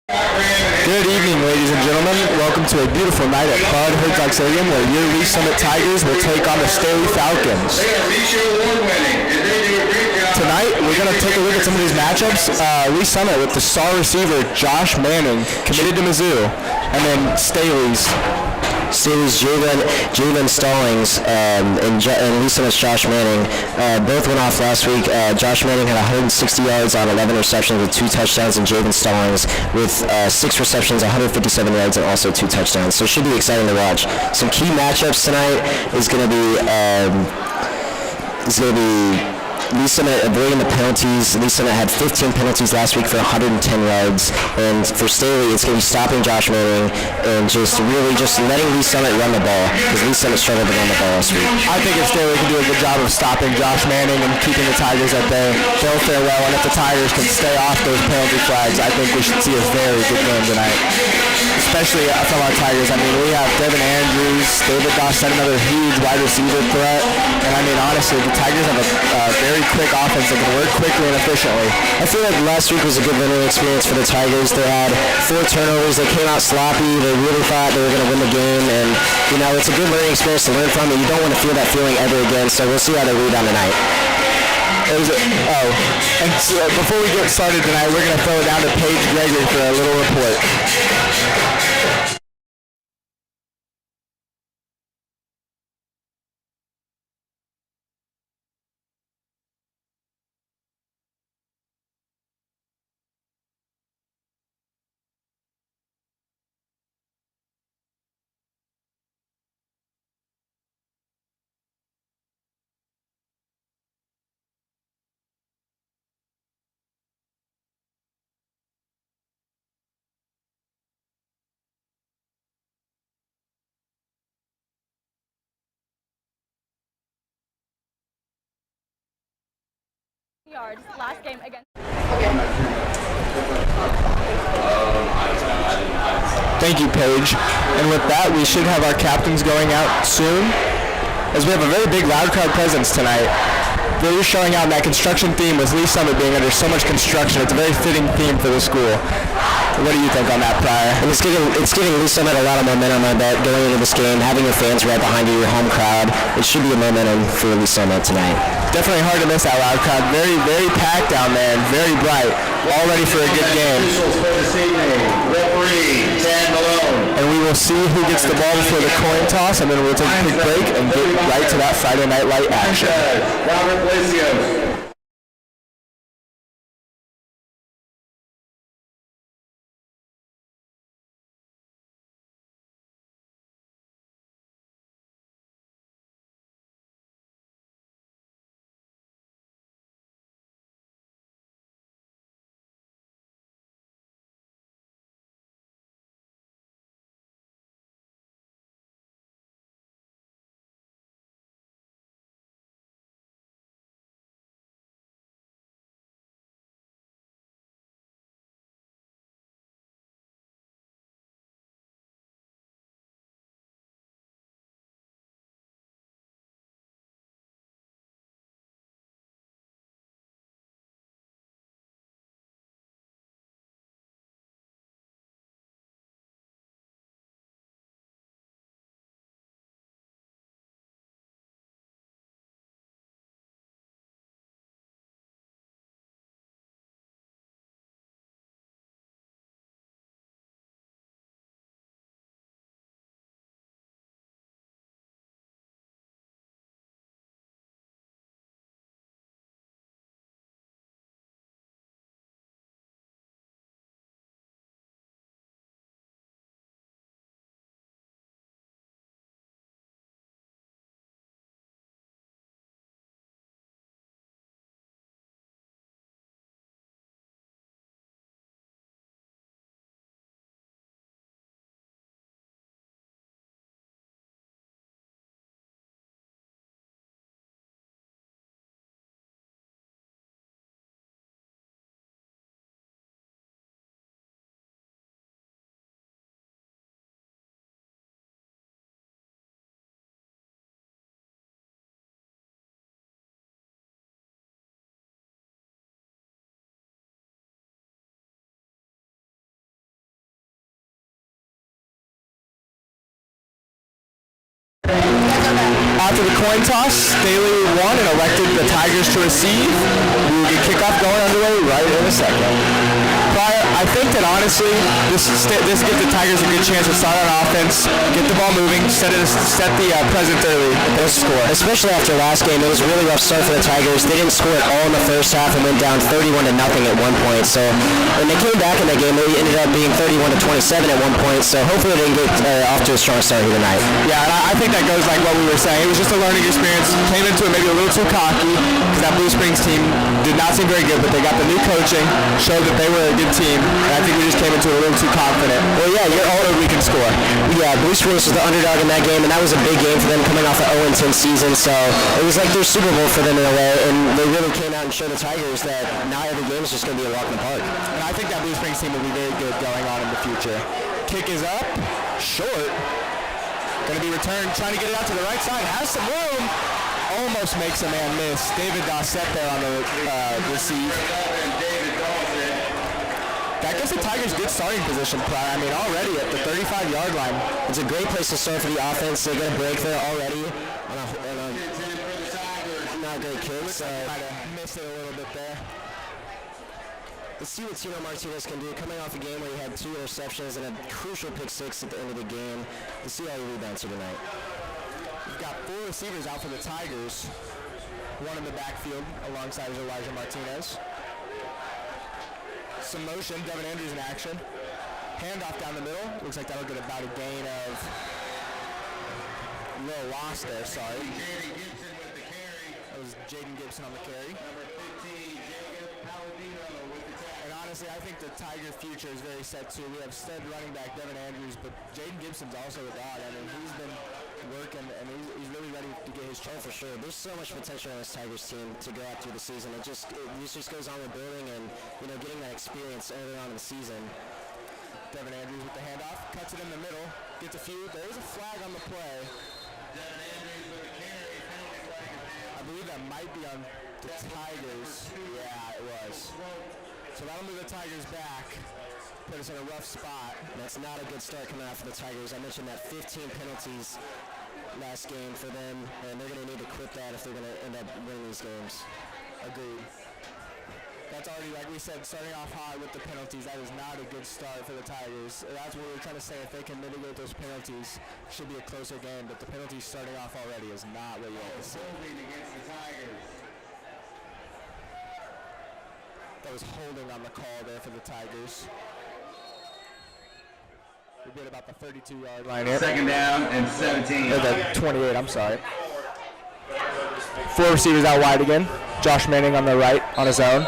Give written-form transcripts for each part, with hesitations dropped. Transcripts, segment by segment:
Good evening, ladies and gentlemen. Welcome to a beautiful night at Bud Herzog Stadium where your Lee Summit Tigers will take on the Staley Falcons. Tonight, we're going to take a look at some of these matchups. Lee Summit with the star receiver Josh Manning, committed to Mizzou, and then Staley's Jalen Stallings and Lee Summit's Josh Manning both went off last week. Josh Manning had 160 yards on 11 receptions with 2 touchdowns, and Jalen Stallings with 6 receptions, 157 yards, and also 2 touchdowns. So it should be exciting to watch. Some key matchups tonight is going to be Lee Summit avoiding the penalties. Lee Summit had 15 penalties last week for 110 yards. And for Staley, it's going to be stopping Josh Manning and just letting Lee Summit run the ball, because Lee Summit struggled to run the ball last week. I think if Staley can do a good job of stopping Josh Manning and keeping the Tigers at bay, they'll fare well. And if the Tigers can stay off those penalty flags, I think we should see a very good game tonight. Especially from our Tigers. I mean, we have Devin Andrews, David Gossett, another huge wide receiver threat. And I mean, honestly, the Tigers have a very quick offense that can work quickly and efficiently. I feel like last week was a good learning experience for the Tigers. They had 4 turnovers. They came out sloppy. They really thought they were going to win the game. And, it's a good learning experience to learn from, and you don't want to feel that feeling ever again. So we'll see how they rebound tonight. And so before we get started tonight, we're going to throw it down to Paige Gregory for a little report. Yards last game against. Thank you, Paige. And with that, we should have our captains going out soon, as we have a very big loud crowd presence tonight. They're showing out that construction theme with Lee Summit being under so much construction. It's a very fitting theme for the school. What do you think on that, Pryor? And it's giving Lee Summit a lot of momentum, I bet, going into this game, having your fans right behind you, your home crowd. It should be a momentum for Lee Summit tonight. Definitely hard to miss that loud crowd. Very, very packed down there and very bright. All ready for a good game. Referee, Dan Malone. And we will see who gets the ball before the coin toss, and then we'll take a quick break and get right to that Friday Night Light action. Robert Palacios. After the coin toss, Staley won and elected the Tigers to receive. We will get kickoff going underway right in a second. I think that honestly, this gives the Tigers a good chance to start on offense, get the ball moving, set the present early, and score. Especially after last game, it was a really rough start for the Tigers. They didn't score at all in the first half and went down 31-0 at one point. So when they came back in that game, they ended up being 31-27 at one point. So hopefully they can get off to a strong start here tonight. Yeah, and I think that goes like what we were saying. It was just a learning experience. Came into it maybe a little too cocky because that Blue Springs team did not seem very good, but they got the new coaching, showed that they were a good team, and I think we just came into it a little too confident. Well, yeah, you're all we can score. Yeah, Blue Springs was the underdog in that game, and that was a big game for them coming off the 0-10 season. So it was like their Super Bowl for them in a way, and they really came out and showed the Tigers that not every game is just going to be a walk in the park. And I think that Blue Springs team will be very good going on in the future. Kick is up, short. Going to be returned, trying to get it out to the right side. Has some room. Almost makes a man miss. David Dossett there on the receive. That gives the Tigers good starting position. I mean, already at the 35-yard line. It's a great place to start for the offense. They get a break there already. Not a great kick. So might have missed it a little bit there. Let's see what Tino Martinez can do. Coming off a game where he had 2 interceptions and a crucial pick 6 at the end of the game. Let's see how he rebounds here tonight. We've got 4 receivers out for the Tigers. One in the backfield alongside Elijah Martinez. Some motion, Devin Andrews in action. Handoff down the middle. Looks like that'll get about a gain of a little loss there, sorry. Jaden Gibson with the carry. That was Jaden Gibson on the carry. Number 15, Jacob Palladino with the tackle. And honestly, I think the Tiger future is very set too. We have stud running back Devin Andrews, but Jaden Gibson's also a god. I mean, he's been working, and he's really ready to get his chance. For sure. There's so much potential on this Tigers team to go out through the season. This just goes on with building and getting that experience early on in the season. Devin Andrews with the handoff, cuts it in the middle, gets a few. There is a flag on the play. Devin Andrews with the carry. Penalty flag in hand. I believe that might be on the Tigers. Yeah, it was. So that'll move the Tigers back. Put us in a rough spot. That's not a good start coming out for the Tigers. I mentioned that 15 penalties last game for them, and they're going to need to quit that if they're going to end up winning these games. Agreed. That's already, like we said, starting off high with the penalties. That is not a good start for the Tigers. That's what we're trying to say. If they can mitigate those penalties, it should be a closer game. But the penalties starting off already is not what you want to see. Holding against the Tigers. That was holding on the call there for the Tigers. We'll be at about the 32-yard line here. Second down and 17. Or the 28, I'm sorry. 4 receivers out wide again. Josh Manning on the right on his own.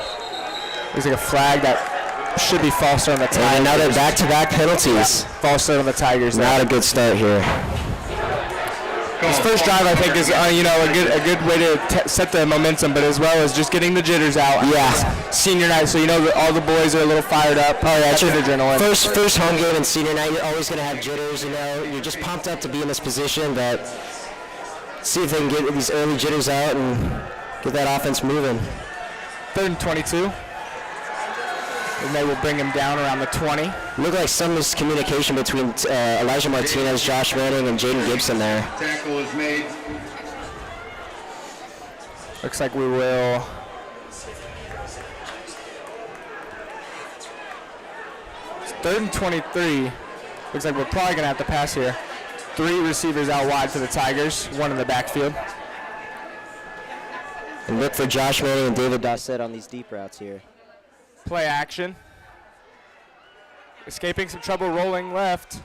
Looks like a flag that should be false start on the Tigers. And now they're back-to-back penalties. False start on the Tigers. Not a good start here. His first drive, I think, is a good way to set the momentum, but as well as just getting the jitters out. Yeah. Senior night, so all the boys are a little fired up. Oh yeah, it's your adrenaline. First home game in senior night, you're always going to have jitters. You're just pumped up to be in this position, but see if they can get these early jitters out and get that offense moving. 3rd and 22. And they will bring him down around the 20. Looked like some miscommunication between Elijah Martinez, Josh Manning, and Jaden Gibson there. Tackle is made. Looks like we will. It's 3rd and 23. Looks like we're probably going to have to pass here. 3 receivers out wide for the Tigers, 1 in the backfield. And look for Josh Manning and David Dossett on these deep routes here. Play action. Escaping some trouble, rolling left.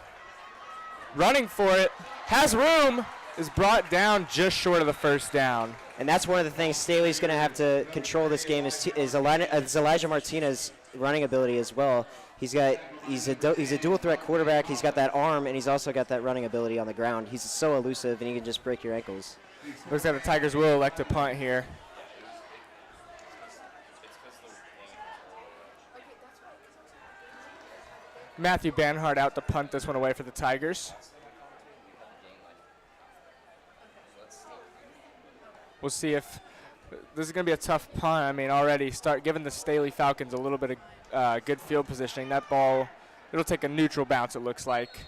Running for it. Has room. Is brought down just short of the first down. And that's one of the things Staley's going to have to control this game is Elijah Martinez's running ability as well. He's a dual threat quarterback. He's got that arm, and he's also got that running ability on the ground. He's so elusive, and he can just break your ankles. Looks like the Tigers will elect to punt here. Matthew Banhart out to punt this one away for the Tigers. We'll see if this is going to be a tough punt. I mean, already start giving the Staley Falcons a little bit of good field positioning. That ball, it'll take a neutral bounce, it looks like.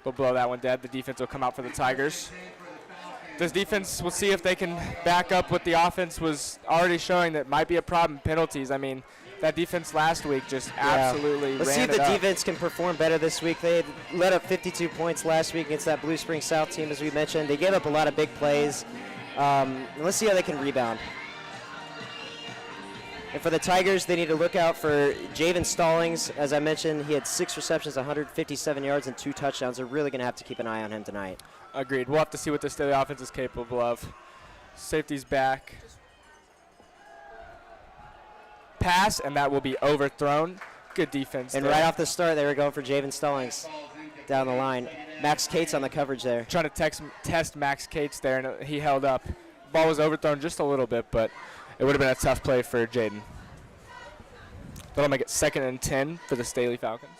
They'll blow that one dead. The defense will come out for the Tigers. This defense, we'll see if they can back up what the offense was already showing that might be a problem. Penalties. I mean, that defense last week just absolutely Let's see ran if the it up. defense can perform better this week. They let up 52 points last week against that Blue Springs South team, as we mentioned. They gave up a lot of big plays. Let's see how they can rebound. And for the Tigers, they need to look out for Javen Stallings. As I mentioned, he had 6 receptions, 157 yards, and 2 touchdowns. They're really going to have to keep an eye on him tonight. Agreed. We'll have to see what the Staley offense is capable of. Safety's back. Pass, and that will be overthrown. Good defense And there. right off the start, they were going for Javen Stallings down the line. Max Cates on the coverage there. Trying to test Max Cates there, and he held up. Ball was overthrown just a little bit, but it would have been a tough play for Jaden. That'll make it 2nd and 10 for the Staley Falcons.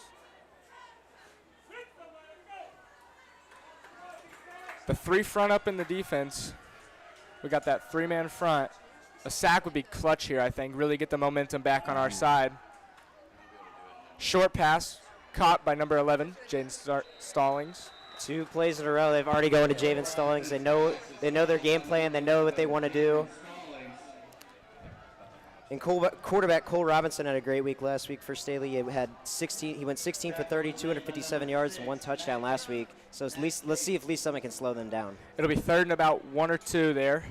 The 3 front up in the defense. We got that 3-man front. A sack would be clutch here, I think. Really get the momentum back on our side. Short pass caught by number 11, Jaden Stallings. 2 plays in a row. They've already gone to Javen Stallings. They know their game plan. They know what they want to do. And quarterback Cole Robinson had a great week last week for Staley. He went 16 for 30, 257 yards, and 1 touchdown last week. So let's see if Lee Summit can slow them down. It'll be 3rd and about 1 or 2 there.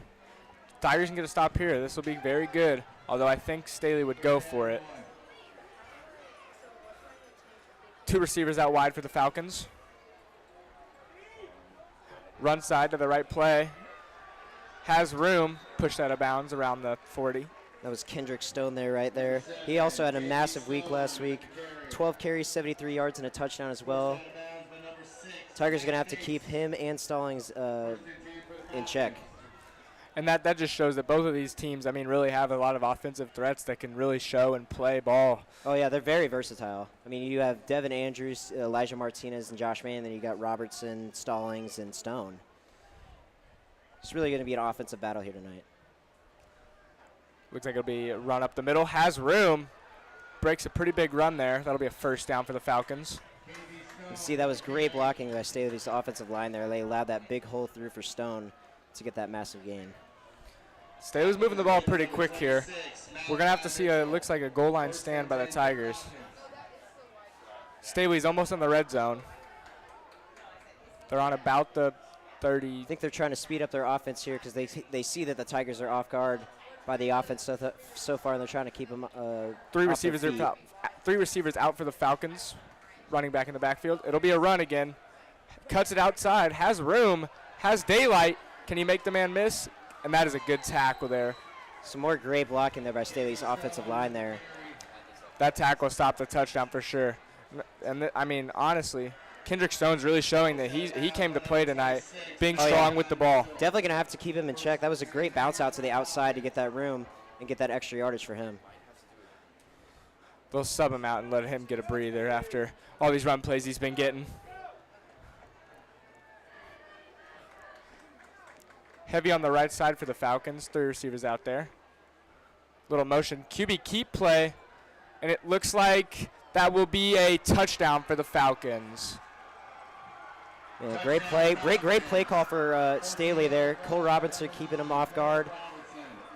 Tigers can get a stop here. This will be very good, although I think Staley would go for it. 2 receivers out wide for the Falcons. Run side to the right play. Has room. Pushed out of bounds around the 40. That was Kendrick Stone there, right there. He also had a massive week last week. 12 carries, 73 yards, and a touchdown as well. Tigers are going to have to keep him and Stallings in check. And that just shows that both of these teams, I mean, really have a lot of offensive threats that can really show and play ball. Oh, yeah, they're very versatile. I mean, you have Devin Andrews, Elijah Martinez, and Josh Mann, and then you got Robertson, Stallings, and Stone. It's really going to be an offensive battle here tonight. Looks like it'll be a run up the middle. Has room. Breaks a pretty big run there. That'll be a 1st down for the Falcons. You see, that was great blocking by Staley's offensive line there. They allowed that big hole through for Stone to get that massive gain. Staley's moving the ball pretty quick here. We're going to have to see it looks like a goal line stand by the Tigers. Staley's almost in the red zone. They're on about the 30. I think they're trying to speed up their offense here because they see that the Tigers are off guard by the offense so far, and they're trying to keep them 3 receivers are out. 3 receivers out for the Falcons. Running back in the backfield. It'll be a run again. Cuts it outside. Has room. Has daylight. Can he make the man miss? And that is a good tackle there. Some more great blocking there by Staley's offensive line there. That tackle stopped the touchdown for sure. And I mean, honestly, Kendrick Stone's really showing that he came to play tonight, being strong with the ball. Definitely going to have to keep him in check. That was a great bounce out to the outside to get that room and get that extra yardage for him. They'll sub him out and let him get a breather after all these run plays he's been getting. Heavy on the right side for the Falcons. 3 receivers out there. Little motion QB keep play, and it looks like that will be a touchdown for the Falcons. Yeah, great play. Great play call for Staley there. Cole Robinson keeping him off guard.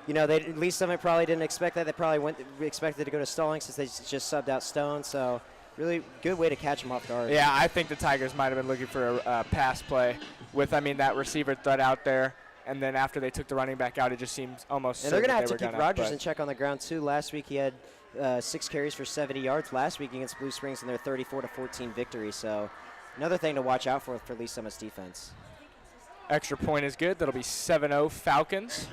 You know, at least somebody probably didn't expect that. They probably expected to go to Stallings since they just subbed out Stone. So really good way to catch him off guard. Yeah, I think the Tigers might have been looking for a pass play with, I mean, that receiver threat out there. And then after they took the running back out, it just seems almost. And they're going to have to keep Rogers in check on the ground too. Last week he had 6 carries for 70 yards. Last week against Blue Springs in their 34-14 victory. So another thing to watch out for Lee Summit's defense. Extra point is good. That'll be 7-0 Falcons.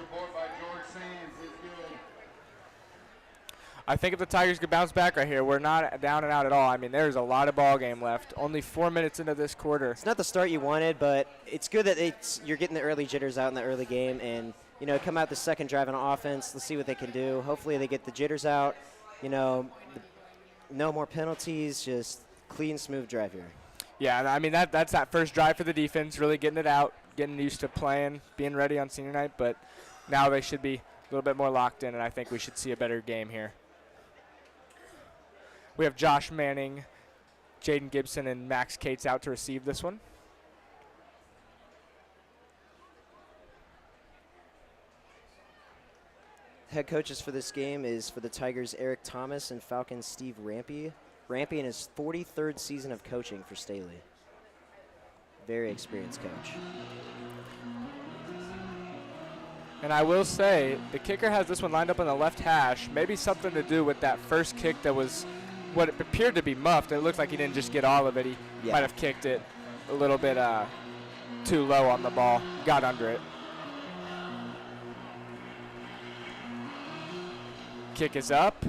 I think if the Tigers could bounce back right here, we're not down and out at all. I mean, there's a lot of ball game left. Only 4 minutes into this quarter. It's not the start you wanted, but it's good that you're getting the early jitters out in the early game, and you know, come out the second drive on offense. Let's see what they can do. Hopefully, they get the jitters out. You know, no more penalties. Just clean, smooth drive here. Yeah, and I mean that's that first drive for the defense, really getting it out, getting used to playing, being ready on senior night. But now they should be a little bit more locked in, and I think we should see a better game here. We have Josh Manning, Jaden Gibson, and Max Cates out to receive this one. head coaches for this game is for the Tigers, Eric Thomas, and Falcons, Steve Rampy. Rampy in his 43rd season of coaching for Staley. Very experienced coach. And I will say, the kicker has this one lined up on the left hash. Maybe something to do with that first kick that was what it appeared to be muffed. It looked like he didn't just get all of it. He might have kicked it a little bit too low on the ball. Got under it. Kick is up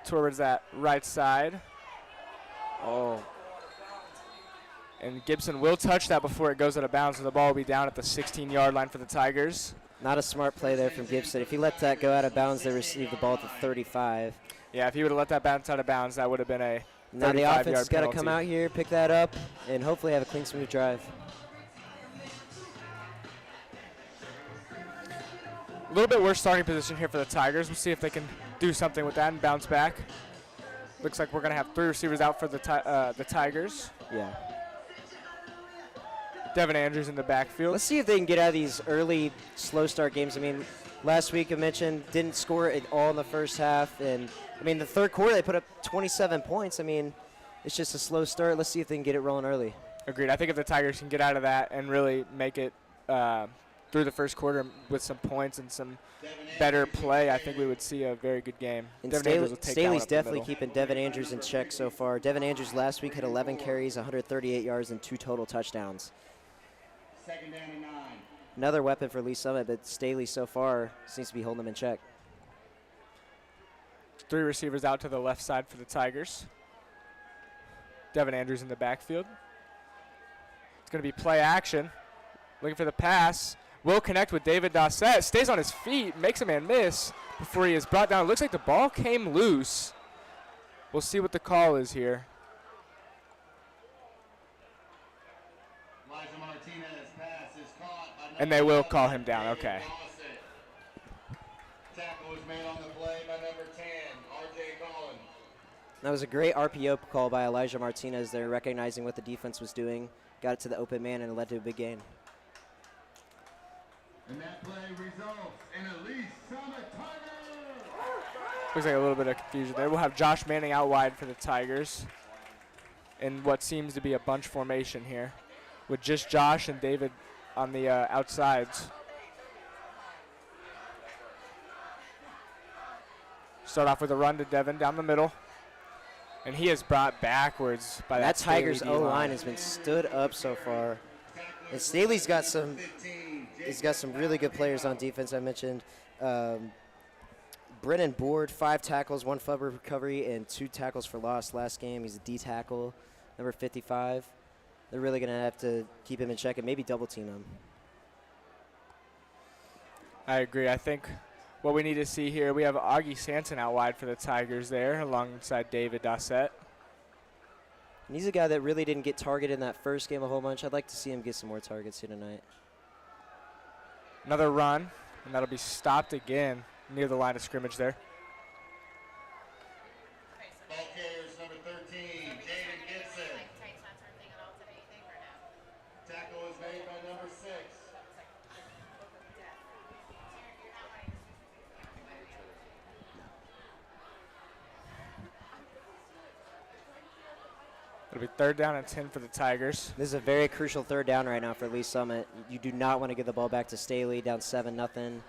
towards that right side. Oh. And Gibson will touch that before it goes out of bounds, so the ball will be down at the 16-yard line for the Tigers. Not a smart play there from Gibson. If he let that go out of bounds, they receive the ball at the 35. Yeah, if he would have let that bounce out of bounds, that would have been a 35-yard Now the offense has got to penalty. come out here, pick that up, and hopefully have a clean, smooth drive. A little bit worse starting position here for the Tigers. We'll see if they can do something with that and bounce back. Looks like we're going to have 3 receivers out for the Tigers. Yeah. Devin Andrews in the backfield. Let's see if they can get out of these early slow start games. I mean, last week I mentioned didn't score at all in the first half. And, I mean, the third quarter they put up 27 points. I mean, it's just a slow start. Let's see if they can get it rolling early. Agreed. I think if the Tigers can get out of that and really make it through the first quarter with some points and some better play, I think we would see a very good game. And Devin Andrews will take that one Staley's up the definitely middle. keeping Devin Andrews in check so far. Devin Andrews last week had 11 carries, 138 yards, and 2 total touchdowns. 2nd down and 9. Another weapon for Lee Summit, but Staley so far seems to be holding them in check. 3 receivers out to the left side for the Tigers. Devin Andrews in the backfield. It's going to be play action. Looking for the pass. Will connect with David Dossett. Stays on his feet. Makes a man miss before he is brought down. It looks like the ball came loose. We'll see what the call is here. Elijah Martinez pass is caught by And they will call him down. Okay. Tackle was made on the play by number 10, R.J. Collins. That was a great RPO call by Elijah Martinez there, recognizing what the defense was doing. Got it to the open man, and it led to a big gain. And that play results in a Lee Summit Tigers. Looks like a little bit of confusion there. We'll have Josh Manning out wide for the Tigers in what seems to be a bunch formation here with just Josh and David on the outsides. Start off with a run to Devin down the middle. And he is brought backwards by that Tigers Staley O-line has been stood up so far. And Staley's got some really good players on defense. I mentioned Brennan Board, 5 tackles, 1 fumble recovery, and 2 tackles for loss last game. He's a D tackle, number 55. They're really going to have to keep him in check and maybe double team him. I agree. I think what we need to see here, we have Augie Sanson out wide for the Tigers there alongside David Dossett. And he's a guy that really didn't get targeted in that first game a whole bunch. I'd like to see him get some more targets here tonight. Another run, and that'll be stopped again near the line of scrimmage there. Ball carriers number 13, Jaden Gibson. Tackle was made by number 6. It'll be 3rd down and 10 for the Tigers. This is a very crucial 3rd down right now for Lee Summit. You do not want to give the ball back to Staley, down 7-0.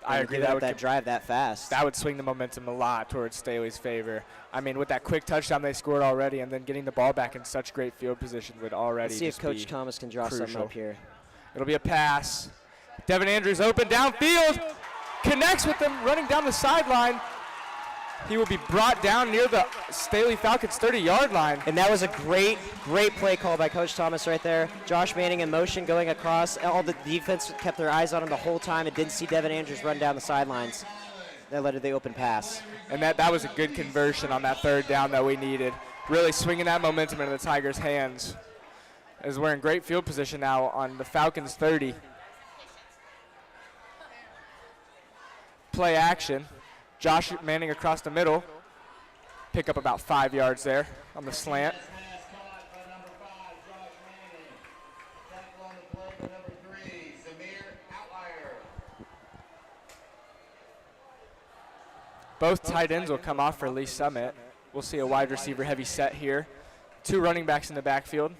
I agree. That drive that fast. That would swing the momentum a lot towards Staley's favor. I mean, with that quick touchdown they scored already, and then getting the ball back in such great field position would already Let's see if just Coach be Thomas can draw something crucial. up here. It'll be a pass. Devin Andrews open downfield. Connects with them running down the sideline. He will be brought down near the Staley Falcons 30-yard line. And that was a great play call by Coach Thomas right there. Josh Manning in motion going across. All the defense kept their eyes on him the whole time and didn't see Devin Andrews run down the sidelines. That led to the open pass. And that was a good conversion on that 3rd down that we needed. Really swinging that momentum into the Tigers' hands. As we're in great field position now on the Falcons 30. Play action. Josh Manning across the middle. Pick up about 5 yards there on the slant. Pass caught by number 5, Josh Manning. Tackle on the play by number 3, Zamir Outlier. Both tight ends will come off for Lee Summit. We'll see a wide receiver heavy set here. 2 running backs in the backfield.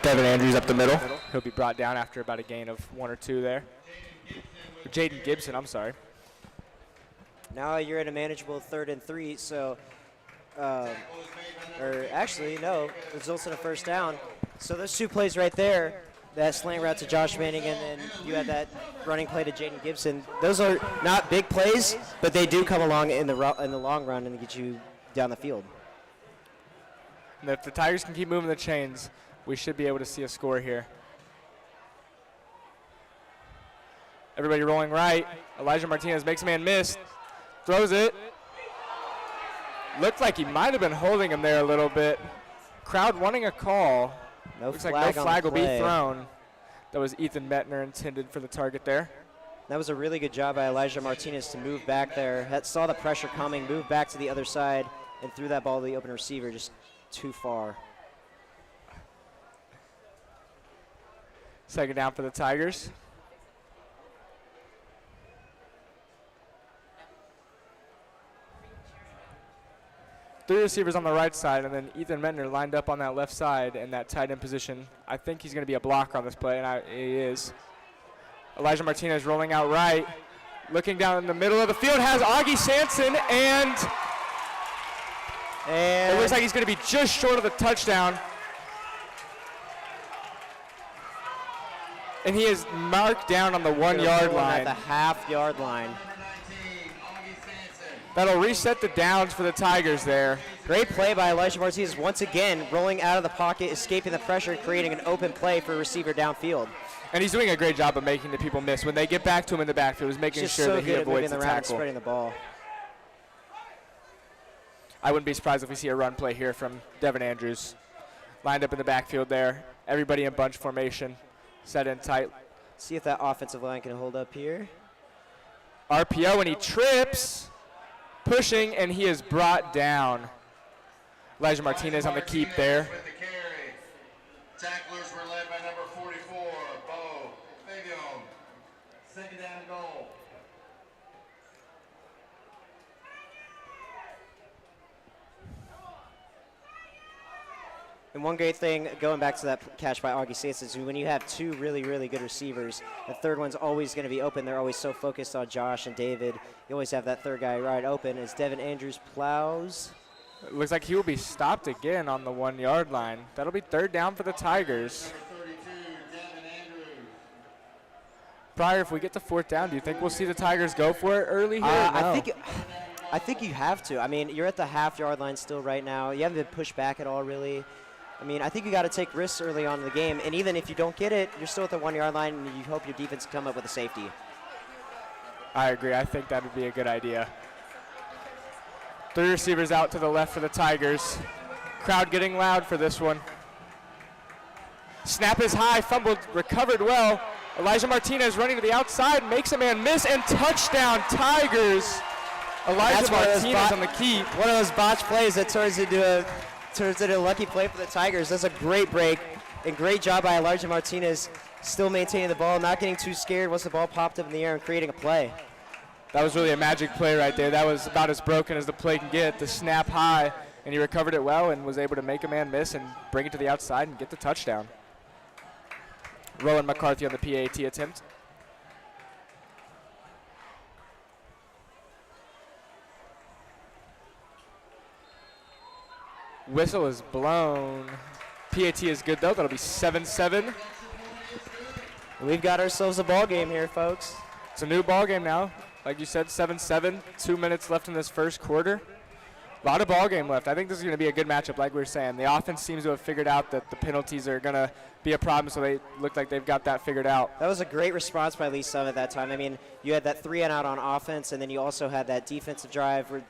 Devin Andrews up the middle. He'll be brought down after about a gain of 1 or 2 there. Jaden Gibson, I'm sorry. Now you're at a manageable 3rd and 3, so, or actually, no, results in a first down. So those 2 plays right there, that slant route to Josh Manning, and then you had that running play to Jaden Gibson. Those are not big plays, but they do come along in the long run and get you down the field. And if the Tigers can keep moving the chains, we should be able to see a score here. Everybody rolling right. Elijah Martinez makes a man miss. Throws it. Looked like he might have been holding him there a little bit. Crowd wanting a call. Looks like no flag will be thrown. That was Ethan Metner intended for the target there. That was a really good job by Elijah Martinez to move back there. Saw the pressure coming, moved back to the other side, and threw that ball to the open receiver just too far. Second down for the Tigers. Three receivers on the right side, and then Ethan Mentner lined up on that left side in that tight end position. I think he's going to be a blocker on this play, and he is. Elijah Martinez rolling out right, looking down in the middle of the field, has Augie Sanson, and it looks like he's going to be just short of the touchdown. And he is marked down on the 1 yard line. At the half-yard line. That'll reset the downs for the Tigers there. Great play by Elijah Martinez once again, rolling out of the pocket, escaping the pressure, creating an open play for a receiver downfield. And he's doing a great job of making the people miss. When they get back to him in the backfield, he's making sure that he avoids the tackle. Spreading the ball. I wouldn't be surprised if we see a run play here from Devin Andrews. Lined up in the backfield there. Everybody in bunch formation. Set in tight. See if that offensive line can hold up here. RPO, and he trips. Pushing, and he is brought down. Elijah Martinez on the keep there. Tacklers were led by number 44, Bo Fabian. Second down goal. And one great thing, going back to that catch by Augie Sanson, is when you have 2 really, really good receivers, the third one's always going to be open. They're always so focused on Josh and David. You always have that third guy right open as Devin Andrews plows. It looks like he will be stopped again on the 1 yard line. That'll be third down for the Tigers. Pryor, if we get to fourth down, do you think we'll see the Tigers go for it early here? No? I think you have to. I mean, you're at the half-yard line still right now. You haven't been pushed back at all, really. I mean, I think you got to take risks early on in the game, and even if you don't get it, you're still at the 1 yard line, and you hope your defense can come up with a safety. I agree. I think that would be a good idea. 3 receivers out to the left for the Tigers. Crowd getting loud for this one. Snap is high, fumbled, recovered well. Elijah Martinez running to the outside, makes a man miss, and touchdown Tigers. Elijah Martinez on the keep. One of those botched plays that turns into a lucky play for the Tigers. That's a great break and great job by Elijah Martinez, still maintaining the ball, not getting too scared once the ball popped up in the air and creating a play. That was really a magic play right there. That was about as broken as the play can get. The snap high, and he recovered it well and was able to make a man miss and bring it to the outside and get the touchdown. Rowan McCarthy on the PAT attempt. Whistle is blown. PAT is good, though. That'll be 7-7. We've got ourselves a ball game here, folks. It's a new ball game now. Like you said, 7-7. 2 minutes left in this first quarter. A lot of ball game left. I think this is going to be a good matchup, like we were saying. The offense seems to have figured out that the penalties are going to be a problem, so they look like they've got that figured out. That was a great response by Lee Summit that time. I mean, you had that 3-and-out on offense, and then you also had that defensive drive where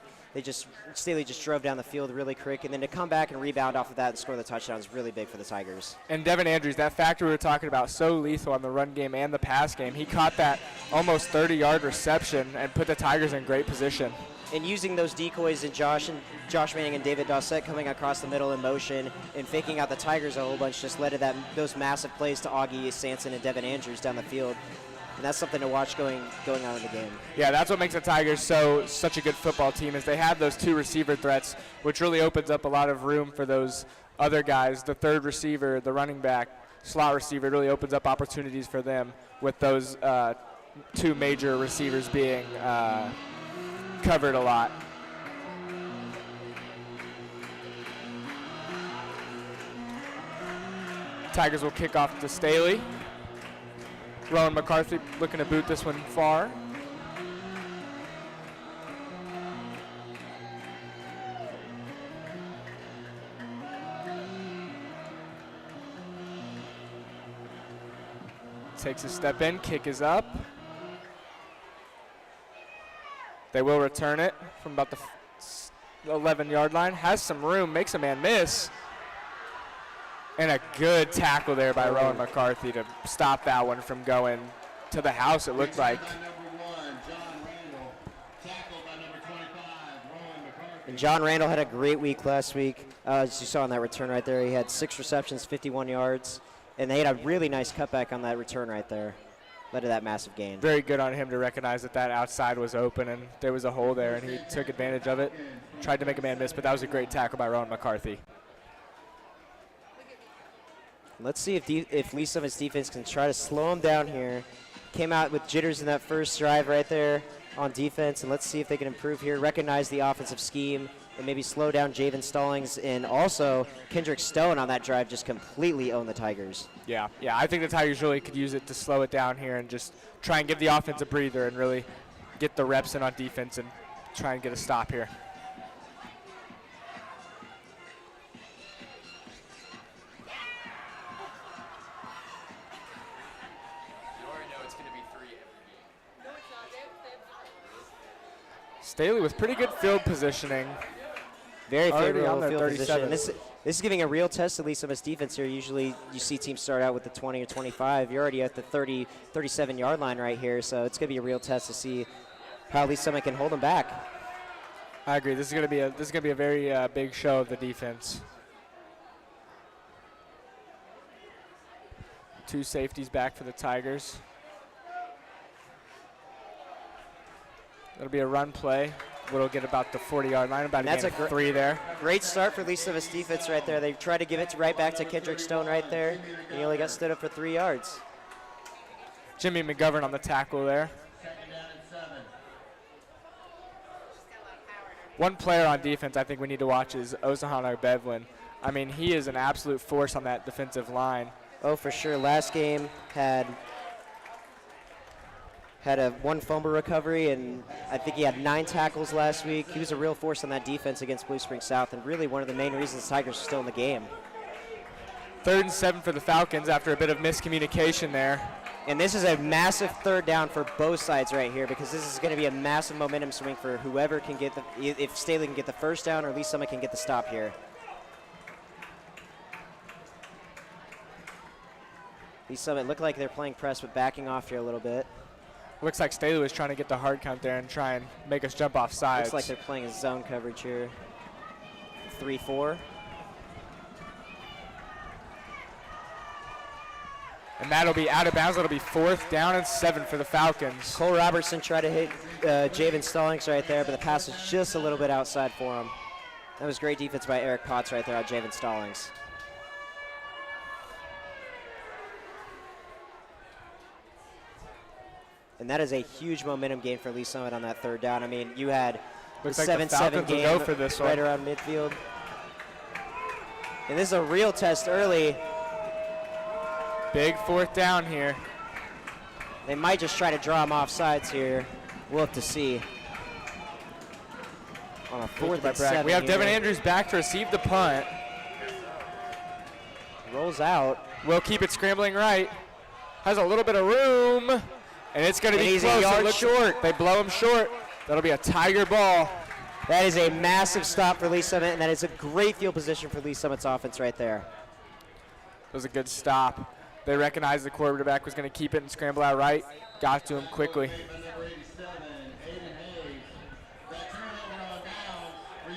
Staley just drove down the field really quick, and then to come back and rebound off of that and score the touchdown is really big for the Tigers. And Devin Andrews, that factor we were talking about, so lethal on the run game and the pass game. He caught that almost 30-yard reception and put the Tigers in great position. and using those decoys and Josh Manning and David Dossett coming across the middle in motion and faking out the Tigers a whole bunch just led to those massive plays to Augie Sanson and Devin Andrews down the field. And that's something to watch going on in the game. Yeah, that's what makes the Tigers such a good football team is they have those 2 receiver threats, which really opens up a lot of room for those other guys. The third receiver, the running back, slot receiver, really opens up opportunities for them with those 2 major receivers being covered a lot. Tigers will kick off to Staley. Rowan McCarthy looking to boot this one far. Takes a step in, kick is up. They will return it from about the 11-yard line. Has some room, makes a man miss. And a good tackle there by Rowan McCarthy to stop that one from going to the house, it looked like. And John Randall had a great week last week. As you saw on that return right there, he had 6 receptions, 51 yards. And they had a really nice cutback on that return right there. Led to that massive gain. Very good on him to recognize that outside was open and there was a hole there, and he took advantage of it. Tried to make a man miss, but that was a great tackle by Rowan McCarthy. Let's see if Lee Summit's defense can try to slow him down here. Came out with jitters in that first drive right there on defense, and let's see if they can improve here, recognize the offensive scheme, and maybe slow down Javen Stallings. And also, Kendrick Stone on that drive just completely owned the Tigers. Yeah, I think the Tigers really could use it to slow it down here and just try and give the offense a breather and really get the reps in on defense and try and get a stop here. Staley with pretty good field positioning. Very Already favorable on their field 37. position. This is giving a real test to Lee Summit's defense here. Usually you see teams start out with the 20 or 25. You're already at the 30, 37-yard line right here, so it's going to be a real test to see how Lee Summit can hold them back. I agree. This is going to be a very big show of the defense. 2 safeties back for the Tigers. It'll be a run play. We'll get about the 40-yard line, about a 3 there. Great start for Lee Summit's defense right there. They tried to give it right back to Kendrick Stone right there, and he only got stood up for 3 yards. Jimmy McGovern on the tackle there. One player on defense I think we need to watch is Ozahana Bevlin. I mean, he is an absolute force on that defensive line. Oh, for sure. Last game had a 1 fumble recovery, and I think he had 9 tackles last week. He was a real force on that defense against Blue Spring South, and really one of the main reasons the Tigers are still in the game. 3rd and 7 for the Falcons after a bit of miscommunication there. And this is a massive 3rd down for both sides right here, because this is going to be a massive momentum swing for whoever can get if Staley can get the 1st down or Lee Summit can get the stop here. Lee Summit looked like they're playing press, but backing off here a little bit. Looks like Staley was trying to get the hard count there and try and make us jump off sides. Looks like they're playing a zone coverage here. 3-4. And that'll be out of bounds. That'll be 4th down and 7 for the Falcons. Cole Robertson tried to hit Javen Stallings right there, but the pass was just a little bit outside for him. That was great defense by Eric Potts right there on Javen Stallings. And that is a huge momentum gain for Lee Summit on that 3rd down. I mean, you had the 7-7 game go for this right one. around midfield. And this is a real test early. Big 4th down here. They might just try to draw him off sides here. We'll have to see. On a 4th and 7 we have here. Devin Andrews back to receive the punt. Rolls out. We'll keep it scrambling right. Has a little bit of room. And it's going to be he's close. a yard short. They blow him short. That'll be a Tiger ball. That is a massive stop for Lee Summit, and that is a great field position for Lee Summit's offense right there. It was a good stop. They recognized the quarterback was going to keep it and scramble out right. Got to him quickly.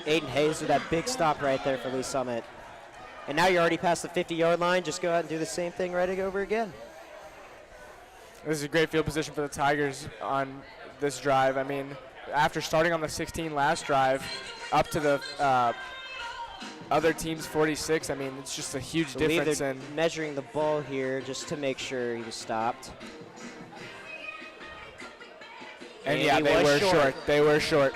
Aiden Hayes with that big stop right there for Lee Summit. And now you're already past the 50-yard line. Just go out and do the same thing right over again. This is a great field position for the Tigers on this drive. I mean, after starting on the 16 last drive up to the other team's 46, I mean, it's just a huge difference. They're measuring the ball here just to make sure he was stopped. And yeah, they were short. They were short.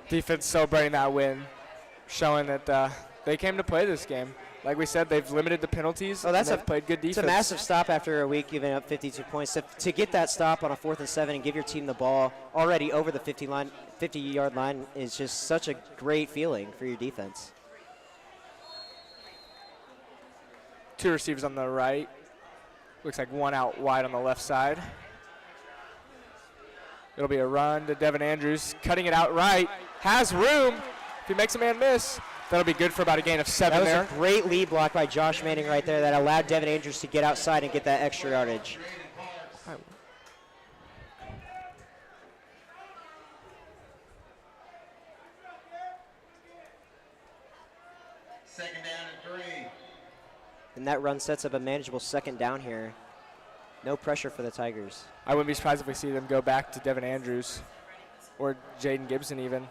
Defense celebrating that win, showing that they came to play this game. Like we said, they've limited the penalties. Oh, that's they've played good defense. It's a massive stop after a week, giving up 52 points. To get that stop on a 4th and 7 and give your team the ball already over the 50-yard line is just such a great feeling for your defense. 2 receivers on the right. Looks like 1 out wide on the left side. It'll be a run to Devin Andrews, cutting it out right. Has room. If he makes a man miss, that'll be good for about a gain of 7 there. That was a great lead block by Josh Manning right there that allowed Devin Andrews to get outside and get that extra yardage. Second down and 3. And that run sets up a manageable 2nd down here. No pressure for the Tigers. I wouldn't be surprised if we see them go back to Devin Andrews or Jaden Gibson even.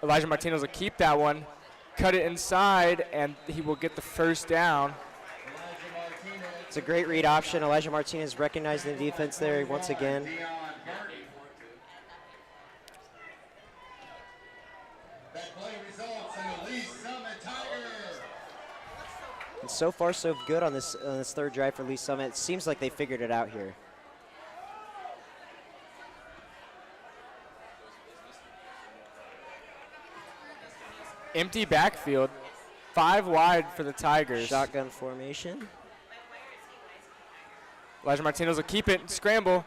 Elijah Martinez will keep that one, cut it inside, and he will get the 1st down. It's a great read option. Elijah Martinez recognizing the defense there once again. That play results in a Lee Summit Tigers. And so far, so good on this 3rd drive for Lee Summit. It seems like they figured it out here. Empty backfield, 5 wide for the Tigers. Shotgun formation. Elijah Martinez will keep it and scramble.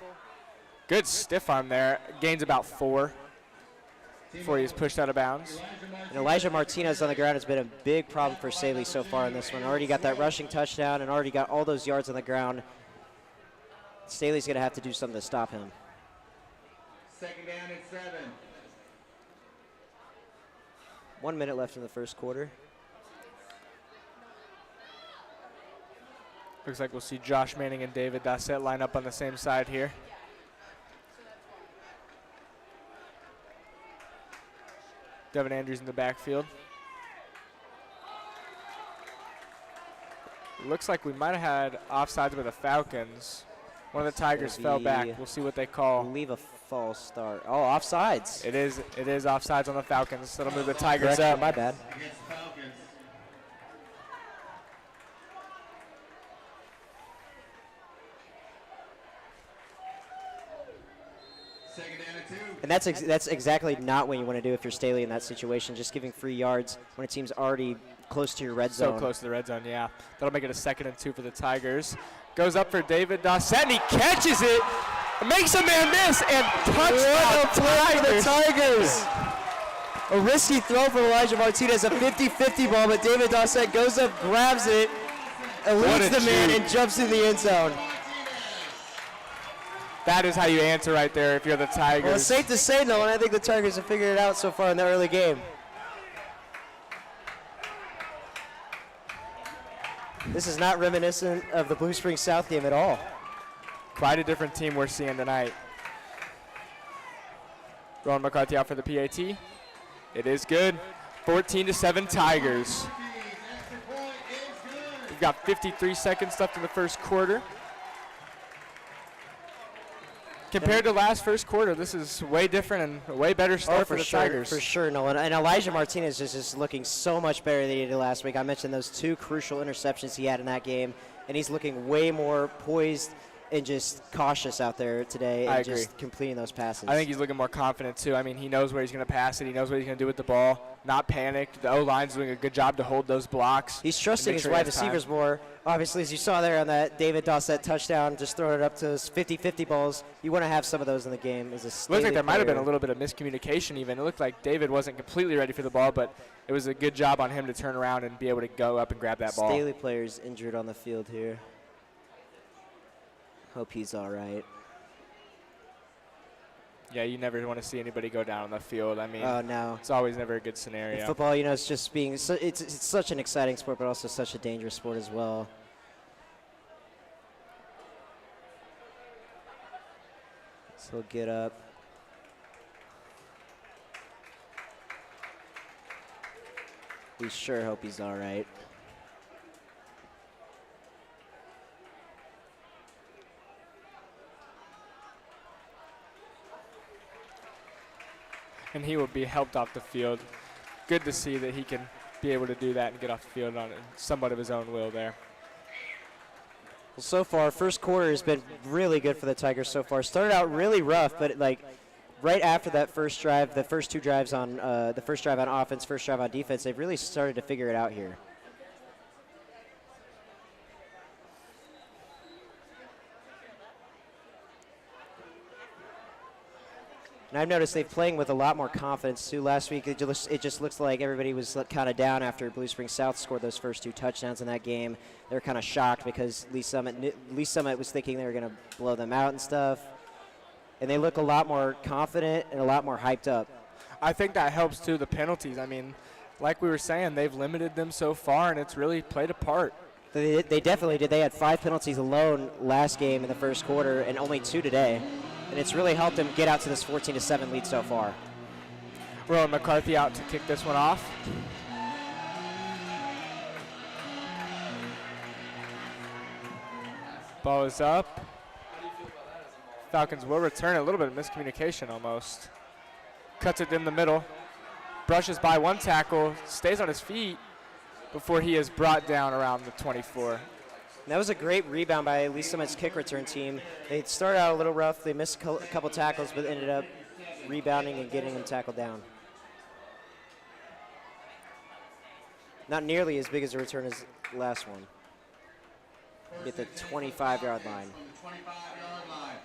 Good stiff arm there. Gains about 4 before he's pushed out of bounds. And Elijah Martinez on the ground has been a big problem for Staley so far in this one. Already got that rushing touchdown and already got all those yards on the ground. Staley's going to have to do something to stop him. Second down and 7. 1 minute left in the 1st quarter. Looks like we'll see Josh Manning and David Dossett line up on the same side here. Devin Andrews in the backfield. Looks like we might have had offsides with the Falcons. One of the Tigers fell back. We'll see what they call. Leave a false start. Oh, offsides. It is offsides on the Falcons. That'll move the Tigers Correct. up. My bad. Against the Falcons. Second down and 2. And that's exactly not what you want to do if you're Staley in that situation, just giving free yards when a team's already close to your red zone. So close to the red zone, yeah. That'll make it a 2nd and 2 for the Tigers. Goes up for David Dossett, and he catches it, makes a man miss, and touchdown the Tigers. A risky throw from Elijah Martinez, a 50-50 ball, but David Dossett goes up, grabs it, eludes the man, and jumps in the end zone. That is how you answer right there if you're the Tigers. Well, it's safe to say, Nolan, I think the Tigers have figured it out so far in the early game. This is not reminiscent of the Blue Springs South game at all. Quite a different team we're seeing tonight. Rowan McCarthy out for the PAT. It is good. 14-7 Tigers. We've got 53 seconds left in the 1st quarter. Compared to last 1st quarter, this is way different and a way better start for the Tigers. For sure, Nolan. And Elijah Martinez is just looking so much better than he did last week. I mentioned those 2 crucial interceptions he had in that game, and he's looking way more poised and just cautious out there today and just completing those passes. I think he's looking more confident, too. I mean, he knows where he's going to pass it. He knows what he's going to do with the ball. Not panicked. The O-line's doing a good job to hold those blocks. He's trusting his wide receivers more. Obviously, as you saw there on that David Dossett touchdown, just throwing it up to his 50-50 balls, you want to have some of those in the game as a Staley Looks like there might have been a player. little bit of miscommunication even. It looked like David wasn't completely ready for the ball, but it was a good job on him to turn around and be able to go up and grab that ball. Staley player's injured on the field here. Hope he's all right. Yeah, you never want to see anybody go down on the field. I mean, Oh, no. it's always never a good scenario. In football, you know, it's just being it's such an exciting sport, but also such a dangerous sport as well. So he'll get up. We sure hope he's all right. And he will be helped off the field. Good to see that he can be able to do that and get off the field on somewhat of his own will there. Well, so far, first quarter has been really good for the Tigers so far. Started out really rough, but like right after that first drive, the first two drives on the first drive on offense, first drive on defense, they've really started to figure it out here. And I've noticed they're playing with a lot more confidence, too. Last week, it just looks like everybody was kind of down after Blue Springs South scored those first two touchdowns in that game. They were kind of shocked because Lee Summit was thinking they were going to blow them out and stuff. And they look a lot more confident and a lot more hyped up. I think that helps, too, the penalties. I mean, like we were saying, they've limited them so far, and it's really played a part. They definitely did. They had 5 penalties alone last game in the first quarter and only 2 today. And it's really helped them get out to this 14-7 lead so far. Rowan McCarthy out to kick this one off. Ball is up. Falcons will return. A little bit of miscommunication almost. Cuts it in the middle. Brushes by one tackle. Stays on his feet before he is brought down around the 24. And that was a great rebound by Lee Summit's kick return team. They started out a little rough. They missed a couple tackles, but ended up rebounding and getting them tackled down. Not nearly as big as a return as the last one. Get the 25-yard line. 25-yard line.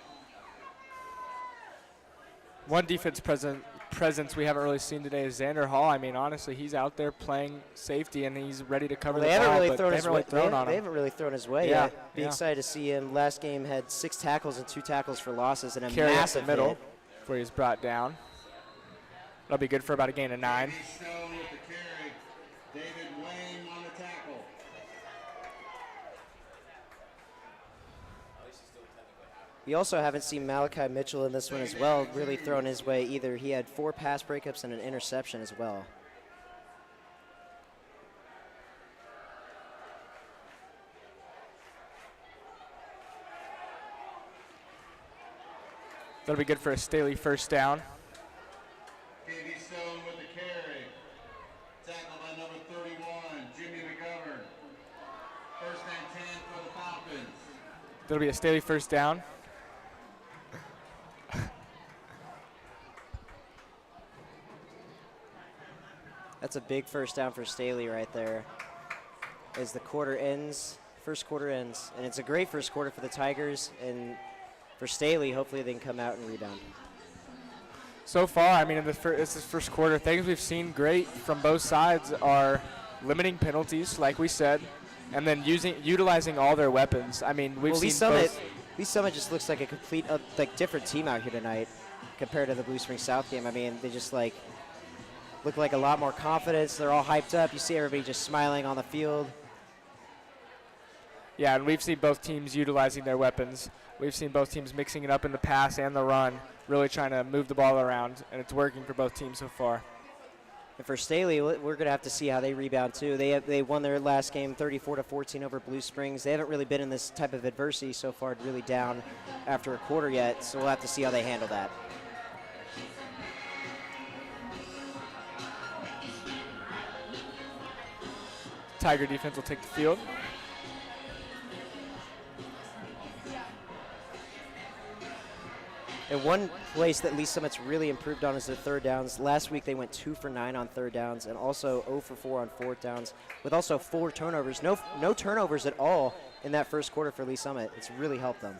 One defense presence we haven't really seen today is Xander Hall. I mean, honestly, he's out there playing safety, and he's ready to cover the ball. They haven't really thrown his way Yeah, yet. Be excited to see him. Last game had 6 tackles and 2 tackles for losses and a Carry up massive the middle hit. where he's brought down. That'll be good for about a gain of 9. Stone with the carry. David Wayne on the tackle. We also haven't seen Malachi Mitchell in this one as well, really thrown his way either. He had 4 pass breakups and an interception as well. That'll be good for a Staley first down. KB Stone with the carry. Tackled by number 31, Jimmy McGovern. First and 10 for the Falcons. That'll be a Staley first down. That's a big first down for Staley right there. As the quarter ends, first quarter ends. And it's a great first quarter for the Tigers. And for Staley, hopefully they can come out and rebound. So far, I mean, this is first quarter, things we've seen great from both sides are limiting penalties, like we said, and then utilizing all their weapons. I mean, we've seen Lee Summit just looks like a complete, different team out here tonight compared to the Blue Springs South game. I mean, they just look like a lot more confidence. They're all hyped up. You see everybody just smiling on the field. Yeah, and we've seen both teams utilizing their weapons. We've seen both teams mixing it up in the pass and the run, really trying to move the ball around, and it's working for both teams so far. And for Staley, we're going to have to see how they rebound too. They won their last game 34-14 over Blue Springs. They haven't really been in this type of adversity so far, really down after a quarter yet, so we'll have to see how they handle that. Tiger defense will take the field. And one place that Lee Summit's really improved on is their third downs. Last week they went 2 for 9 on third downs and also 0 for 4 on fourth downs with also 4 turnovers. No turnovers at all in that first quarter for Lee Summit. It's really helped them.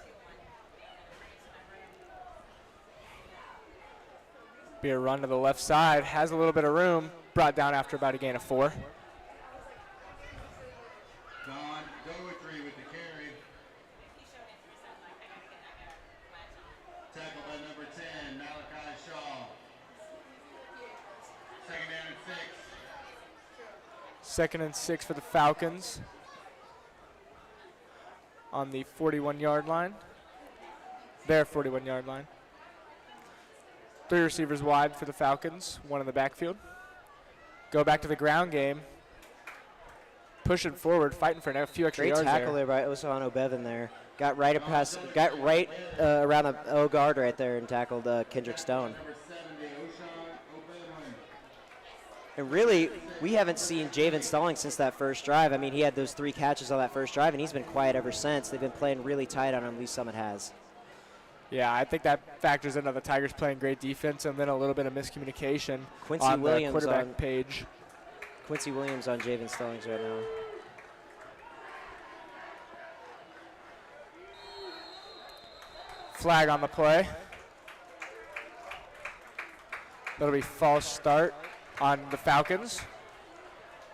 Be a run to the left side, has a little bit of room, brought down after about a gain of 4. Don Doetry with the carry. Tackled by number 10, Malachi down at 6. 2nd and 6 for the Falcons on the 41-yard line. Their 41-yard line. 3 receivers wide for the Falcons, 1 in the backfield. Go back to the ground game. Pushing forward, fighting for a few extra Great yards tackle there. there by Osano Bevan there. Got right around the O guard right there and tackled Kendrick Stone. Number 70, Oshan O'Bedwin. And really, we haven't seen Javen Stallings since that first drive. I mean, he had those 3 catches on that first drive, and he's been quiet ever since. They've been playing really tight on him, Lee Summit has. Yeah, I think that factors into the Tigers playing great defense and then a little bit of miscommunication Quincy on Williams the quarterback on- page. Quincy Williams on Javen Stallings right now. Flag on the play. That'll be false start on the Falcons.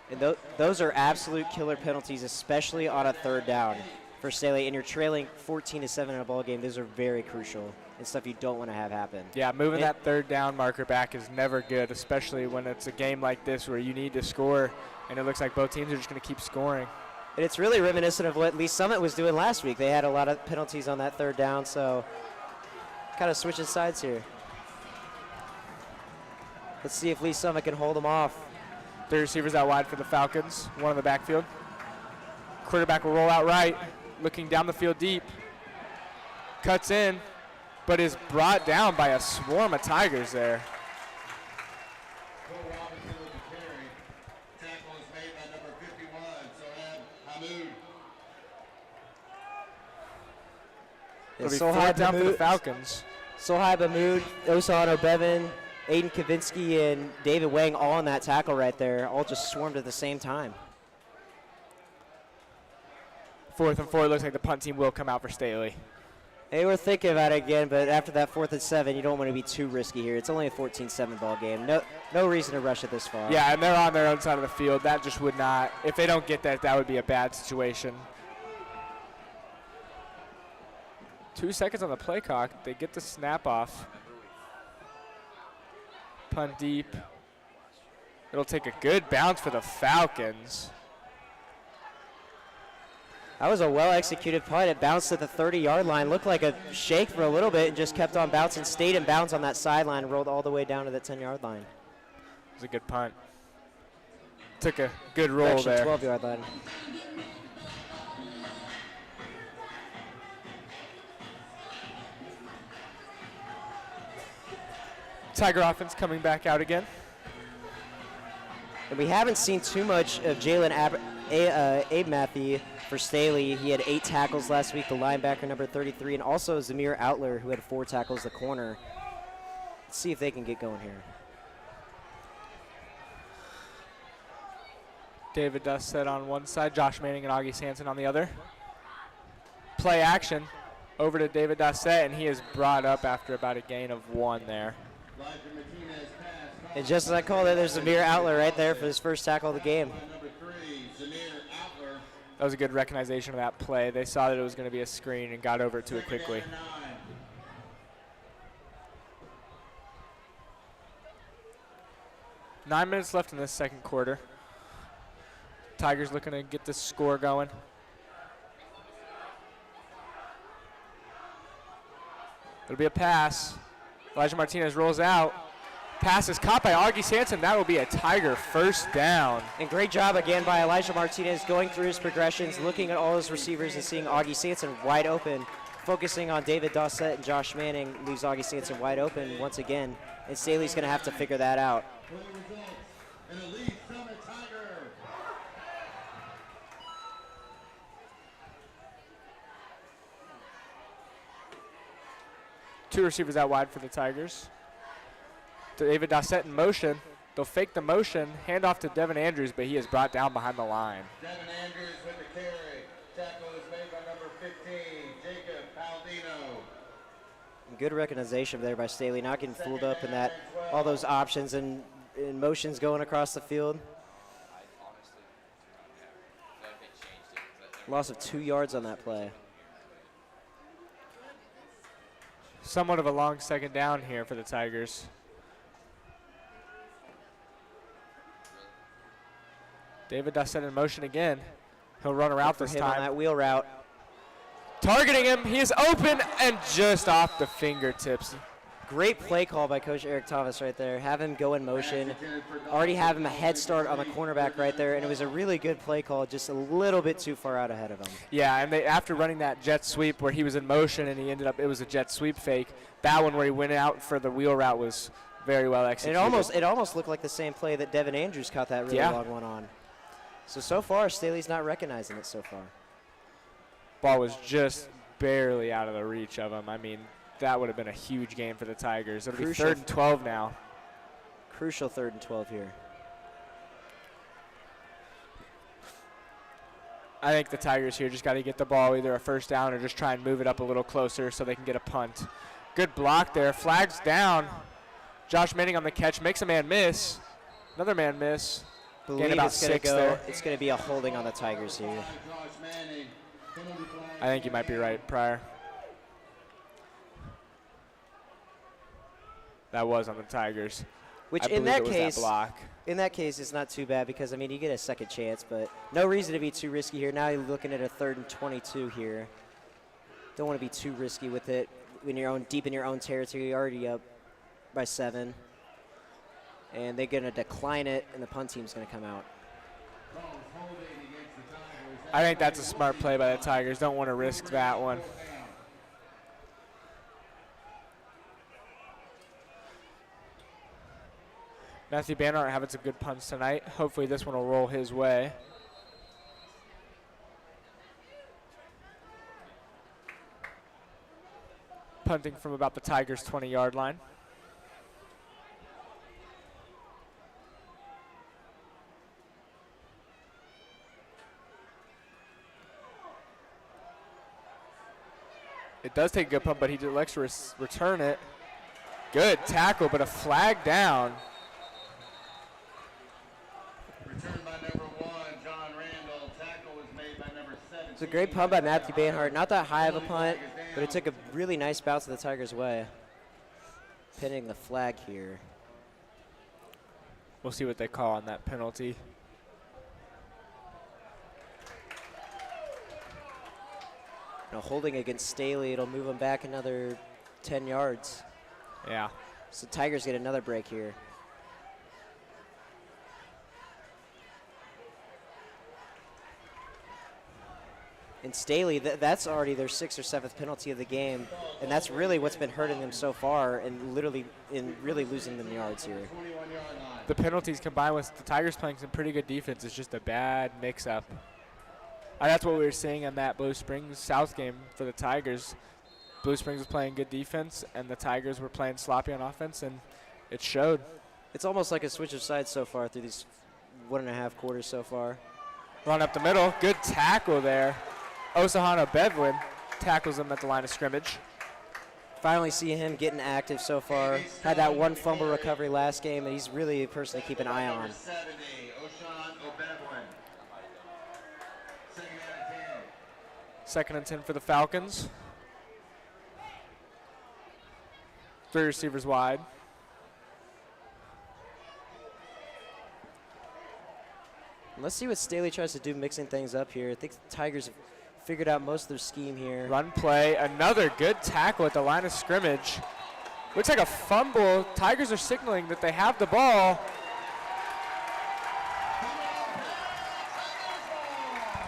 And those are absolute killer penalties, especially on a 3rd down for Staley. And you're trailing 14-7 in a ball game. Those are very crucial and stuff you don't want to have happen. Yeah, moving that 3rd down marker back is never good, especially when it's a game like this where you need to score, and it looks like both teams are just going to keep scoring. And it's really reminiscent of what Lee Summit was doing last week. They had a lot of penalties on that 3rd down, so kind of switching sides here. Let's see if Lee Summit can hold them off. 3 receivers out wide for the Falcons, 1 in the backfield. Quarterback will roll out right, looking down the field deep. Cuts in, but is brought down by a swarm of Tigers there. Will Robinson with the carry. Tackle is made by number 51, Sohab Hamoud. It'll be Sohai 4th down for the Mahmood- Falcons. Sohai Mahmood, Osano Bevan, Aiden Kavinsky, and David Wang all on that tackle right there, all just swarmed at the same time. 4th and 4, looks like the punt team will come out for Staley. They were thinking about it again, but after that 4th and 7, you don't want to be too risky here. It's only a 14-7 ball game. No reason to rush it this far. Yeah, and they're on their own side of the field. That just would not, if they don't get that, that would be a bad situation. 2 seconds on the play clock. They get the snap off. Punt deep. It'll take a good bounce for the Falcons. That was a well-executed punt. It bounced at the 30-yard line. Looked like a shake for a little bit and just kept on bouncing. Stayed in bounds on that sideline and rolled all the way down to the 10-yard line. It was a good punt. Took a good roll there. 12-yard line. Tiger offense coming back out again. And we haven't seen too much of Jalen Abe Matthew for Staley. He had 8 tackles last week, the linebacker number 33, and also Zamir Outler, who had 4 tackles, the corner. Let's see if they can get going here. David Dusset on one side, Josh Manning and Augie Sanson on the other. Play action over to David Dusset, and he is brought up after about a gain of 1 there. And just as I called it, there's Zamir Outler right there for his first tackle of the game. Number 3, Zamir Outler. That was a good recognition of that play. They saw that it was going to be a screen and got over to it quickly. 9 minutes left in this 2nd quarter. Tigers looking to get this score going. It'll be a pass. Elijah Martinez rolls out. Pass is caught by Augie Sanson. That will be a Tiger first down. And great job again by Elijah Martinez going through his progressions, looking at all his receivers and seeing Augie Sanson wide open, focusing on David Dawsett and Josh Manning, leaves Augie Sanson wide open once again. And Staley's going to have to figure that out. An elite Summit Tiger. Two receivers out wide for the Tigers. David Dawsett in motion. They'll fake the motion, hand off to Devin Andrews, but he is brought down behind the line. Devin Andrews with the carry. Tackle is made by number 15, Jacob Palladino. Good recognition there by Staley, not getting fooled up in that, all those options and motions going across the field. Loss of 2 yards on that play. Somewhat of a long 2nd down here for the Tigers. David Dossett in motion again. He'll run a route this him on time. that wheel route. Targeting him. He is open and just off the fingertips. Great play call by Coach Eric Thomas right there. Have him go in motion. Already have him a head start on the cornerback right there, and it was a really good play call, just a little bit too far out ahead of him. Yeah, and after running that jet sweep where he was in motion and he ended up, it was a jet sweep fake. That one where he went out for the wheel route was very well executed. It almost looked like the same play that Devin Andrews caught that really long one on. So far, Staley's not recognizing it so far. Ball was just barely out of the reach of him. I mean, that would have been a huge game for the Tigers. It'll be 3rd and 12 now. Crucial 3rd and 12 here. I think the Tigers here just got to get the ball either a first down or just try and move it up a little closer so they can get a punt. Good block there. Flags down. Josh Manning on the catch makes a man miss. Another man miss. Gain about 6 there. It's going to be a holding on the Tigers here. I think you might be right, Pryor. That was on the Tigers. Which in that case it's not too bad because I mean you get a second chance, but no reason to be too risky here. Now you're looking at a 3rd and 22 here. Don't want to be too risky with it when you're deep in your own territory. You're already up by 7, and they're going to decline it, and the punt team's going to come out. I think that's a smart play by the Tigers. Don't want to risk that one. Matthew Banhart having some good punts tonight. Hopefully this one will roll his way. Punting from about the Tigers' 20-yard line. It does take a good punt, but he elects to return it. Good tackle, but a flag down. Returned by number 1, John Randall. Tackle was made by number 17. It's a great punt by Matthew Banhart. Not that high of a punt, but it took a really nice bounce to the Tigers' way. Pinning the flag here. We'll see what they call on that penalty. Now holding against Staley, it'll move him back another 10 yards. Yeah. So Tigers get another break here. And Staley, that's already their 6th or 7th penalty of the game, and that's really what's been hurting them so far and really losing them yards here. The penalties combined with the Tigers playing some pretty good defense is just a bad mix-up. That's what we were seeing in that Blue Springs South game for the Tigers. Blue Springs was playing good defense, and the Tigers were playing sloppy on offense, and it showed. It's almost like a switch of sides so far through these 1.5 quarters so far. Run up the middle. Good tackle there. Osahana Bevlin tackles him at the line of scrimmage. Finally see him getting active so far. Had that one fumble recovery last game, and he's really a person to keep an eye on. 70, Oshan O'Bevlin. 2nd and 10 for the Falcons. 3 receivers wide. Let's see what Staley tries to do mixing things up here. I think the Tigers have figured out most of their scheme here. Run play, another good tackle at the line of scrimmage. Looks like a fumble. Tigers are signaling that they have the ball.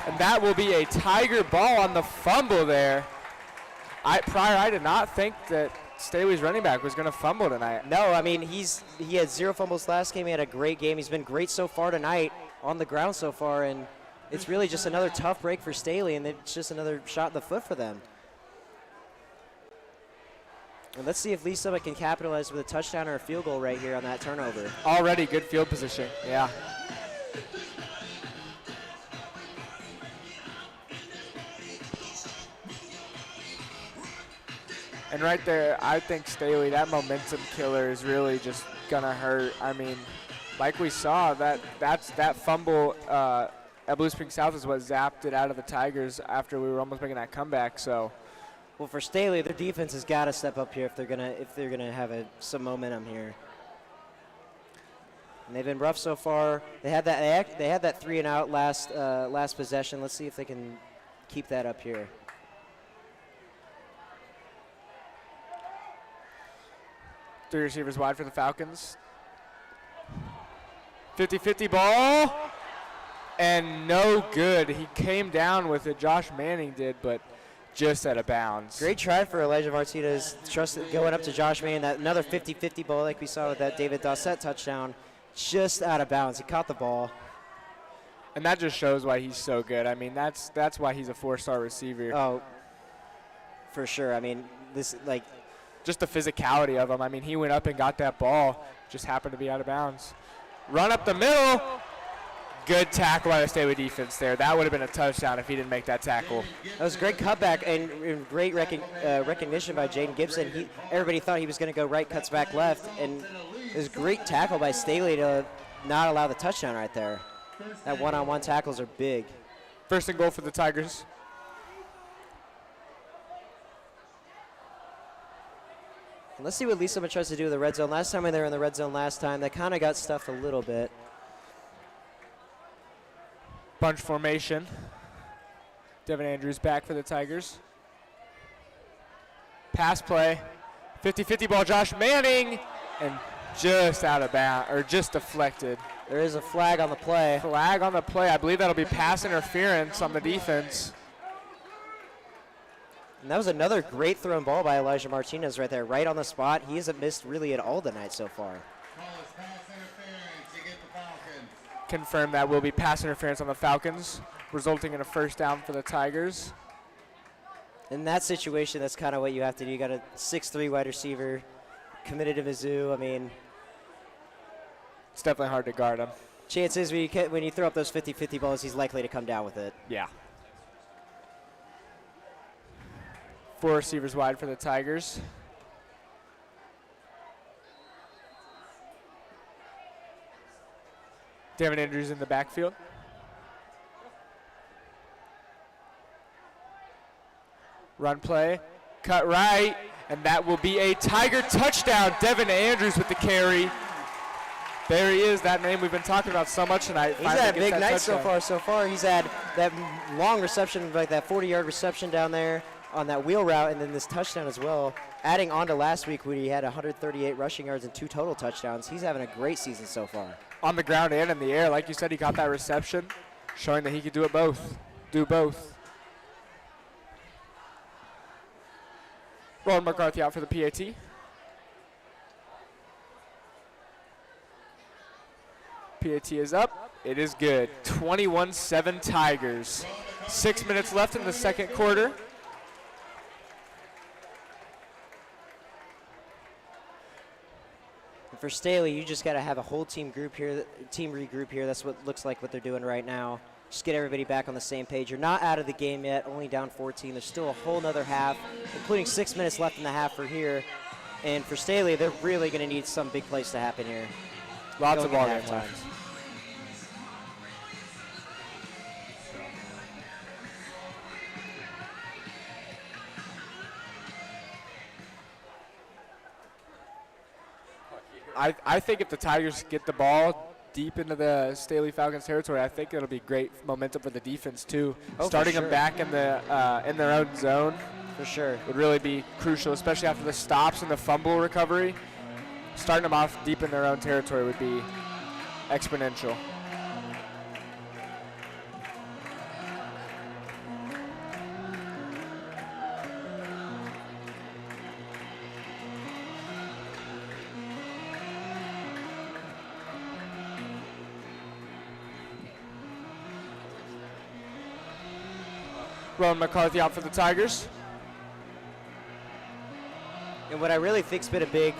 And that will be a Tiger ball on the fumble there. Prior, I did not think that Staley's running back was going to fumble tonight. No, I mean, he had 0 fumbles last game. He had a great game. He's been great so far tonight on the ground so far, and it's really just another tough break for Staley, and it's just another shot in the foot for them. And let's see if Lee Summit can capitalize with a touchdown or a field goal right here on that turnover. Already good field position, yeah. And right there, I think Staley, that momentum killer is really just going to hurt. I mean, like we saw, that fumble at Blue Springs South is what zapped it out of the Tigers after we were almost making that comeback. So, well, for Staley, their defense has got to step up here if they're gonna have some momentum here. And they've been rough so far. They had that 3 and out last possession. Let's see if they can keep that up here. Three receivers wide for the Falcons. 50-50 ball. And no good. He came down with it. Josh Manning did, but just out of bounds. Great try for Elijah Martinez. Going up to Josh Manning. That another 50-50 ball like we saw with that David Dossett touchdown. Just out of bounds. He caught the ball. And that just shows why he's so good. I mean, that's why he's a 4-star receiver. Oh, for sure. I mean, just the physicality of him. I mean, he went up and got that ball. Just happened to be out of bounds. Run up the middle. Good tackle by the Staley defense there. That would have been a touchdown if he didn't make that tackle. That was a great cutback and great recognition by Jaden Gibson. Everybody thought he was going to go right, cuts back left, and it was a great tackle by Staley to not allow the touchdown right there. That one-on-one tackles are big. First and goal for the Tigers. Let's see what Lisa tries to do with the red zone. Last time when they were in the red zone last time, they kind of got stuffed a little bit. Bunch formation. Devin Andrews back for the Tigers. Pass play. 50-50 ball, Josh Manning. And just out of bounds, or just deflected. There is a flag on the play. Flag on the play. I believe that'll be pass interference on the defense. And that was another great thrown ball by Elijah Martinez right there, right on the spot. He hasn't missed really at all tonight so far. Confirm that will be pass interference on the Falcons, resulting in a first down for the Tigers. In that situation, that's kind of what you have to do. You got a 6'3" wide receiver, committed to Mizzou. I mean, it's definitely hard to guard him. Chances when you throw up those 50-50 balls, he's likely to come down with it. Yeah. 4 receivers wide for the Tigers. Devin Andrews in the backfield. Run play, cut right, and that will be a Tiger touchdown. Devin Andrews with the carry. There he is, that name we've been talking about so much tonight. He's had a big night so far. He's had that long reception, like that 40-yard reception down there on that wheel route, and then this touchdown as well. Adding on to last week when he had 138 rushing yards and 2 total touchdowns, he's having a great season so far. On the ground and in the air, like you said, he got that reception, showing that he could do both. Roland McCarthy out for the PAT. PAT is up. It is good. 21-7 Tigers. 6 minutes left in the second quarter. For Staley, you just got to have a whole team regroup here. That's what looks like what they're doing right now. Just get everybody back on the same page. You're not out of the game yet, only down 14. There's still a whole nother half, including 6 minutes left in the half for here. And for Staley, they're really going to need some big plays to happen here. Lots of ball game left. I think if the Tigers get the ball deep into the Staley Falcons territory, I think it'll be great momentum for the defense too. Starting them back in their own zone, for sure, would really be crucial, especially after the stops and the fumble recovery. Starting them off deep in their own territory would be exponential. Rowan McCarthy out for the Tigers. And what I really think's been a big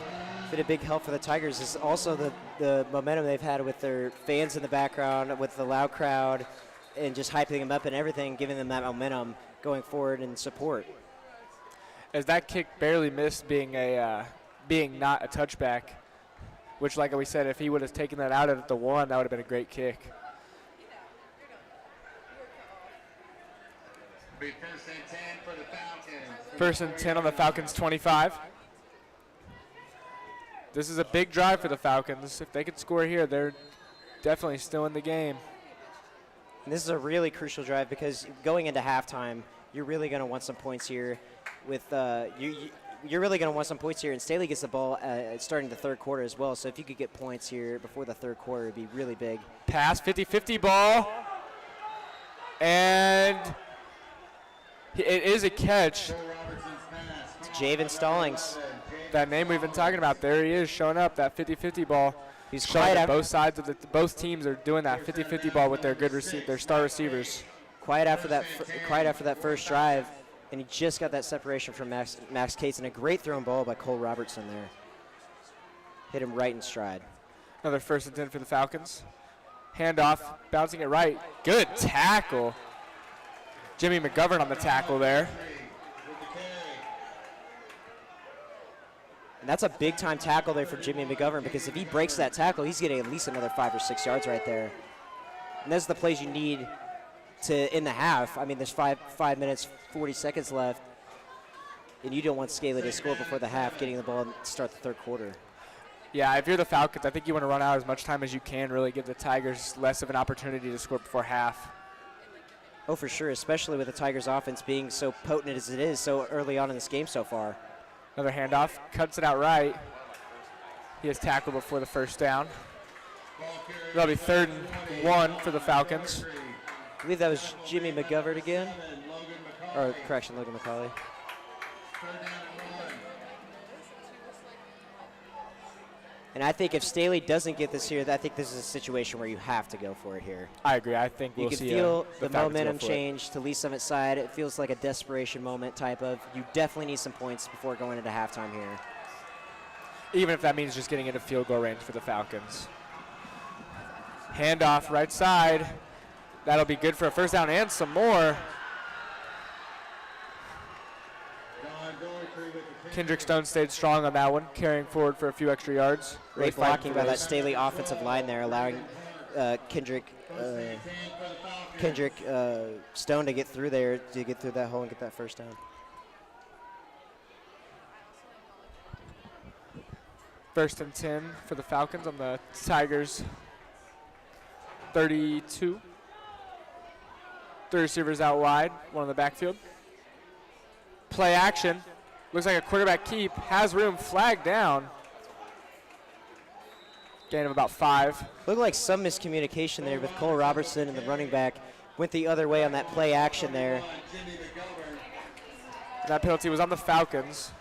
help for the Tigers is also the momentum they've had with their fans in the background, with the loud crowd, and just hyping them up and everything, giving them that momentum going forward and support. As that kick barely missed being not a touchback, which, like we said, if he would have taken that out at the 1, that would have been a great kick. First and 10 for the Falcons. First and 10 on the Falcons 25. This is a big drive for the Falcons. If they could score here, they're definitely still in the game. And this is a really crucial drive because going into halftime, you're really going to want some points here. You're really going to want some points here, and Staley gets the ball starting the third quarter as well. So if you could get points here before the third quarter, it'd be really big. Pass, 50-50 ball, and it is a catch. It's Javen Stallings. That name we've been talking about, there he is showing up, that 50-50 ball. He's showing that both sides of both teams are doing that 50-50 ball with their their star receivers. Quiet after that first drive, and he just got that separation from Max Cates, and a great thrown ball by Cole Robertson there. Hit him right in stride. Another 1st and 10 for the Falcons. Handoff, bouncing it right. Good tackle. Jimmy McGovern on the tackle there. And that's a big-time tackle there for Jimmy McGovern, because if he breaks that tackle, he's getting at least another 5 or 6 yards right there. And those are the plays you need to end the half. I mean, there's 5 minutes, 40 seconds left, and you don't want Staley to score before the half, getting the ball to start the third quarter. Yeah, if you're the Falcons, I think you want to run out as much time as you can, really give the Tigers less of an opportunity to score before half. Oh, for sure, especially with the Tigers' offense being so potent as it is so early on in this game so far. Another handoff, cuts it out right. He has tackled before the first down. That'll be 3rd and 1 for the Falcons. I believe that was Jimmy McGovern again. Or, correction, Logan McCauley. And I think if Staley doesn't get this here, I think this is a situation where you have to go for it here. I agree. I think we'll see. You can feel the momentum change to Lee Summit's side. It feels like a desperation moment type of, you definitely need some points before going into halftime here. Even if that means just getting into field goal range for the Falcons. Handoff right side. That'll be good for a first down and some more. Kendrick Stone stayed strong on that one, carrying forward for a few extra yards. Great blocking by that Staley offensive line there, allowing Kendrick Stone to get through there, to get through that hole and get that first down. 1st and 10 for the Falcons on the Tigers' 32. 3 receivers out wide, one in the backfield. Play action. Looks like a quarterback keep. Has room, flag down. Gain of about 5. Looked like some miscommunication there with Cole Robertson and the running back. Went the other way on that play action there. That penalty was on the Falcons.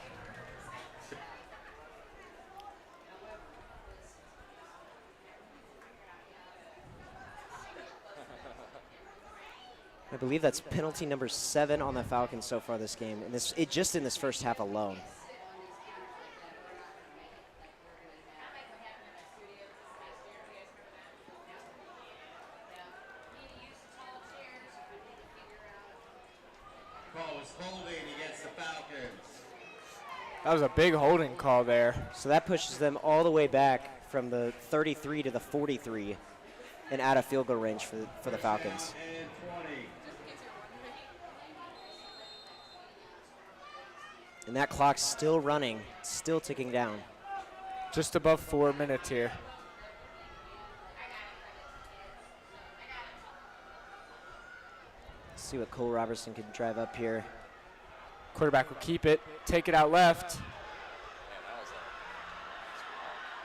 I believe that's penalty number 7 on the Falcons so far this game, and just in this first half alone. Call was holding against the Falcons. That was a big holding call there. So that pushes them all the way back from the 33 to the 43 and out of field goal range for the Falcons. And that clock's still running, still ticking down. Just above 4 minutes here. Let's see what Cole Robertson can drive up here. Quarterback will keep it, take it out left.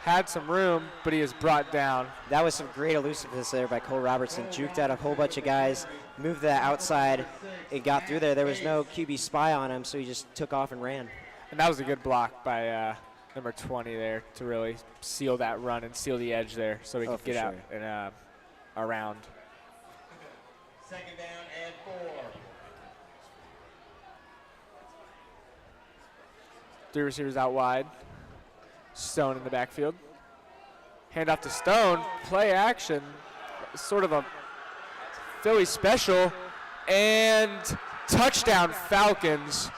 Had some room, but he is brought down. That was some great elusiveness there by Cole Robertson. Juked out a whole bunch of guys, moved that outside, and got through there. There was no QB spy on him, so he just took off and ran. And that was a good block by number 20 there to really seal that run and seal the edge there so he could get out and around. 2nd down and 4. 3 receivers out wide. Stone in the backfield. Hand off to Stone. Play action. Sort of a Philly special. And touchdown Falcons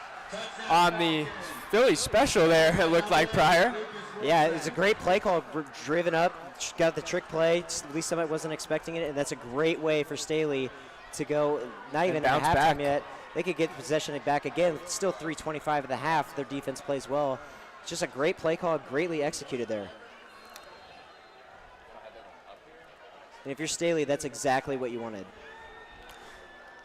on the Philly special there, it looked like prior. Yeah, it was a great play call. Driven up, got the trick play. At least somebody wasn't expecting it, and that's a great way for Staley to go, not even at halftime yet. They could get possession back again. Still 3:25 of the half. Their defense plays well. Just a great play call, greatly executed there. And if you're Staley, that's exactly what you wanted.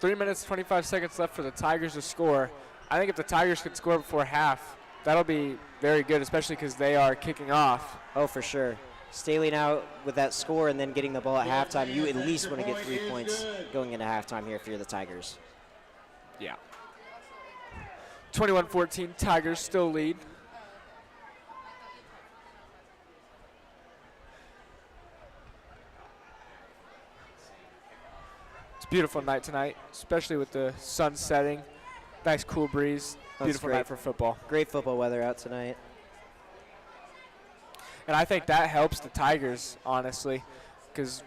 3 minutes, 25 seconds left for the Tigers to score. I think if the Tigers could score before half, that'll be very good, especially because they are kicking off. Oh, for sure. Staley now with that score and then getting the ball at halftime, you at least want to get 3 points going into halftime here if you're the Tigers. Yeah. 21-14, Tigers still lead. It's a beautiful night tonight, especially with the sun setting. Nice cool breeze. Beautiful night for football. Great football weather out tonight. And I think that helps the Tigers, honestly, because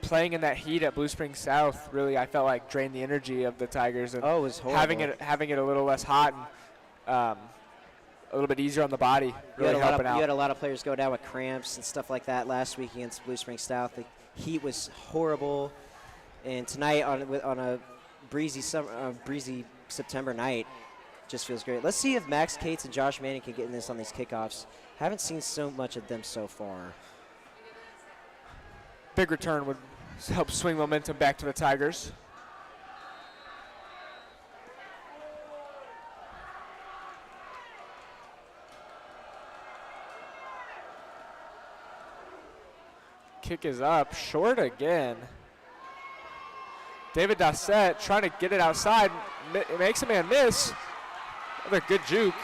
playing in that heat at Blue Springs South really, I felt like, drained the energy of the Tigers. And it was horrible. having it a little less hot and a little bit easier on the body, really helping out. You had a lot of players go down with cramps and stuff like that last week against Blue Springs South. The heat was horrible, and tonight on a breezy September night, just feels great. Let's see if Max Cates and Josh Manning can get in this on these kickoffs. Haven't seen so much of them so far. Big return would help swing momentum back to the Tigers. Kick is up, short again. David Dossett trying to get it outside, makes a man miss. Another good juke,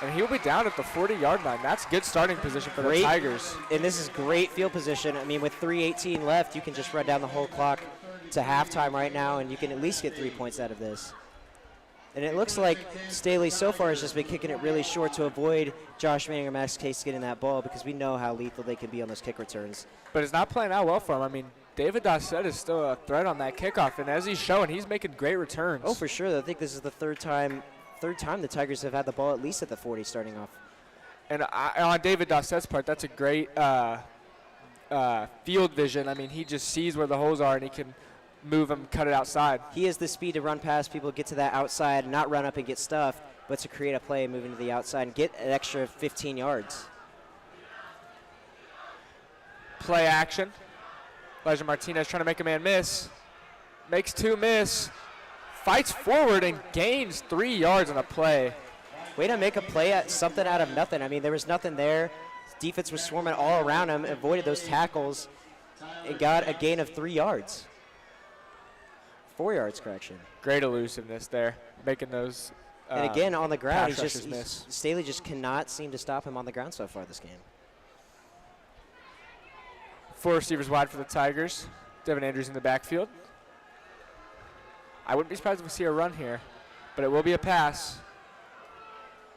and he'll be down at the 40-yard line. That's good starting position for the Tigers. And this is great field position. I mean, with 3:18 left, you can just run down the whole clock to halftime right now, and you can at least get 3 points out of this. And it looks like Staley so far has just been kicking it really short to avoid Josh Manning or Max Case getting that ball, because we know how lethal they can be on those kick returns. But it's not playing out well for him. I mean, David Dossett is still a threat on that kickoff, and as he's showing, he's making great returns. Oh, for sure. I think this is the third time the Tigers have had the ball at least at the 40 starting off. And on David Dossett's part, that's a great field vision. I mean, he just sees where the holes are, and he can move them, cut it outside. He has the speed to run past people, get to that outside, not run up and get stuffed, but to create a play, moving to the outside, and get an extra 15 yards. Play action. Elijah Martinez trying to make a man miss. Makes two miss. Fights forward and gains 3 yards on a play. Way to make a play at something out of nothing. I mean, there was nothing there. Defense was swarming all around him, avoided those tackles, and got a gain of 3 yards. 4 yards, correction. Great elusiveness there, making those. And again, on the ground, miss. Staley just cannot seem to stop him on the ground so far this game. 4 receivers wide for the Tigers. Devin Andrews in the backfield. I wouldn't be surprised if we see a run here, but it will be a pass.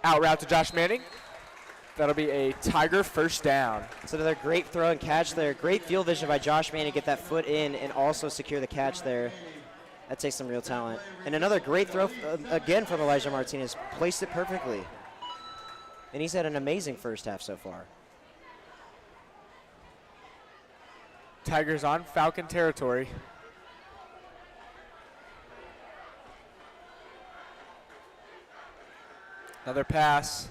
Out route to Josh Manning. That'll be a Tiger first down. It's another great throw and catch there. Great field vision by Josh Manning to get that foot in and also secure the catch there. That takes some real talent. And another great throw again from Elijah Martinez. Placed it perfectly. And he's had an amazing first half so far. Tigers on Falcon territory. Another pass.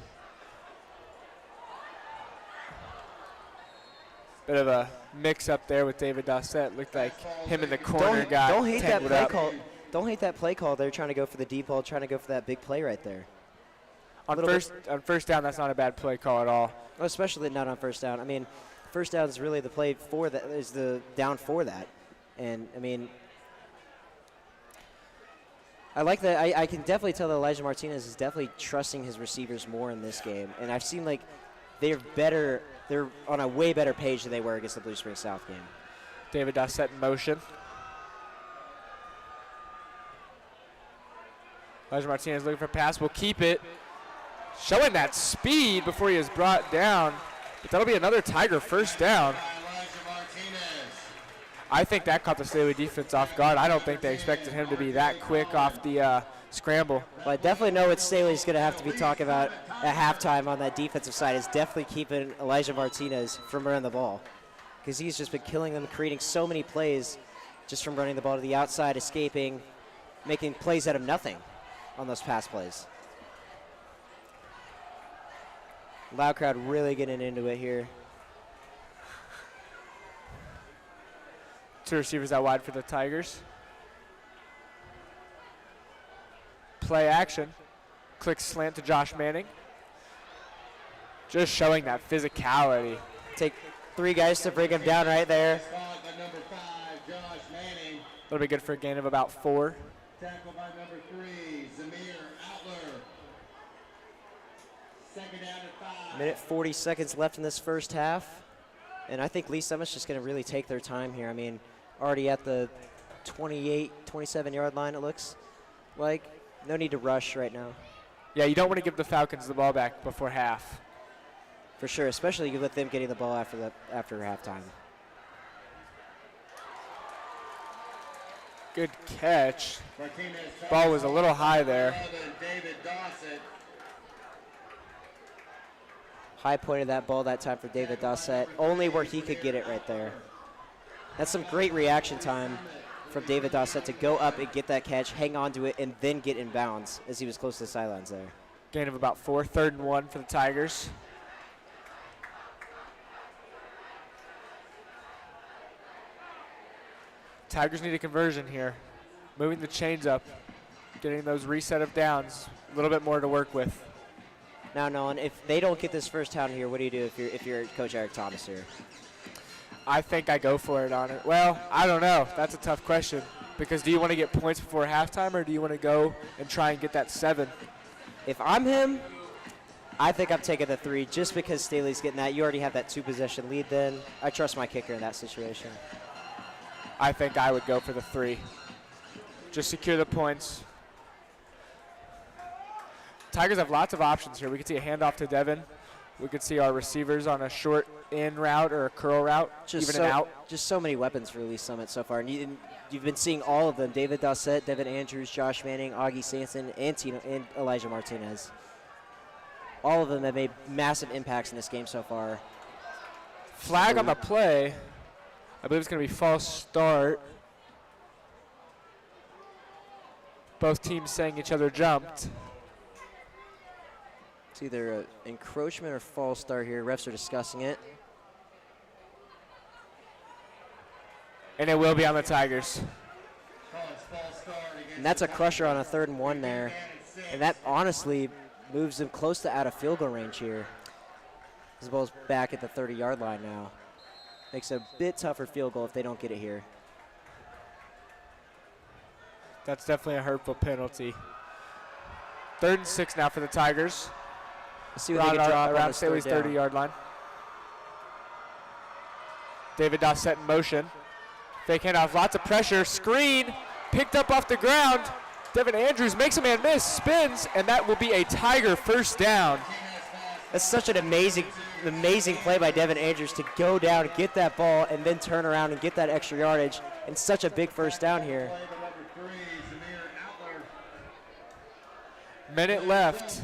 Bit of a mix up there with David Dossett. Looked like him in the corner don't hate that play up. call. Don't hate that play call. They're trying to go for the deep ball, trying to go for that big play right there. On first down, that's not a bad play call at all. Especially not on first down. I mean, first down is really the play for that, is the down for that. And, I mean, I like that. I can definitely tell that Elijah Martinez is definitely trusting his receivers more in this game. And I've seen, like, they're better. They're on a way better page than they were against the Blue Springs South game. David Dossett in motion. Elijah Martinez looking for a pass. Will keep it. Showing that speed before he is brought down. But that'll be another Tiger first down. I think that caught the Staley defense off guard. I don't think they expected him to be that quick off the scramble. Well, I definitely know what Staley's going to have to be talking about at halftime on that defensive side is definitely keeping Elijah Martinez from running the ball, because he's just been killing them, creating so many plays just from running the ball to the outside, escaping, making plays out of nothing on those pass plays. Loud crowd really getting into it here. Two receivers out wide for the Tigers. Play action. Click slant to Josh Manning. Just showing that physicality. Take 3 guys to bring him down right there. Spot by number 5, Josh Manning. That'll be good for a gain of about 4. Tackle by number 3, Zamir Outler. Second down at 5. Minute 40 seconds left in this first half. And I think Lee Summit's just going to really take their time here. I mean, already at the 28, 27-yard line, it looks like. No need to rush right now. Yeah, you don't want to give the Falcons the ball back before half. For sure, especially you let them getting the ball after halftime. Good catch. Martinez Ball was a little high there. David Dawson. High pointed that ball that time for David Dossett, only where he could get it right there. That's some great reaction time from David Dossett to go up and get that catch, hang on to it, and then get in bounds as he was close to the sidelines there. Gain of about 4, 3rd and 1 for the Tigers. Tigers need a conversion here. Moving the chains up, getting those reset of downs, a little bit more to work with. Now, Nolan, if they don't get this first down here, what do you do if you're Coach Eric Thomas here? I think I go for it on it. Well, I don't know. That's a tough question. Because do you want to get points before halftime, or do you want to go and try and get that 7? If I'm him, I think I'm taking the 3 just because Staley's getting that. You already have that 2-possession lead then. I trust my kicker in that situation. I think I would go for the 3. Just secure the points. Tigers have lots of options here. We could see a handoff to Devin. We could see our receivers on a short in route or a curl route, even an out. Just so many weapons for Lee Summit so far. And you've been seeing all of them. David Dossett, Devin Andrews, Josh Manning, Augie Sanson, and Elijah Martinez. All of them have made massive impacts in this game so far. Flag on the play. I believe it's going to be false start. Both teams saying each other jumped. It's either an encroachment or false start here. Refs are discussing it. And it will be on the Tigers. And that's a crusher on a 3rd and 1 there. And that honestly moves them close to out of field goal range here. This ball's back at the 30-yard line now. Makes it a bit tougher field goal if they don't get it here. That's definitely a hurtful penalty. 3rd and 6 now for the Tigers. Let's see what they can drop around Staley's 30-yard line. David Dossett in motion. Fake handoff, lots of pressure. Screen, picked up off the ground. Devin Andrews makes a man miss, spins, and that will be a Tiger first down. That's such an amazing play by Devin Andrews to go down, get that ball, and then turn around and get that extra yardage. And such a big first down here. Minute left.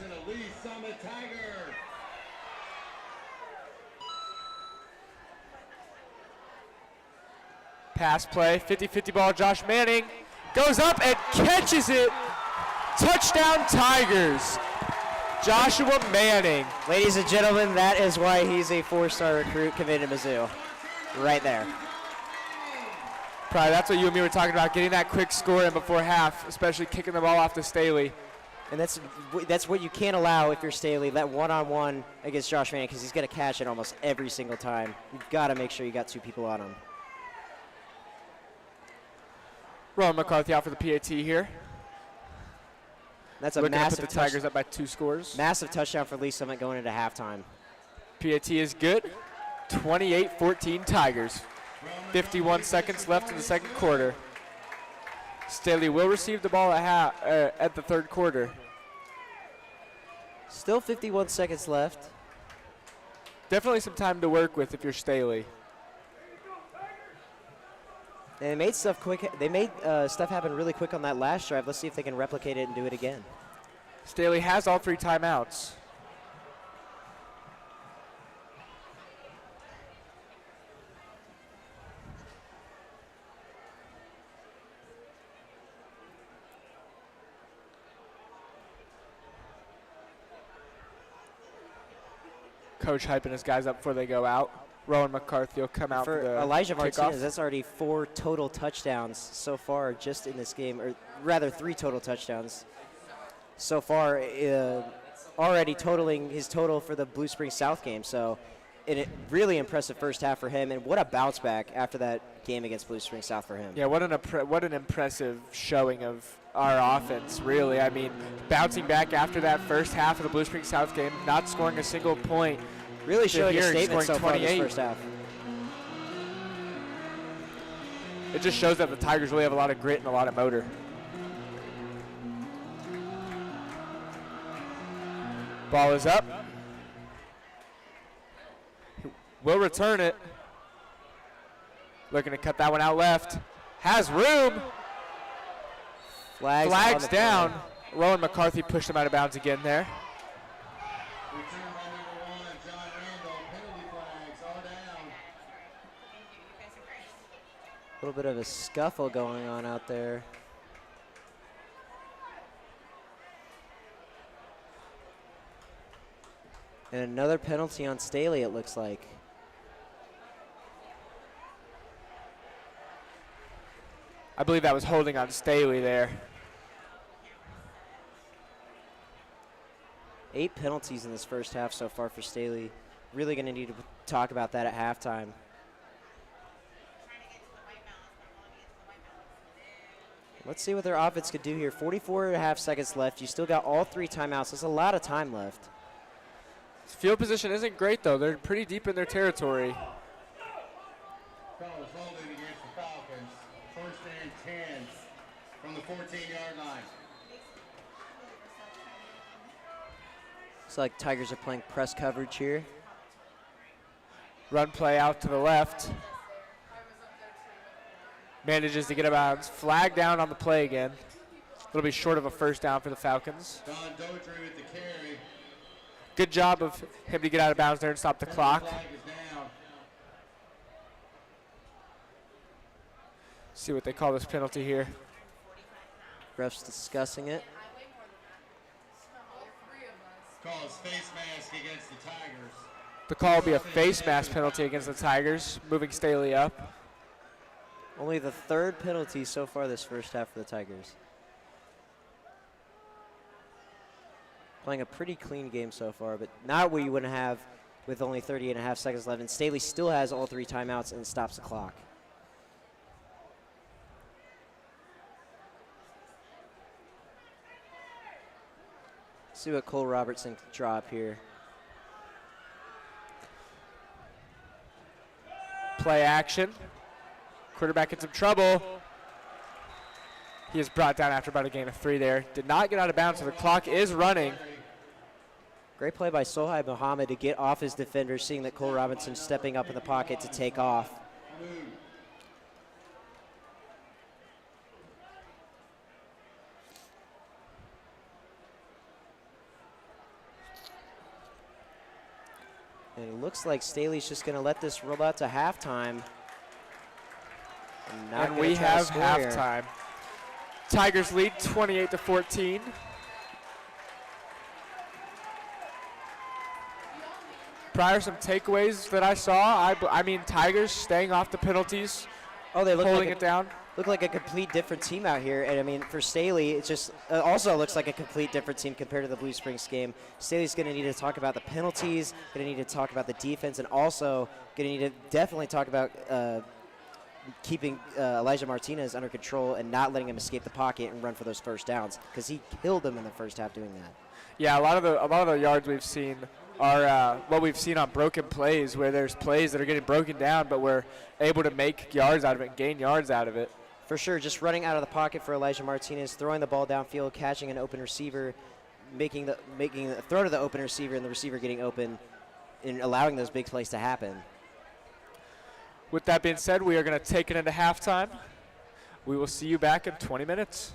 Pass play, 50-50 ball, Josh Manning goes up and catches it. Touchdown Tigers. Joshua Manning. Ladies and gentlemen, that is why he's a 4-star recruit committed to Mizzou. Right there. Probably that's what you and me were talking about, getting that quick score in before half, especially kicking the ball off to Staley. And that's what you can't allow if you're Staley, that one-on-one against Josh Manning, because he's going to catch it almost every single time. You've got to make sure you got 2 people on him. Ron McCarthy out for the PAT here. That's a Looking massive to put the Tigers up by 2 scores. Massive touchdown for Lee Summit going into halftime. PAT is good. 28-14 Tigers. 51 seconds left in the second quarter. Staley will receive the ball at the 3rd quarter. Still 51 seconds left. Definitely some time to work with if you're Staley. And they made stuff quick. They made stuff happen really quick on that last drive. Let's see if they can replicate it and do it again. Staley has all 3 timeouts. coach hyping his guys up before they go out. Rowan McCarthy will come out for the Elijah kickoff. Martinez, that's already 4 total touchdowns so far just in this game, or rather 3 total touchdowns so far, already totaling his total for the Blue Springs South game. So a really impressive first half for him, and what a bounce back after that game against Blue Springs South for him. Yeah, what an impressive showing of our offense, really. I mean, bouncing back after that first half of the Blue Springs South game, not scoring a single point. Really showing a Here, statement so scoring far this 28. first half. It just shows that the Tigers really have a lot of grit and a lot of motor. Ball is up. Will return it. Looking to cut that one out left. Has room. Flags down. Rowan McCarthy pushed him out of bounds again there. Return by number 1, John Randall. Penalty flags are down. A little bit of a scuffle going on out there. And another penalty on Staley, it looks like. I believe that was holding on Staley there. 8 penalties in this first half so far for Staley. Really going to need to talk about that at halftime. Let's see what their offense could do here. 44.5 seconds left. You still got all 3 timeouts. There's a lot of time left. Field position isn't great, though. They're pretty deep in their territory. Call is holding against the Falcons. First and 10 from the 14-yard line. Looks like Tigers are playing press coverage here. Run play out to the left. Manages to get about flag down on the play again. It'll be short of a first down for the Falcons. Don Dotry with the carry. Good job of him to get out of bounds there and stop the clock. Flag is down. See what they call this penalty here. Refs discussing it. Call is face mask against the Tigers. The call will be a face mask penalty against the Tigers, moving Staley up. Only the 3rd penalty so far this first half for the Tigers. Playing a pretty clean game so far, but not what you wouldn't have with only 38.5 seconds left. And Staley still has all 3 timeouts and stops the clock. See what Cole Robertson can drop here. Play action. Quarterback in some trouble. He is brought down after about a gain of 3 there. Did not get out of bounds, so the clock is running. Great play by Sohaib Muhammad to get off his defender, seeing that Cole Robinson stepping up in the pocket to take off. And it looks like Staley's just going to let this roll out to halftime. And we have halftime. Tigers lead 28-14. Prior, some takeaways that I saw. I mean, Tigers staying off the penalties. Oh, they look holding like it down. Look like a complete different team out here. And I mean, for Staley, it just also looks like a complete different team compared to the Blue Springs game. Staley's going to need to talk about the penalties, going to need to talk about the defense, and also going to need to definitely talk about keeping Elijah Martinez under control and not letting him escape the pocket and run for those first downs, because he killed them in the first half doing that. Yeah, a lot of the yards we've seen are what we've seen on broken plays, where there's plays that are getting broken down, but we're able to make yards out of it, gain yards out of it. For sure, just running out of the pocket for Elijah Martinez, throwing the ball downfield, catching an open receiver, making the throw to the open receiver, and the receiver getting open, and allowing those big plays to happen. With that being said, we are going to take it into halftime. We will see you back in 20 minutes.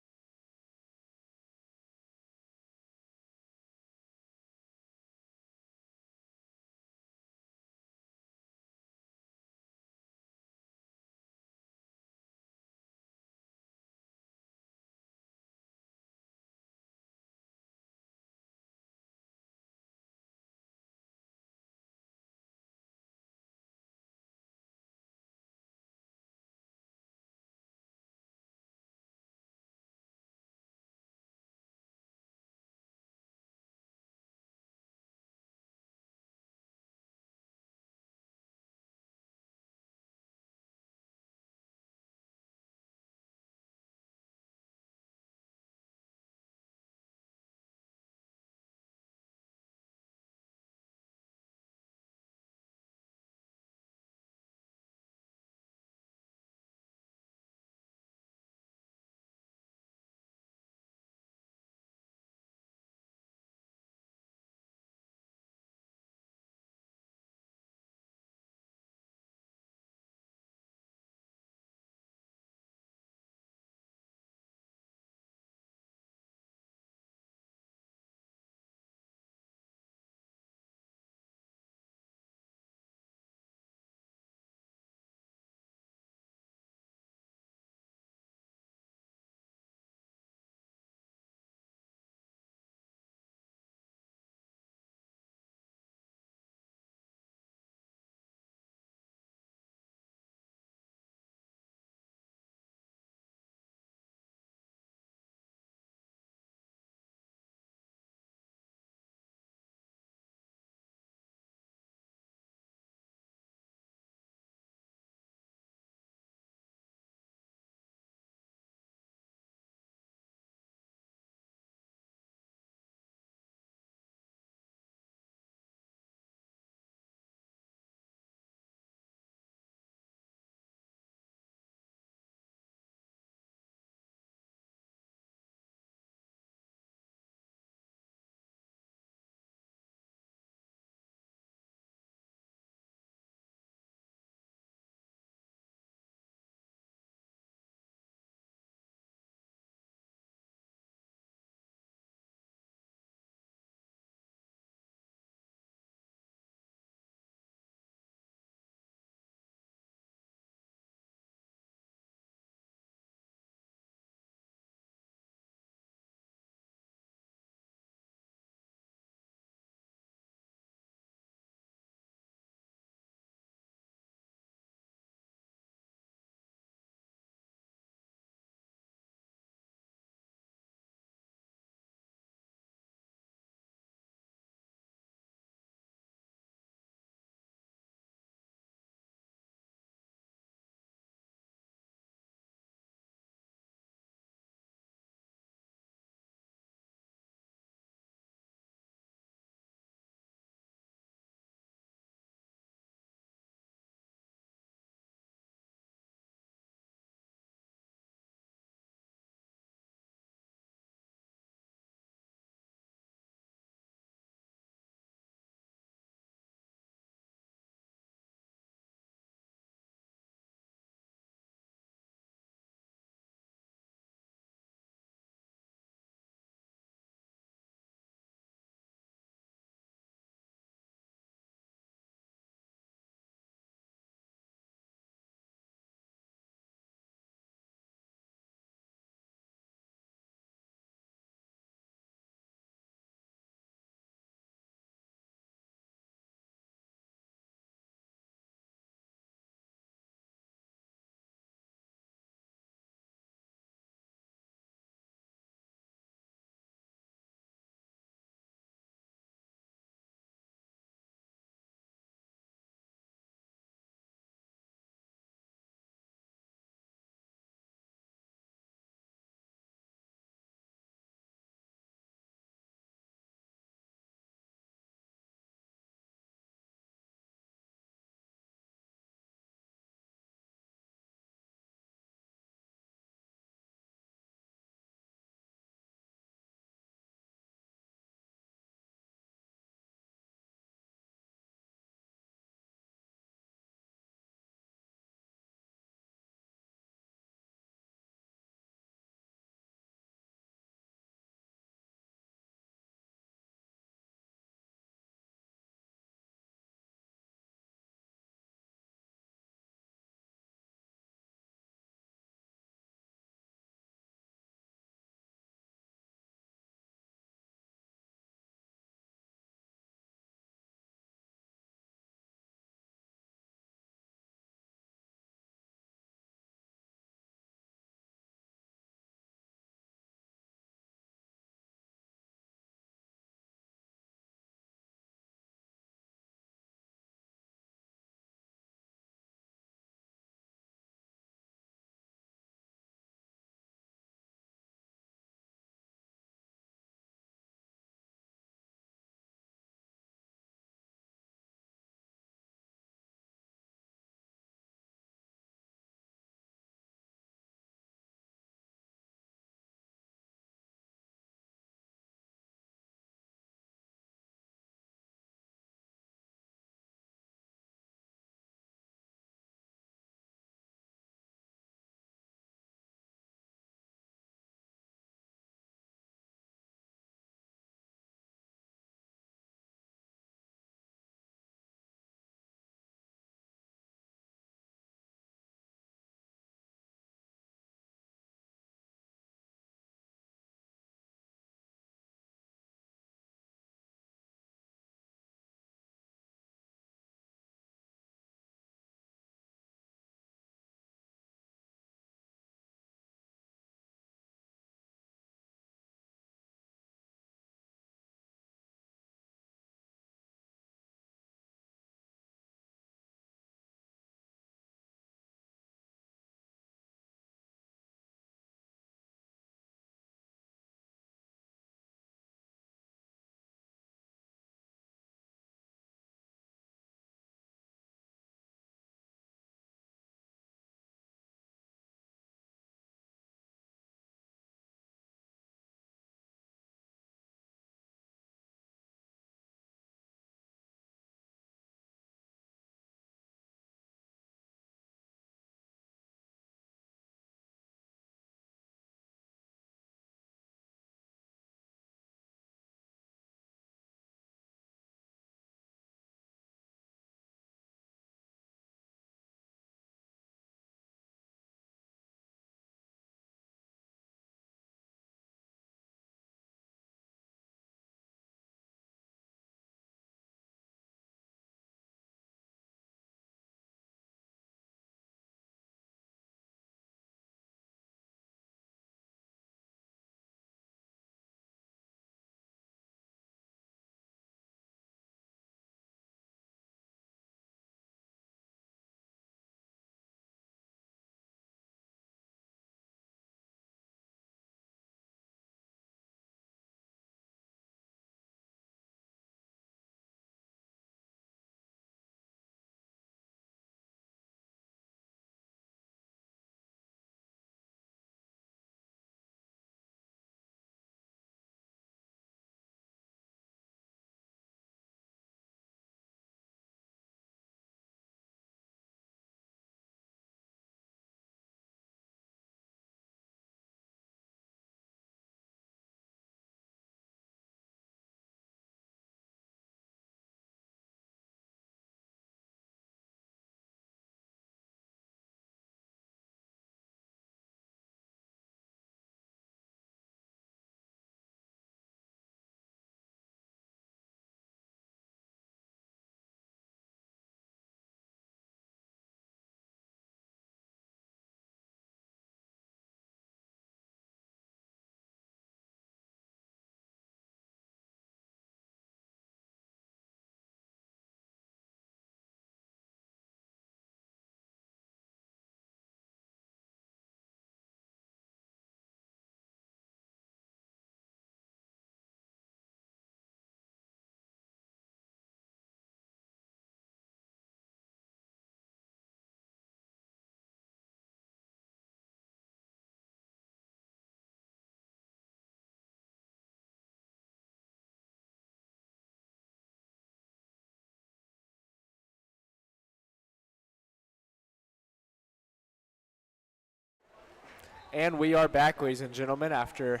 And we are back, ladies and gentlemen, after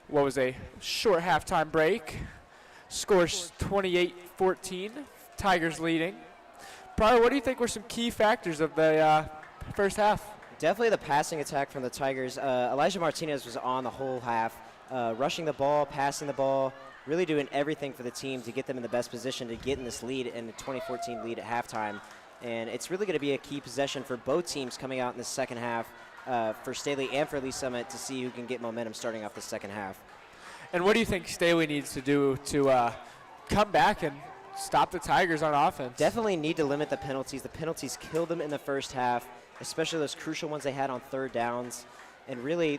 what was a short halftime break. Scores 28-14, Tigers leading. Pryor, what do you think were some key factors of the first half? Definitely the passing attack from the Tigers. Elijah Martinez was on the whole half, rushing the ball, passing the ball, really doing everything for the team to get them in the best position to get in this lead, in the 2014 lead at halftime. And it's really going to be a key possession for both teams coming out in the second half, for Staley and for Lee Summit, to see who can get momentum starting off the second half. And what do you think Staley needs to do to come back and stop the Tigers on offense? Definitely need to limit the penalties. The penalties killed them in the first half, especially those crucial ones they had on third downs, and really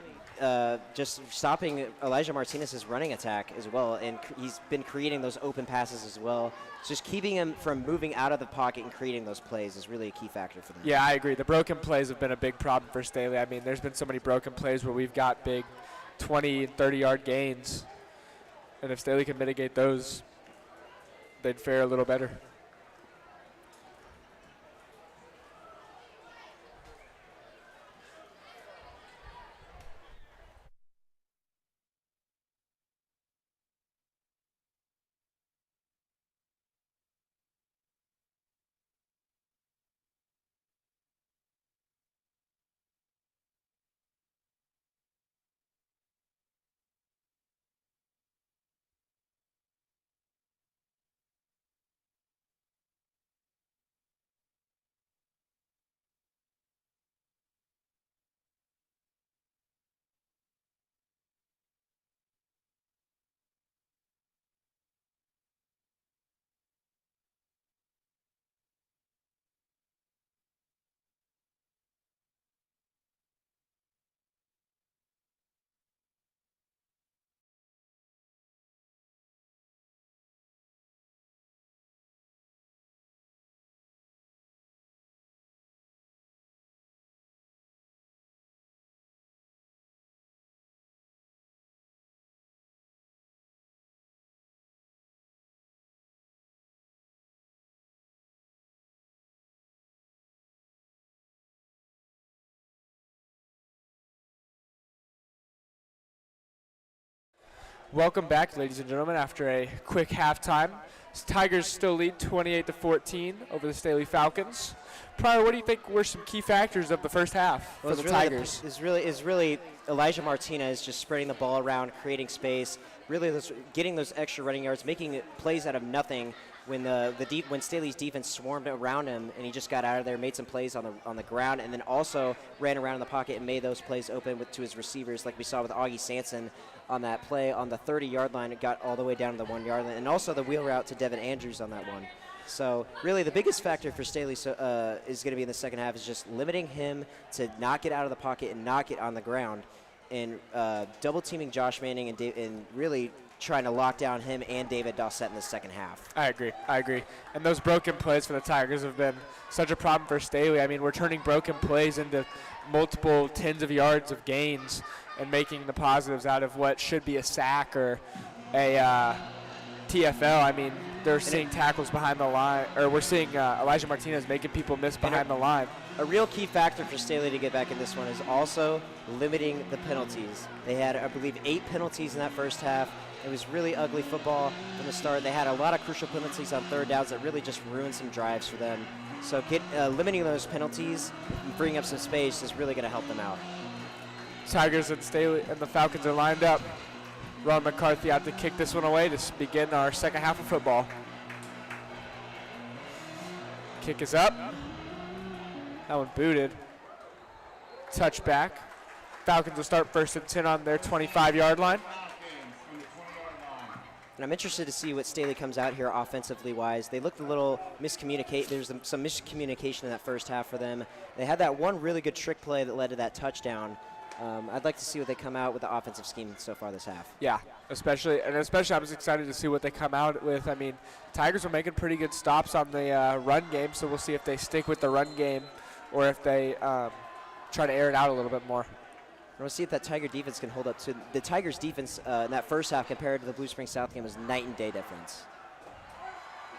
just stopping Elijah Martinez's running attack as well. And he's been creating those open passes as well. Just keeping him from moving out of the pocket and creating those plays is really a key factor for them. Yeah, I agree. The broken plays have been a big problem for Staley. I mean, there's been so many broken plays where we've got big 20 and 30-yard gains. And if Staley can mitigate those, they'd fare a little better. Welcome back, ladies and gentlemen, after a quick halftime. Tigers still lead 28-14 over the Staley Falcons. Pryor, what do you think were some key factors of the first half for the Tigers? It's really Elijah Martinez just spreading the ball around, creating space, really getting those extra running yards, making plays out of nothing when when Staley's defense swarmed around him and he just got out of there, made some plays on the ground, and then also ran around in the pocket and made those plays open to his receivers, like we saw with Augie Sanson on that play on the 30-yard line. It got all the way down to the 1-yard line, and also the wheel route to Devin Andrews on that one. So really the biggest factor for Staley is going to be in the second half is just limiting him to not get out of the pocket and not get on the ground, and double teaming Josh Manning and really trying to lock down him and David Dossett in the second half. I agree. And those broken plays for the Tigers have been such a problem for Staley. I mean, we're turning broken plays into multiple tens of yards of gains and making the positives out of what should be a sack or a TFL. I mean, they're seeing tackles behind the line, or we're seeing Elijah Martinez making people miss behind the line. A real key factor for Staley to get back in this one is also limiting the penalties. They had, I believe, 8 penalties in that first half. It was really ugly football from the start. They had a lot of crucial penalties on third downs that really just ruined some drives for them. So limiting those penalties and freeing up some space is really going to help them out. Tigers and Staley and the Falcons are lined up. Ron McCarthy out to kick this one away to begin our second half of football. Kick is up. That one booted. Touchback. Falcons will start 1st and 10 on their 25-yard line. And I'm interested to see what Staley comes out here offensively wise. They looked a little miscommunicate. There's some miscommunication in that first half for them. They had that one really good trick play that led to that touchdown. I'd like to see what they come out with the offensive scheme so far this half. Yeah, especially I was excited to see what they come out with. I mean, Tigers are making pretty good stops on the run game, so we'll see if they stick with the run game or if they try to air it out a little bit more. We'll see if that Tiger defense can hold up to the Tigers defense in that first half compared to the Blue Springs South game was night and day difference.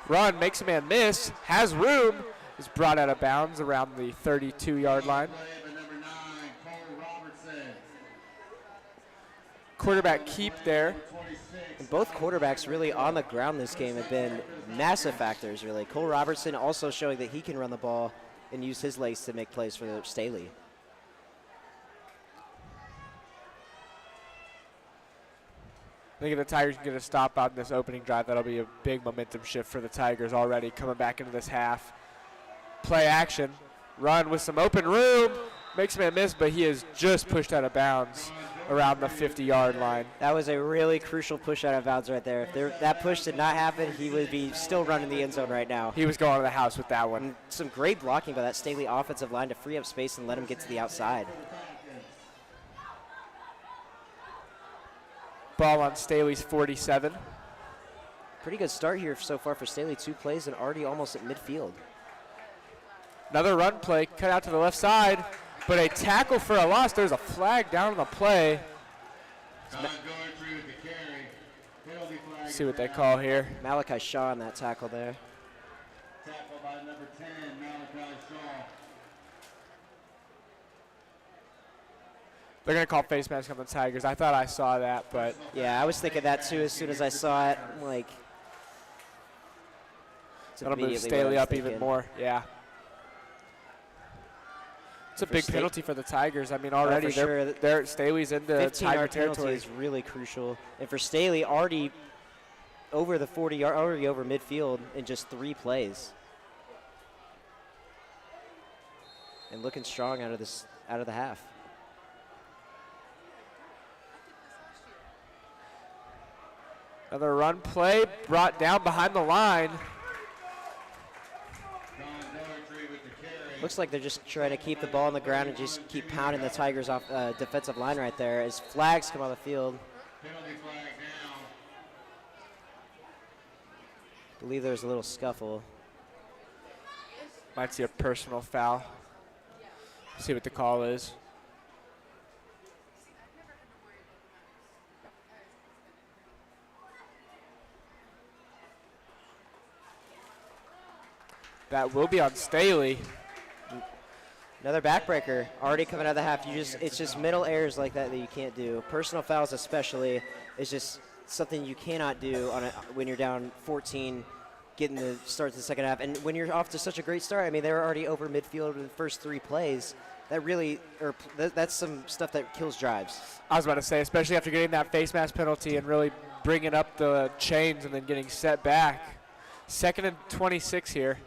Run, makes a man miss, has room, is brought out of bounds around the 32-yard line. quarterback keep there. And both quarterbacks really on the ground this game have been massive factors, really. Cole Robertson also showing that he can run the ball and use his legs to make plays for Staley. I think if the Tigers can get a stop out in this opening drive, that'll be a big momentum shift for the Tigers already coming back into this half. Play action, run with some open room. Makes him a miss, but he is just pushed out of bounds around the 50-yard line. That was a really crucial push out of bounds right there. If that push did not happen, he would be still running the end zone right now. He was going to the house with that one. And some great blocking by that Staley offensive line to free up space and let him get to the outside. Ball on Staley's 47. Pretty good start here so far for Staley. 2 plays and already almost at midfield. Another run play, cut out to the left side, but a tackle for a loss. There's a flag down on the play. See what they call here. Malachi Shaw on that tackle there. Tackle by number 10, Malachi Shaw. They're going to call face mask on the Tigers. I thought I saw that, but Yeah, I was thinking that too as soon as I saw it. I'm like, it's that'll move immediately what I Staley was up even thinking. more. Yeah. It's a big penalty for the Tigers. I mean, already sure. they're Staley's into 15-yard Tiger penalty territory. is really crucial. And for Staley, already over the 40-yard, already over midfield in just 3 plays. And looking strong out of the half. Another run play brought down behind the line. Looks like they're just trying to keep the ball on the ground and just keep pounding the Tigers off defensive line right there as flags come on the field. Penalty flag down. I believe there was a little scuffle. Might see a personal foul. See what the call is. That will be on Staley. Another backbreaker already coming out of the half. It's just middle errors like that you can't do. Personal fouls especially is just something you cannot do when you're down 14, getting the start to the second half. And when you're off to such a great start, I mean, they were already over midfield in the first 3 plays. That's some stuff that kills drives. I was about to say, especially after getting that face mask penalty and really bringing up the chains and then getting set back. 2nd and 26 here.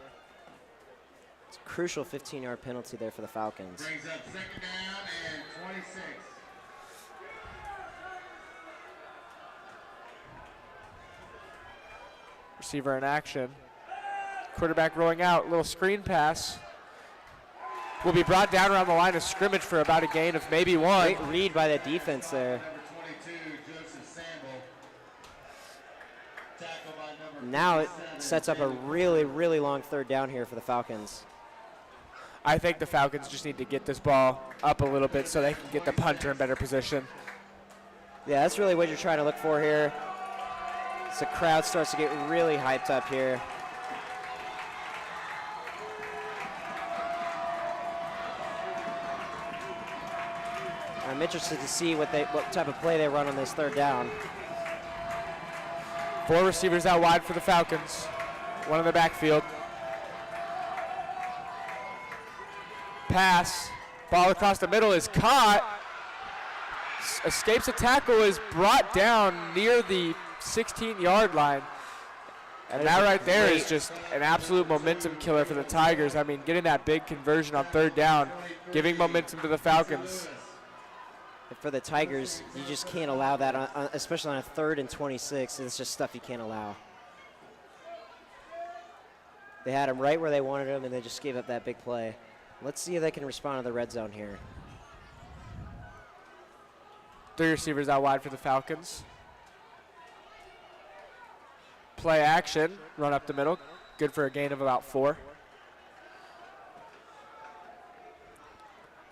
It's a crucial 15-yard penalty there for the Falcons. Brings up 2nd down and 26. Receiver in action. Quarterback rolling out, little screen pass. Will be brought down around the line of scrimmage for about a gain of maybe 1. Great read by the defense there. Number 22, Joseph Sample. Tackle by number Now it 47, sets up a really, really long 3rd down here for the Falcons. I think the Falcons just need to get this ball up a little bit so they can get the punter in better position. Yeah, that's really what you're trying to look for here. As the crowd starts to get really hyped up here. I'm interested to see what type of play they run on this 3rd down. 4 receivers out wide for the Falcons. 1 in the backfield. Pass. Ball across the middle is caught. Escapes a tackle, is brought down near the 16-yard line. And that right there is just an absolute momentum killer for the Tigers. I mean, getting that big conversion on 3rd down, giving momentum to the Falcons. And for the Tigers, you just can't allow that, especially on a 3rd and 26. It's just stuff you can't allow. They had him right where they wanted him, and they just gave up that big play. Let's see if they can respond to the red zone here. 3 receivers out wide for the Falcons. Play action, run up the middle. Good for a gain of about 4.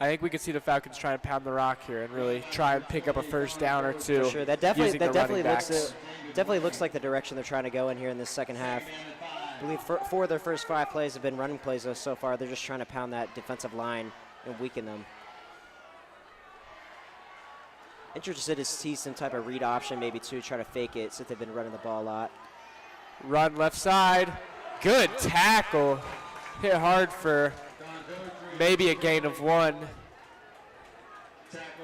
I think we could see the Falcons try and pound the rock here and really try and pick up a 1st down or 2. For sure, that definitely looks like the direction they're trying to go in here in this second half. I believe 4 of their first 5 plays have been running plays so far. They're just trying to pound that defensive line and weaken them. Interested to see some type of read option maybe too, try to fake it since they've been running the ball a lot. Run left side. Good tackle. Hit hard for maybe a gain of 1. Tackle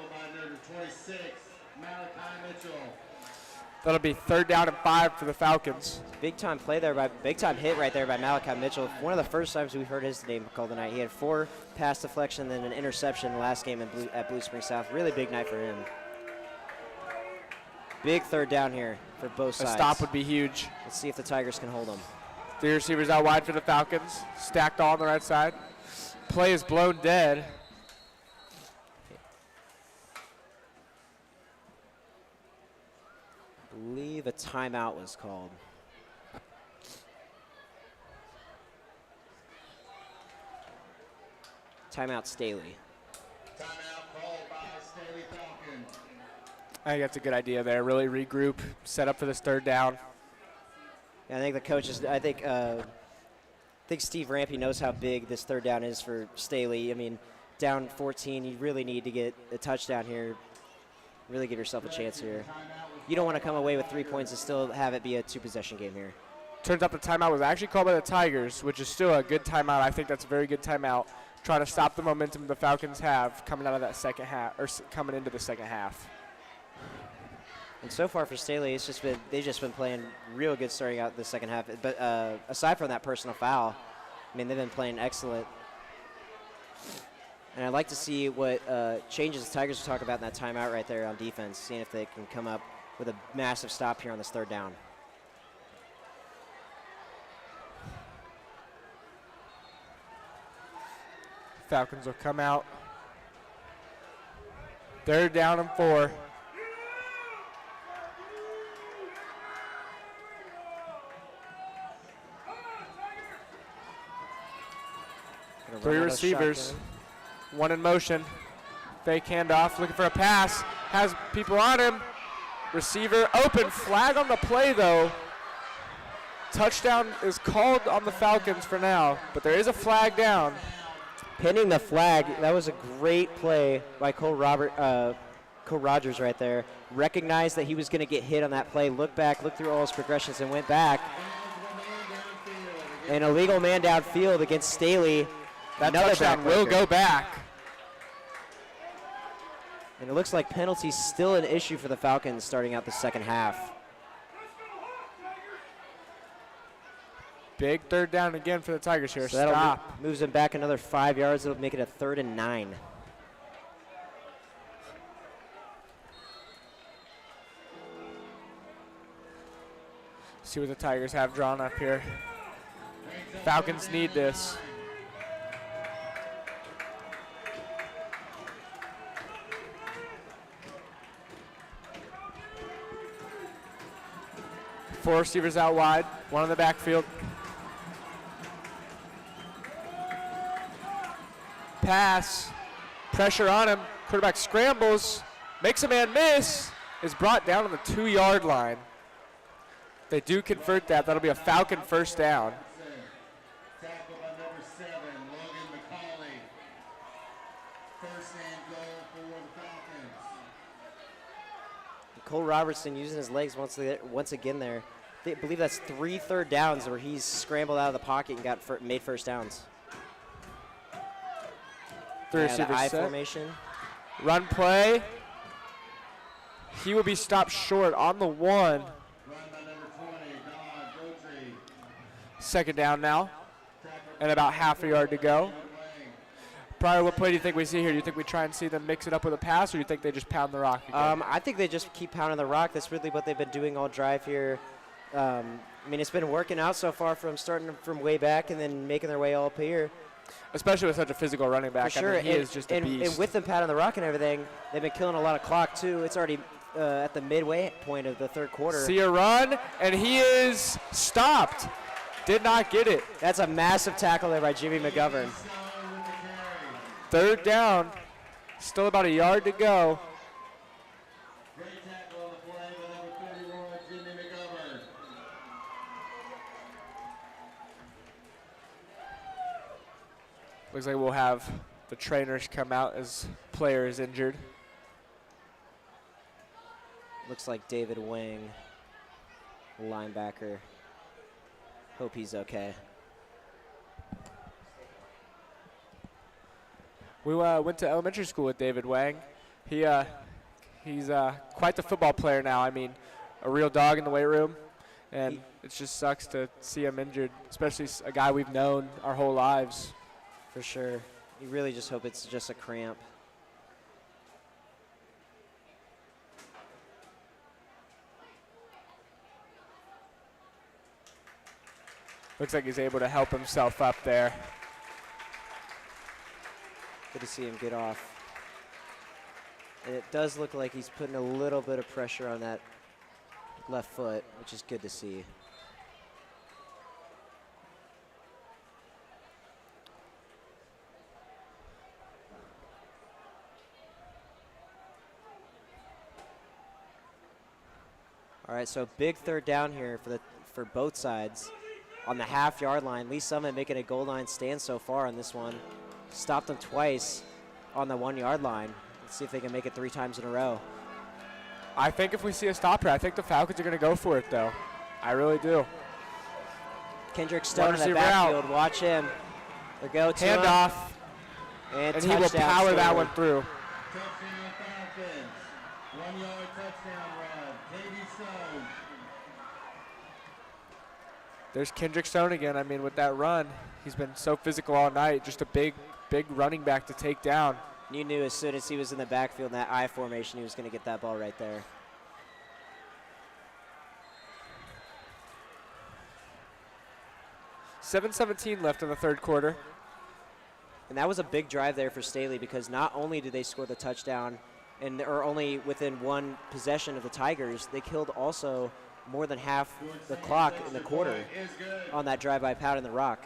by number 26, Malachi Mitchell. That'll be 3rd down and 5 for the Falcons. Big time play there big time hit right there by Malachi Mitchell. One of the first times we've heard his name called tonight. He had 4 pass deflection, then an interception last game at Blue Spring South. Really big night for him. Big 3rd down here for both sides. A stop would be huge. Let's see if the Tigers can hold them. 3 receivers out wide for the Falcons. Stacked all on the right side. Play is blown dead. I believe a timeout was called. Timeout Staley. Timeout called by Staley Falcons. I think that's a good idea there. Really regroup, set up for this 3rd down. Yeah, I think the coaches. I think Steve Rampy knows how big this 3rd down is for Staley. I mean, down 14, you really need to get a touchdown here. Really give yourself a chance here. You don't want to come away with 3 points and still have it be a 2-possession game here. Turns out the timeout was actually called by the Tigers, which is still a good timeout. I think that's a very good timeout. Trying to stop the momentum the Falcons have coming out of that second half, or coming into the second half. And so far for Staley, they've just been playing real good starting out the second half. But aside from that personal foul, I mean, they've been playing excellent. And I'd like to see what changes the Tigers will talk about in that timeout right there on defense, seeing if they can come up with a massive stop here on this 3rd down. Falcons will come out. 3rd down and 4. Three receivers, 1 in motion. Fake handoff, looking for a pass. Has people on him. Receiver open, flag on the play though. Touchdown is called on the Falcons for now, but there is a flag down. Pinning the flag, that was a great play by Cole Rogers right there. Recognized that he was going to get hit on that play, looked back, looked through all his progressions and went back. An illegal man downfield against Staley. That touchdown will go back. And it looks like penalties still an issue for the Falcons starting out the second half. Big 3rd down again for the Tigers here. So that'll Stop. moves them back another 5 yards. It'll make it a 3rd and 9. See what the Tigers have drawn up here. Falcons need this. Four receivers out wide, 1 in the backfield. Pass, pressure on him. Quarterback scrambles, makes a man miss, is brought down on the 2-yard line. If they do convert that, that'll be a Falcon 1st down. Tackle by number 7, Logan McCauley. 1st and goal for the Falcons. Cole Robertson using his legs once again there. I believe that's 3 3rd downs where he's scrambled out of the pocket and got made 1st downs. 3 The receivers I set. formation. Run play. He will be stopped short on the 1. Run by number 20, Don Gotri. 2nd down now, and about half a yard to go. Pryor, what play do you think we see here? Do you think we try and see them mix it up with a pass, or do you think they just pound the rock again? I think they just keep pounding the rock. That's really what they've been doing all drive here. I mean, it's been working out so far from starting from way back and then making their way all up here. Especially with such a physical running back. For sure. I mean, he is just a beast. And with them pounding the rock and everything, they've been killing a lot of clock, too. It's already at the midway point of the 3rd quarter. See a run, and he is stopped. Did not get it. That's a massive tackle there by Jimmy McGovern. 3rd down. Still about a yard to go. Great tackle on the play by number 31, Jimmy McGovern. Looks like we'll have the trainers come out as player is injured. Looks like David Wang, linebacker. Hope he's okay. We went to elementary school with David Wang. He's quite the football player now. I mean, a real dog in the weight room. And it just sucks to see him injured, especially a guy we've known our whole lives. For sure. You really just hope it's just a cramp. Looks like he's able to help himself up there. Good to see him get off. And it does look like he's putting a little bit of pressure on that left foot, which is good to see. All right, so big third down here for both sides. On the half-yard line, Lee Summit making a goal line stand so far on this one. Stopped them twice on the 1-yard line. Let's see if they can make it 3 times in a row. I think if we see a stop here, I think the Falcons are going to go for it, though. I really do. Kendrick Stone in the backfield. Watch him. They go to him. Handoff. And he will power that one through. Touchdown Falcons. 1-yard touchdown run. Katie Stone. There's Kendrick Stone again. I mean, with that run, he's been so physical all night. Just a big running back to take down. You knew as soon as he was in the backfield in that I formation, he was going to get that ball right there. $7:17 left in the third quarter. And that was a big drive there for Staley because not only did they score the touchdown and are only within 1 possession of the Tigers, they killed also more than half the clock in the quarter on that drive by Pound in the Rock.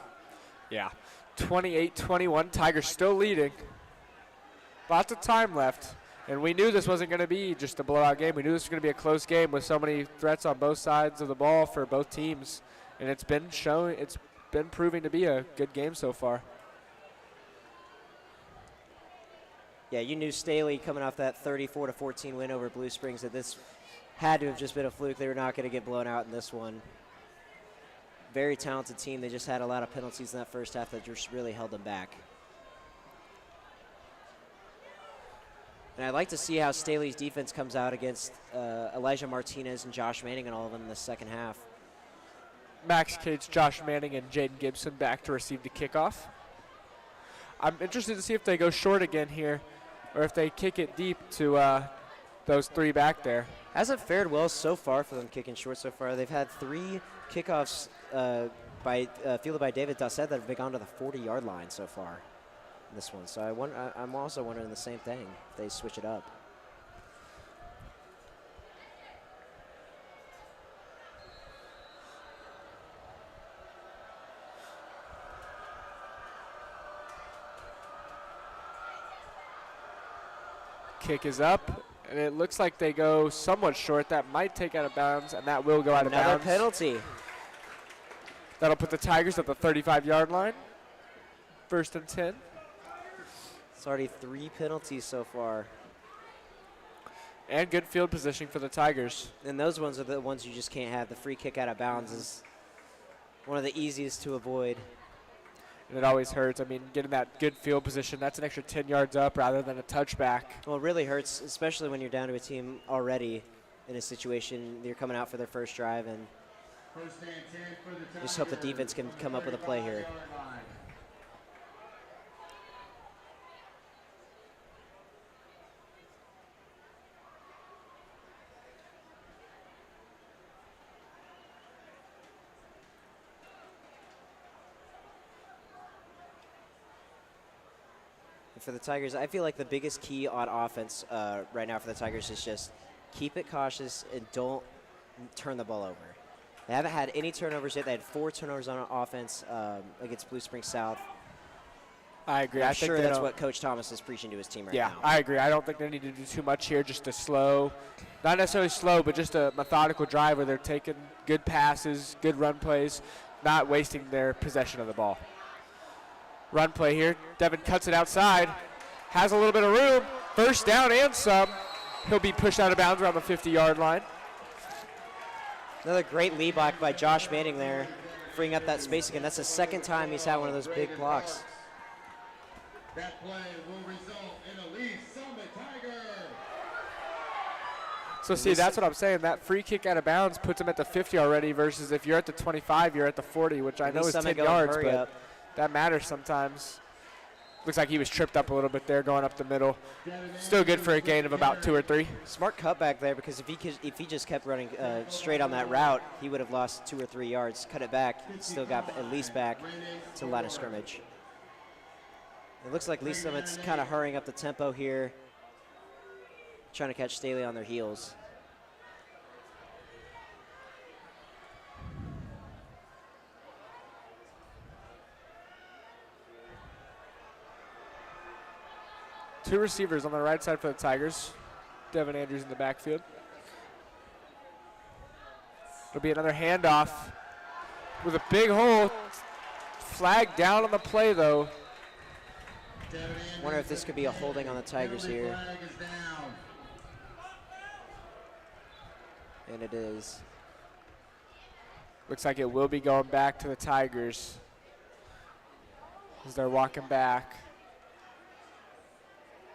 Yeah, 28-21, Tigers still leading. Lots of time left, and we knew this wasn't going to be just a blowout game. We knew this was going to be a close game with so many threats on both sides of the ball for both teams, and it's been proving to be a good game so far. Yeah, you knew Staley coming off that 34-14 win over Blue Springs that this had to have just been a fluke. They were not going to get blown out in this one. Very talented team. They just had a lot of penalties in that first half that just really held them back. And I'd like to see how Staley's defense comes out against Elijah Martinez and Josh Manning and all of them in the second half. Max Cage, Josh Manning, and Jaden Gibson back to receive the kickoff. I'm interested to see if they go short again here or if they kick it deep to those 3 back there. Hasn't fared well so far for them kicking short so far. They've had 3 kickoffs fielded by David Dossett that have gone to the 40-yard line so far in this one. So I'm also wondering the same thing if they switch it up. Kick is up, and it looks like they go somewhat short. That might take out of bounds, and that will go out of bounds. Another penalty. That'll put the Tigers at the 35-yard line. 1st and 10. It's already 3 penalties so far. And good field positioning for the Tigers. And those ones are the ones you just can't have. The free kick out of bounds is one of the easiest to avoid. And it always hurts. I mean, getting that good field position, that's an extra 10 yards up rather than a touchback. Well, it really hurts, especially when you're down to a team already in a situation. You're coming out for their first drive, and just hope the defense can come up with a play here. For the Tigers, I feel like the biggest key on offense right now for the Tigers is just keep it cautious and don't turn the ball over. They haven't had any turnovers yet. They had 4 turnovers on offense against Blue Springs South. I agree. I'm sure that's what Coach Thomas is preaching to his team right now. Yeah, I agree. I don't think they need to do too much here. Just a slow, not necessarily slow, but just a methodical drive where they're taking good passes, good run plays, not wasting their possession of the ball. Run play here. Devin cuts it outside. Has a little bit of room. First down and some. He'll be pushed out of bounds around the 50-yard line. Another great lead block by Josh Manning there, freeing up that space again. That's the second time he's had one of those big blocks. That play will result in a Lee Summit Tiger. So see, that's what I'm saying. That free kick out of bounds puts him at the 50 already versus if you're at the 25, you're at the 40, which I know is 10 yards, but that matters sometimes. Looks like he was tripped up a little bit there going up the middle. Still good for a gain of about 2 or 3. Smart cutback there, because if he just kept running straight on that route, he would have lost 2 or 3 yards. Cut it back, still got at least back to the line of scrimmage. It looks like Lee Summit's kind of hurrying up the tempo here, trying to catch Staley on their heels. Two receivers on the right side for the Tigers. Devin Andrews in the backfield. It'll be another handoff with a big hole. Flag down on the play, though. Wonder if this could be a holding on the Tigers here. And it is. Looks like it will be going back to the Tigers as they're walking back.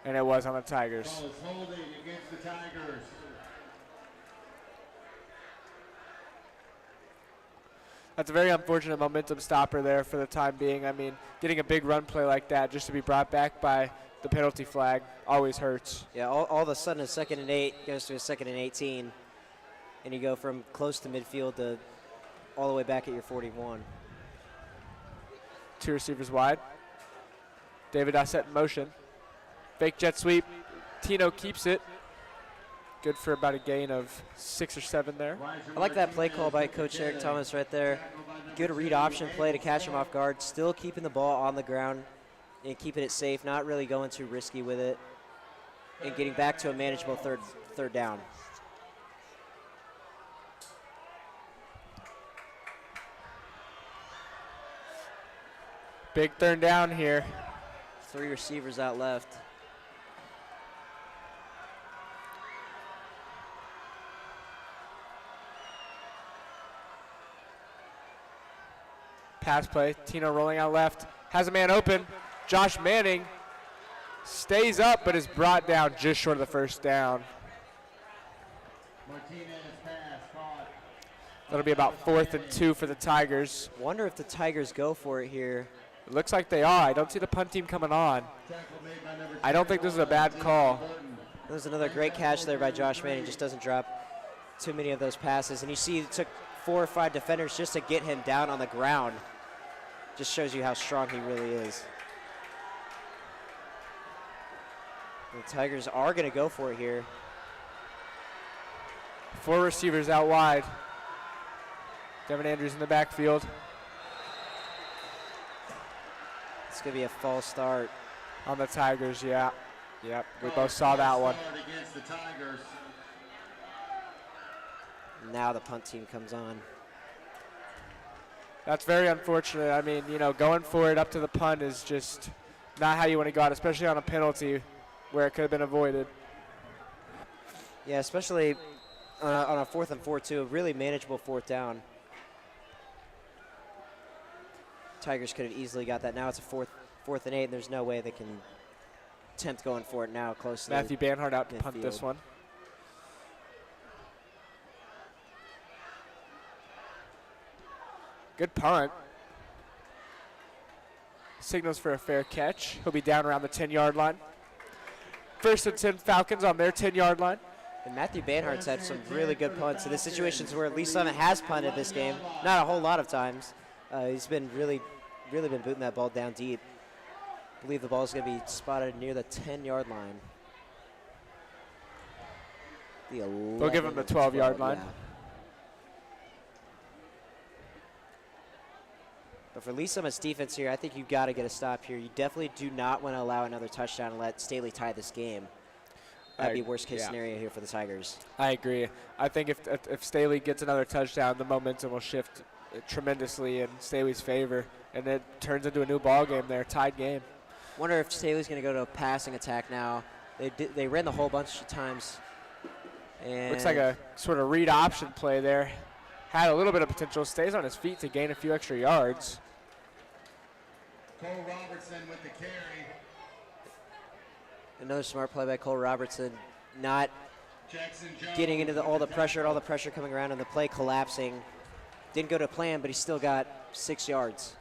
And it was on the Tigers. Ball is holding against the Tigers. That's a very unfortunate momentum stopper there for the time being. I mean, getting a big run play like that just to be brought back by the penalty flag always hurts. Yeah, all of a sudden a 2nd and 8 goes to a 2nd and 18. And you go from close to midfield to all the way back at your 41. Two receivers wide. David Dossett in motion. Fake jet sweep. Tino keeps it. Good for about a gain of 6 or 7 there. I like that play call by Coach Eric Thomas right there. Good read option play to catch him off guard. Still keeping the ball on the ground and keeping it safe, not really going too risky with it, and getting back to a manageable third down. Big third down here. 3 receivers out left. Pass play. Tino rolling out left. Has a man open. Josh Manning stays up but is brought down just short of the first down. Martinez pass caught. That'll be about 4th and 2 for the Tigers. Wonder if the Tigers go for it here. It looks like they are. I don't see the punt team coming on. I don't think this is a bad call. There's another great catch there by Josh Manning. Just doesn't drop too many of those passes. And you see it took 4 or 5 defenders just to get him down on the ground. Just shows you how strong he really is. The Tigers are going to go for it here. 4 receivers out wide. Devin Andrews in the backfield. It's going to be a false start. On the Tigers, yeah. Yep, we both saw that one. Against the Tigers. Now the punt team comes on. That's very unfortunate. I mean, you know, going for it up to the punt is just not how you want to go out, especially on a penalty where it could have been avoided. Yeah, especially on a 4th and 4 too, a really manageable 4th down. Tigers could have easily got that. Now it's a 4th and 8, and there's no way they can attempt going for it now close to Matthew Banhart out to midfield. punt this one. Good punt. Signals for a fair catch. He'll be down around the 10-yard line. 1st and 10 Falcons on their 10-yard line. And Matthew Banhart's had some really good punts. In the situations where Lee Summit has punted this game, not a whole lot of times. He's been really been booting that ball down deep. I believe the ball is going to be spotted near the 10-yard line. They'll give him the 12-yard line. Yeah. But for Lee Summit's defense here, I think you've got to get a stop here. You definitely do not want to allow another touchdown and let Staley tie this game. That'd be worst case scenario here for the Tigers. I agree. I think if Staley gets another touchdown, the momentum will shift tremendously in Staley's favor, and it turns into a new ball game there, tied game. Wonder if Staley's going to go to a passing attack now. They ran the whole bunch of times And looks like a sort of read option play there. Had a little bit of potential, stays on his feet to gain a few extra yards. Cole Robertson with the carry. another smart play by Cole Robertson, not Jackson Jones getting into all the with pressure coming around and the play collapsing. Didn't go to plan, but he still got 6 yards.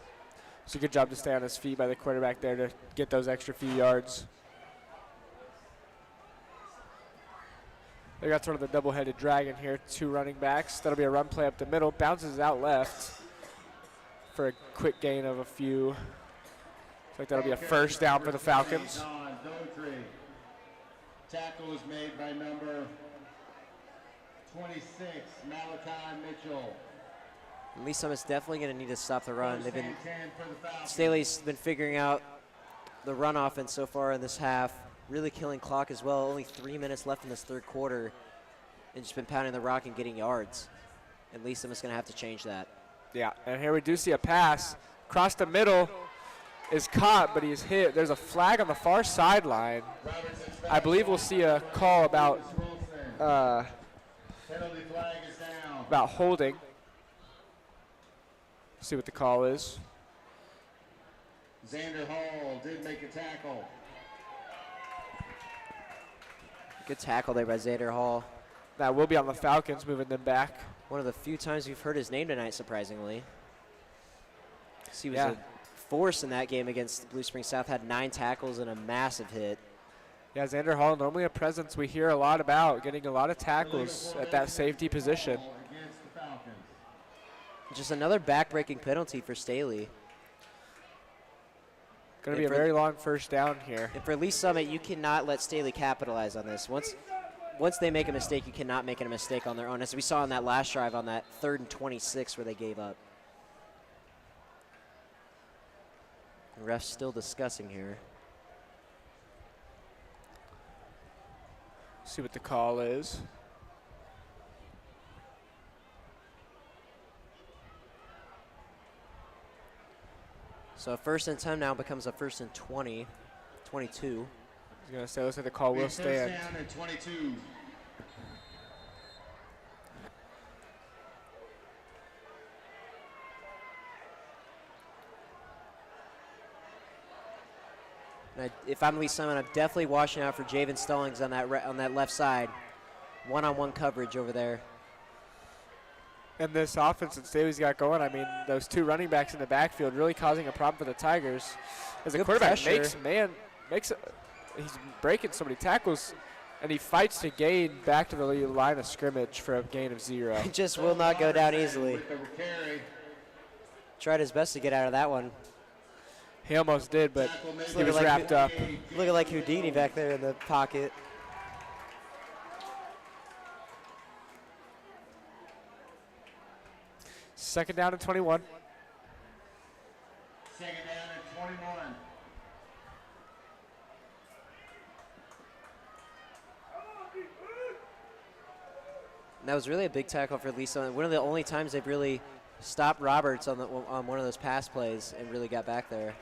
It's a good job to stay on his feet by the quarterback there to get those extra few yards. They got sort of the double-headed dragon here, 2 running backs. That'll be a run play up the middle, bounces out left for a quick gain of a few. Looks like that'll be a first down for the Falcons. Zone 3. Tackle is made by number 26, Malachi Mitchell. Lee Summit's definitely going to need to stop the run. First and 10 for the Falcons. Staley's been figuring out the run offense so far in this half, really killing clock as well. Only 3 minutes left in this third quarter, and just been pounding the rock and getting yards. And Lee Summit's going to have to change that. Yeah, and here we do see a pass. Across the middle is caught, but he's hit. There's a flag on the far sideline. I believe we'll see a call about Penalty flag is down. holding. See what the call is. Xander Hall did make a tackle. Good tackle there by Xander Hall. That will be on the Falcons, moving them back. One of the few times we've heard his name tonight, surprisingly. He was Yeah. a force in that game against Blue Spring South, had 9 tackles and a massive hit. Yeah, Xander Hall, normally a presence we hear a lot about, getting a lot of tackles at that safety position. Against the Falcons. Just another back-breaking penalty for Staley. Going to be a for- very long first down here. And for Lee Summit, you cannot let Staley capitalize on this. Once they make a mistake, you cannot make a mistake on their own, as we saw on that last drive on that 3rd and 26 where they gave up. The ref's still discussing here. See what the call is. So a 1st and 10 now becomes a 1st and 20, 22. I was going to say, looks like the call will First stand. down at 22. And if I'm Lee Summit, I'm definitely watching out for Javen Stallings on that left side. One-on-one coverage over there. And this offense that Staley's got going, I mean, those 2 running backs in the backfield really causing a problem for the Tigers. As the Good quarterback pressure. he's breaking so many tackles, and he fights to gain back to the line of scrimmage for a gain of 0. He just will not go down easily. With the carry. Tried his best to get out of that one. He almost did, but Tackle made he by was like wrapped up. Looking like Houdini back there in the pocket. Second down and 21. Second down at 21. And that was really a big tackle for Lee Summit. One of the only times they've really stopped Roberts on one of those pass plays and really got back there.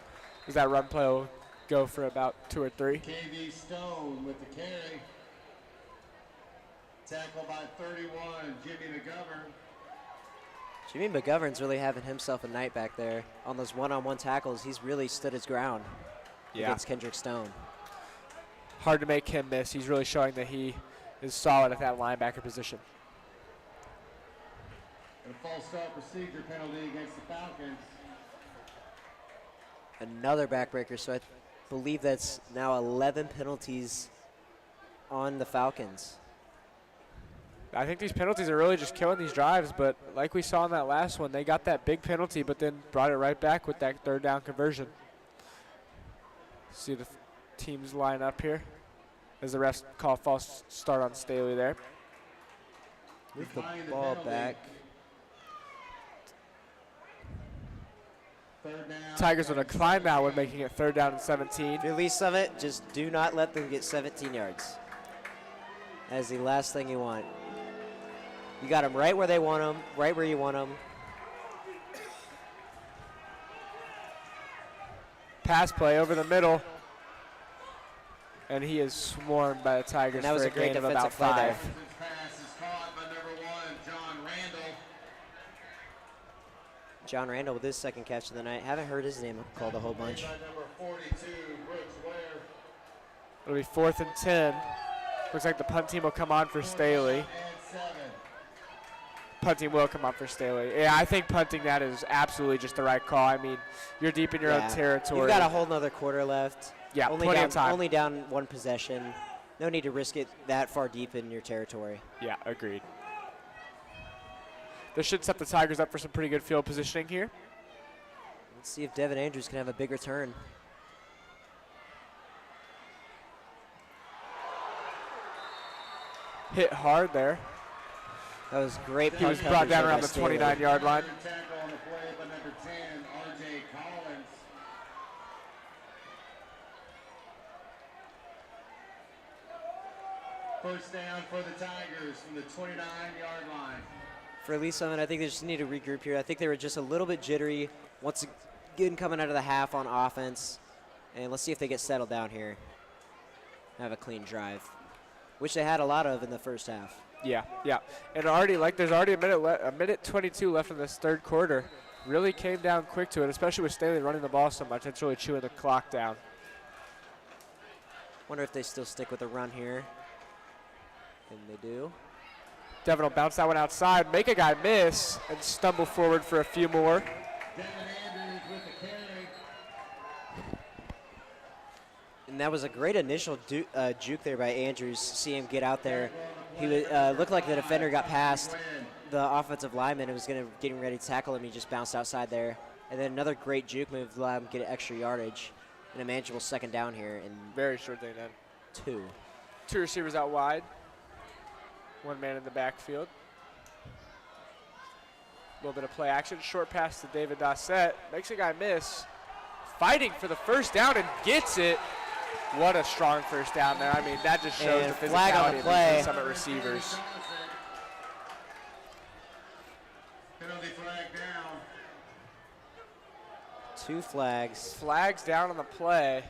Does that run play will go for about 2 or 3? KV Stone with the carry. Tackle by 31, Jimmy McGovern. Jimmy McGovern's really having himself a night back there. On those one-on-one tackles, he's really stood his ground against Kendrick Stone. Hard to make him miss. He's really showing that he is solid at that linebacker position. And a false start procedure penalty against the Falcons. Another backbreaker, so I believe that's now 11 penalties on the Falcons. I think these penalties are really just killing these drives, but like we saw in that last one, they got that big penalty, but then brought it right back with that 3rd down conversion. See the teams line up here as the refs call false start on Staley there. Move the Behind the ball penalty. back. Third down. Tigers will decline that one, making it 3rd down and 17. If you're Lee Summit, just do not let them get 17 yards. That is the last thing you want. You got them right where they want them, right where you want them. Pass play over the middle. And he is swarmed by the Tigers And that was for a a great gain of about defensive play there. 5. Pass John Randall with his second catch of the night. Haven't heard his name called a whole bunch. Number 42, Brooks Ware. It'll be 4th and 10. Looks like the punt team will come on for Staley. And 7. Punting will come on for Staley. Yeah, I think punting that is absolutely just the right call. I mean, you're deep in your own territory. You've got a whole nother quarter left. Yeah, only plenty down, of time. Only down one possession. No need to risk it that far deep in your territory. Yeah, agreed. This should set the Tigers up for some pretty good field positioning here. Let's see if Devin Andrews can have a big return. Hit hard there. That was great. He was brought down around the 29-yard line. Tackle on the play by number 10, R.J. Collins. First down for the Tigers from the 29-yard line. For Lee Summit, I think they just need to regroup here. I think they were just a little bit jittery once again coming out of the half on offense. And let's see if they get settled down here. Have a clean drive, which they had a lot of in the first half. Yeah, yeah. And already, there's already a minute 22 left in this third quarter. Really came down quick to it, especially with Staley running the ball so much. It's really chewing the clock down. Wonder if they still stick with the run here. And they do. Devin will bounce that one outside, make a guy miss, and stumble forward for a few more. Devin Andrews with the carry. And that was a great initial juke there by Andrews. See him get out there. He looked like the defender got past the offensive lineman and was getting ready to tackle him. He just bounced outside there. And then another great juke move to allow him to get extra yardage. And a manageable second down here in Very short thing then. 2. 2 receivers out wide. 1 man in the backfield. A little bit of play action. Short pass to David Dossett. Makes a guy miss. Fighting for the first down and gets it. What a strong first down there. I mean, that just shows And the flag on physicality the of play. these Summit receivers. Penalty flag down. 2 flags. Flags down on the play.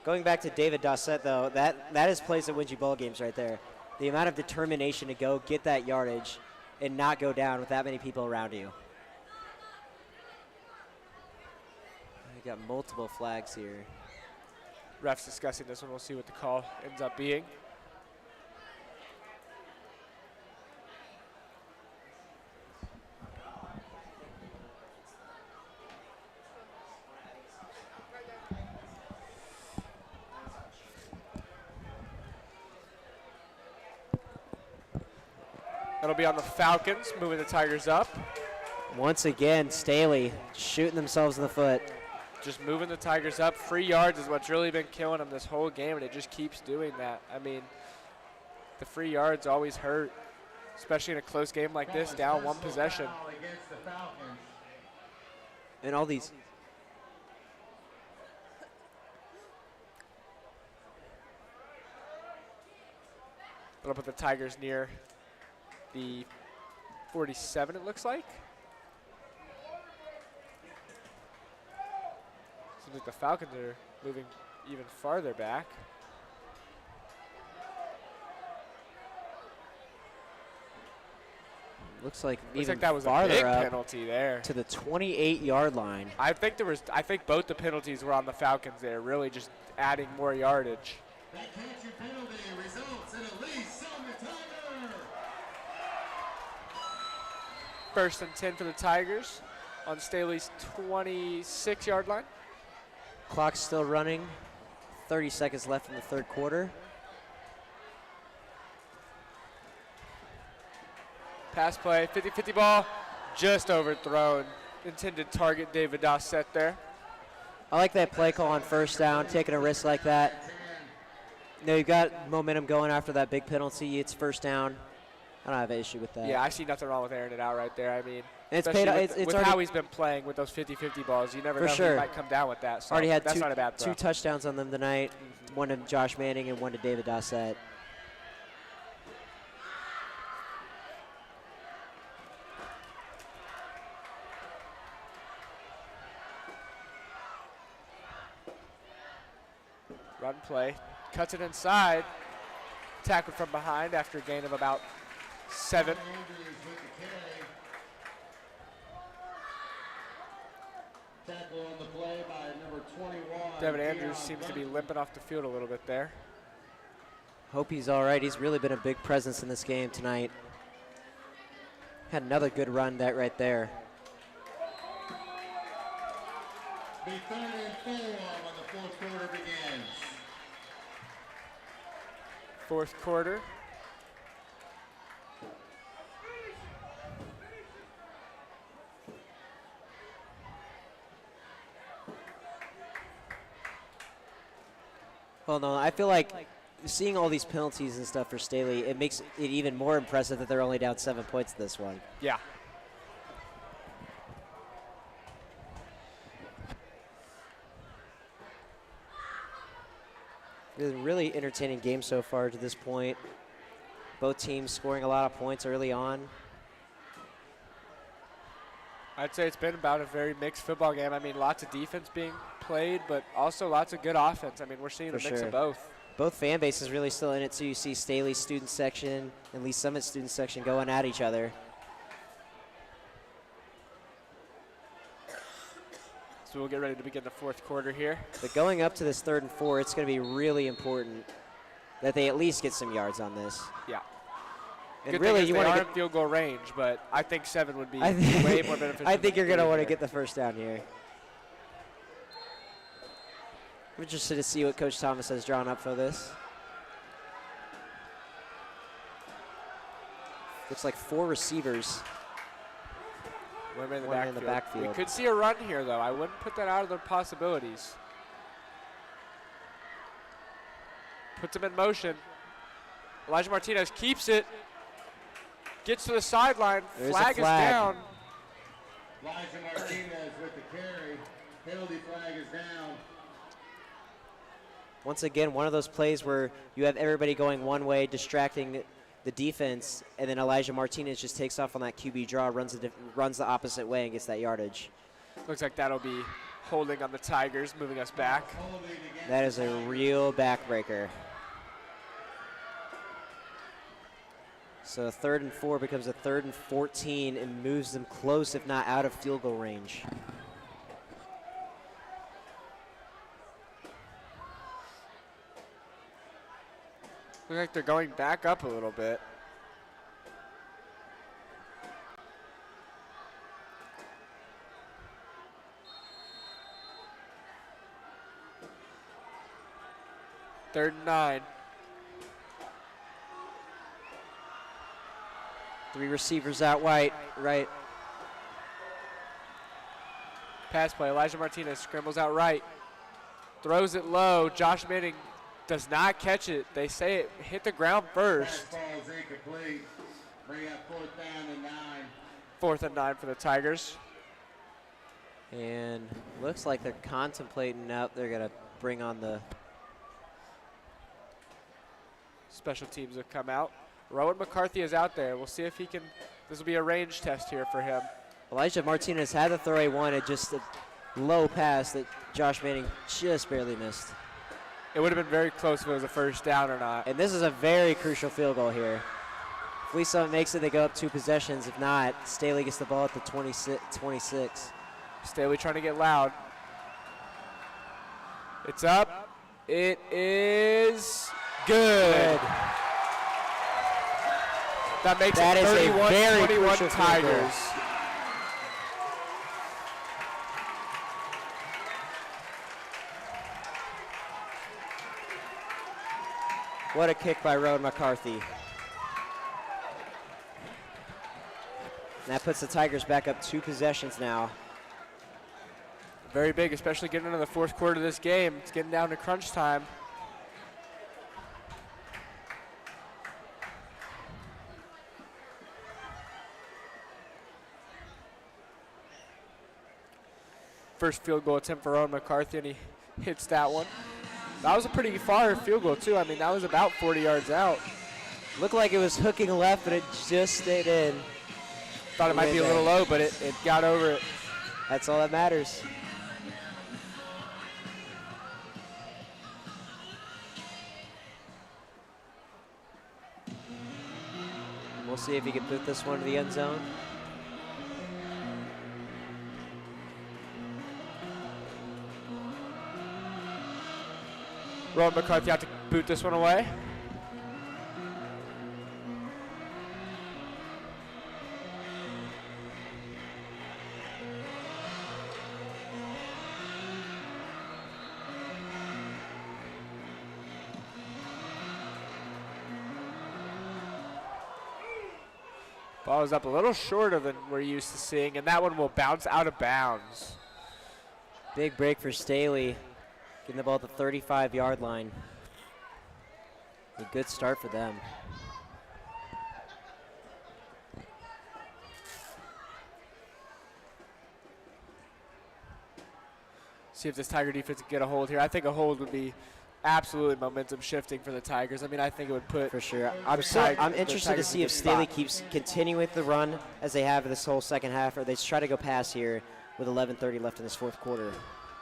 Going back to David Dossett, though, that is plays that wins you ball games right there. The amount of determination to go get that yardage and not go down with that many people around you. We got multiple flags here. Refs discussing this one. We'll see what the call ends up being. That'll be on the Falcons, moving the Tigers up. Once again, Staley shooting themselves in the foot. Just moving the Tigers up. Free yards is what's really been killing them this whole game, and it just keeps doing that. I mean, the free yards always hurt, especially in a close game like this, down 1 possession. Against the Falcons. And all these. That'll put the Tigers near the 47, it looks like. Seems like the Falcons are moving even farther back. Looks like Looks even like that was a farther big up penalty there. to the 28-yard line. I think both the penalties were on the Falcons there, really just adding more yardage. That catch and penalty results in a Lee Summit Tiger. 1st and 10 for the Tigers on Staley's 26-yard line. Clock's still running. 30 seconds left in the third quarter. Pass play, 50-50 ball, just overthrown. Intended target David Dossett there. I like that play call on first down, taking a risk like that. No, you've got momentum going after that big penalty. It's first down. I don't have an issue with that. Yeah, I see nothing wrong with airing it out right there. I mean, And it's especially paid. with, It's with already, how he's been playing with those 50-50 balls, you never For know sure. who might come down with that. So already had that's not a bad throw. 2 touchdowns on them tonight. One to Josh Manning and one to David Dossett. Run play, cuts it inside, tackled from behind after a gain of about 7. Andrews with the carry. Tackle on the play by number 21. Devin Andrews seems to be limping off the field a little bit there. Hope he's all right. He's really been a big presence in this game tonight. Had another good run that right there. Be 3rd and 4 when the fourth quarter begins. Fourth quarter. Well, no, I feel like seeing all these penalties and stuff for Staley, it makes it even more impressive that they're only down 7 points this one. Yeah. It's a really entertaining game so far to this point. Both teams scoring a lot of points early on. I'd say it's been about a very mixed football game. I mean, lots of defense being played, but also lots of good offense. I mean, we're seeing a mix of both. Both fan bases really still in it, so you see Staley's student section and Lee Summit's student section going at each other. So we'll get ready to begin the fourth quarter here. But going up to this 3rd and 4, it's going to be really important that they at least get some yards on this. Yeah. And Good really, thing is you they want are to in field goal range, but I think 7 would be way more beneficial. I think you're going to want to here. get the first down here. I'm interested to see what Coach Thomas has drawn up for this. Looks like 4 receivers. One man in the backfield. We could see a run here, though. I wouldn't put that out of the possibilities. Puts him in motion. Elijah Martinez keeps it. Gets to the sideline. Flag is down. Elijah Martinez with the carry. Penalty flag is down. Once again, one of those plays where you have everybody going one way, distracting the defense, and then Elijah Martinez just takes off on that QB draw, runs the opposite way, and gets that yardage. Looks like that'll be holding on the Tigers, moving us back. That is a real backbreaker. So 3rd and 4 becomes a 3rd and 14 and moves them close, if not out of field goal range. Looks like they're going back up a little bit. Third and 9. 3 receivers out right. Pass play. Elijah Martinez scrambles out right. Throws it low. Josh Manning does not catch it. They say it hit the ground first. Ball is incomplete. Bring up 4th down and 9. 4th and 9 for the Tigers. And looks like they're contemplating out. They're going to bring on the Special teams have come out. Rowan McCarthy is out there. We'll see if he can. This will be a range test here for him. Elijah Martinez had to throw a one at just a low pass that Josh Manning just barely missed. It would have been very close if it was a first down or not. And this is a very crucial field goal here. If Lee Summit makes it, they go up 2 possessions. If not, Staley gets the ball at the 26. Staley trying to get loud. It's up. It is good. That makes That it is a very 31-21 crucial field goal. Tigers. What a kick by Rowan McCarthy. That puts the Tigers back up 2 possessions now. Very big, especially getting into the fourth quarter of this game. It's getting down to crunch time. First field goal attempt for Rowan McCarthy, and he hits that one. That was a pretty far field goal, too. I mean, that was about 40 yards out. Looked like it was hooking left, but it just stayed in. Thought it might be a little low, but it got over it. That's all that matters. We'll see if he can put this one to the end zone. Rowan McCarthy out to boot this one away. Ball is up a little shorter than we're used to seeing, and that one will bounce out of bounds. Big break for Staley, getting the ball at the 35-yard line. A good start for them. See if this Tiger defense can get a hold here. I think a hold would be absolutely momentum shifting for the Tigers. I mean, I think it would put For sure. I'm interested to see if Staley keeps continuing with the run as they have this whole second half, or they try to go pass here with 11:30 left in this fourth quarter.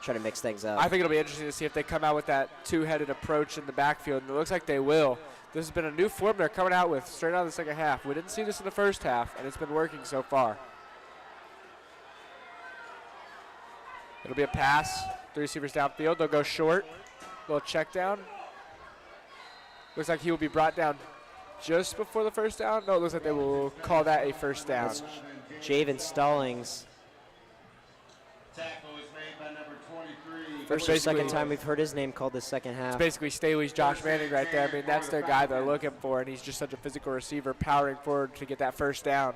Try to mix things up. I think it'll be interesting to see if they come out with that two-headed approach in the backfield, and it looks like they will. This has been a new form they're coming out with straight out of the second half. We didn't see this in the first half, and it's been working so far. It'll be a pass. 3 receivers downfield. They'll go short. Little check down. Looks like he will be brought down just before the first down. No, it looks like they will call that a first down. That's Javen Stallings. Tackle is made by number 23. First or second time we've heard his name called this second half. It's basically Staley's Josh Manning right there. I mean, that's their guy they're looking for, and he's just such a physical receiver powering forward to get that first down.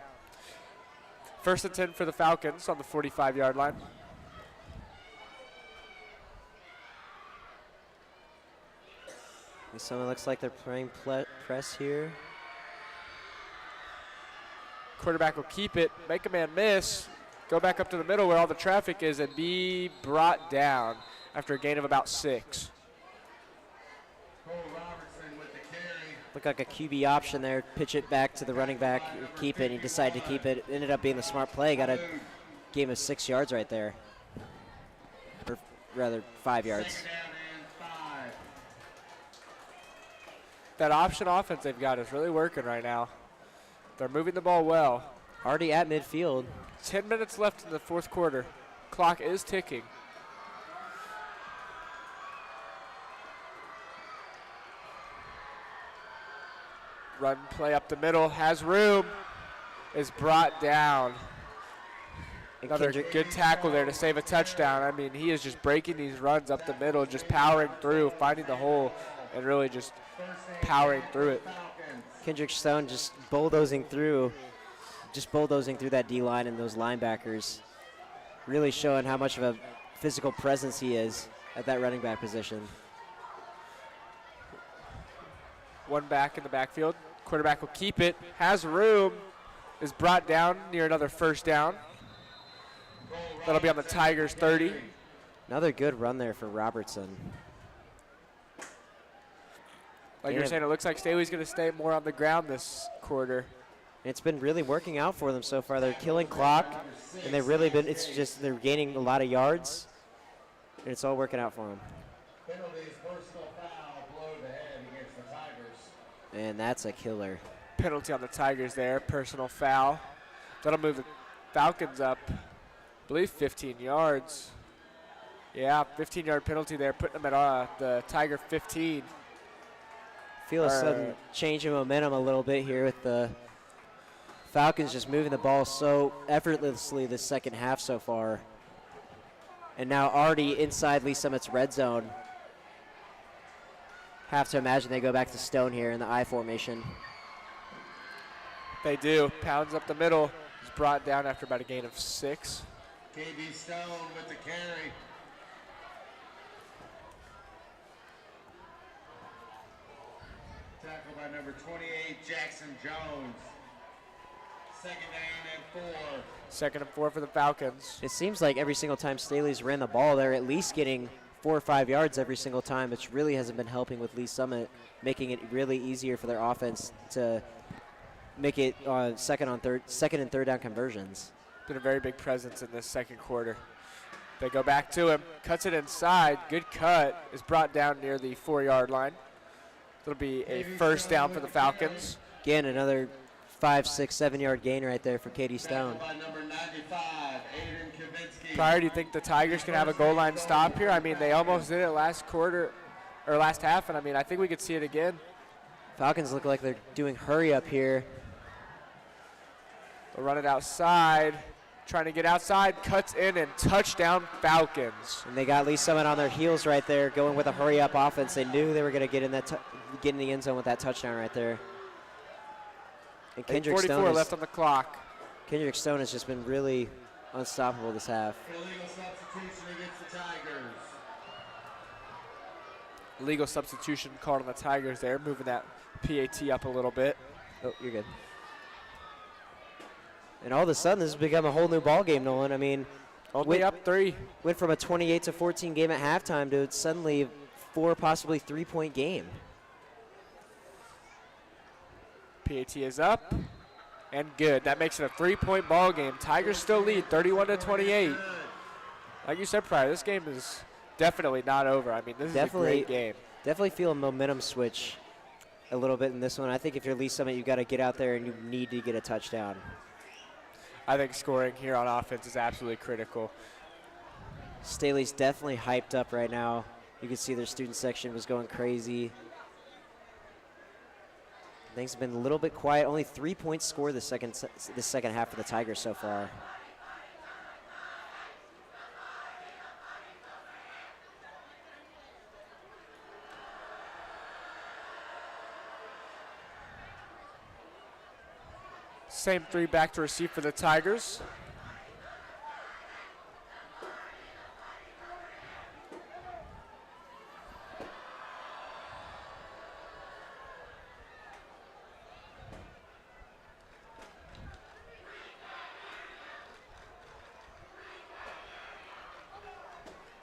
First and 10 for the Falcons on the 45-yard line. Someone looks like they're playing press here. Quarterback will keep it, make a man miss, go back up to the middle where all the traffic is, and be brought down after a gain of about 6. Cole Robertson with the carry. Looked like a QB option there. Pitch it back to the running back, keep it. He decided to keep it. Ended up being the smart play. Got a gain of 6 yards right there. Or rather, 5 yards. Second down and 5. That option offense they've got is really working right now. They're moving the ball well. Already at midfield. 10 minutes left in the fourth quarter. Clock is ticking. Run play up the middle, has room, is brought down. Another good tackle there to save a touchdown. I mean, he is just breaking these runs up the middle, just powering through, finding the hole, and really just powering through it. Kendrick Stone just bulldozing through that D-line and those linebackers. Really showing how much of a physical presence he is at that running back position. One back in the backfield. Quarterback will keep it, has room, is brought down near another first down. That'll be on the Tigers 30. Another good run there for Robertson. Like you're saying, it looks like Staley's going to stay more on the ground this quarter. It's been really working out for them so far. They're killing clock, and they've really been, it's just they're gaining a lot of yards, and it's all working out for them. Penalties, personal foul, below the head against the Tigers. And that's a killer. Penalty on the Tigers there, personal foul. That'll move the Falcons up, I believe 15 yards. Yeah, 15-yard penalty there, putting them at the Tiger 15. Feel a sudden change in momentum a little bit here with the Falcons just moving the ball so effortlessly this second half so far. And now already inside Lee Summit's red zone. Have to imagine they go back to Stone here in the I formation. They do. Pounds up the middle. He's brought down after about a gain of 6. KB Stone with the carry. Tackle by number 28, Jackson Jones. Second down and 4. Second and 4 for the Falcons. It seems like every single time Staley's ran the ball, they're at least getting 4 or 5 yards every single time, which really hasn't been helping with Lee Summit, making it really easier for their offense to make it second and third down conversions. Been a very big presence in this second quarter. They go back to him, cuts it inside, good cut, is brought down near the 4-yard line. It'll be a first down for the Falcons. Again, another 5, 6, 7-yard gain right there for Katie Stone. By number 95, Aiden Kavinsky. Pryor, do you think the Tigers can have a goal line stop here? I mean, they almost did it last quarter or last half, and I mean, I think we could see it again. Falcons look like they're doing hurry up here. They'll run it outside, trying to get outside, cuts in, and touchdown Falcons. And they got Lee Summit on their heels right there, going with a hurry up offense. They knew they were going to get in the end zone with that touchdown right there. And Kendrick 44 Stone left on the clock. Kendrick Stone has just been really unstoppable this half. Illegal substitution against the Tigers. Legal substitution called on the Tigers there, moving that PAT up a little bit. Oh, you're good. And all of a sudden, this has become a whole new ball game, Nolan. I mean, Only up 3. went from a 28-14 game at halftime to suddenly a 4, possibly 3-point game. PAT is up and good. That makes it a 3-point ball game. Tigers still lead 31-28. Like you said prior, this game is definitely not over. I mean, this is a great game. Definitely feel a momentum switch a little bit in this one. I think if you're Lee Summit, you've got to get out there and you need to get a touchdown. I think scoring here on offense is absolutely critical. Staley's definitely hyped up right now. You can see their student section was going crazy. Things have been a little bit quiet. Only 3 points scored the second half for the Tigers so far. Same 3 back to receive for the Tigers.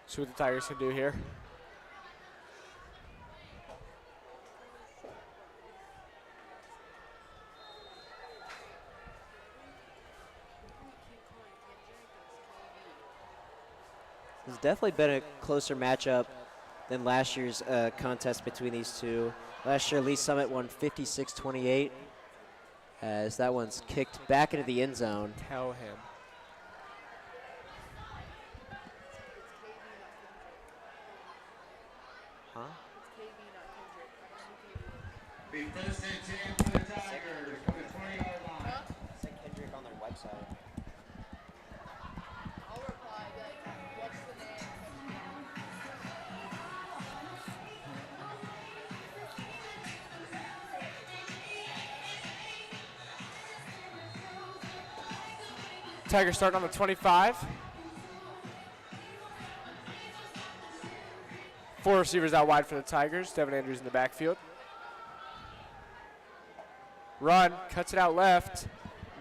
See what the Tigers can do here. It's definitely been a closer matchup than last year's contest between these two. Last year, Lee Summit won 56-28, as that one's kicked back into the end zone. Tell him. Huh? The first and 10 for the Tigers from the 20-yard line. It said Kendrick on their website. I'll reply, like, what's the name? Tigers starting on the 25. 4 receivers out wide for the Tigers. Devin Andrews in the backfield. Run, cuts it out left,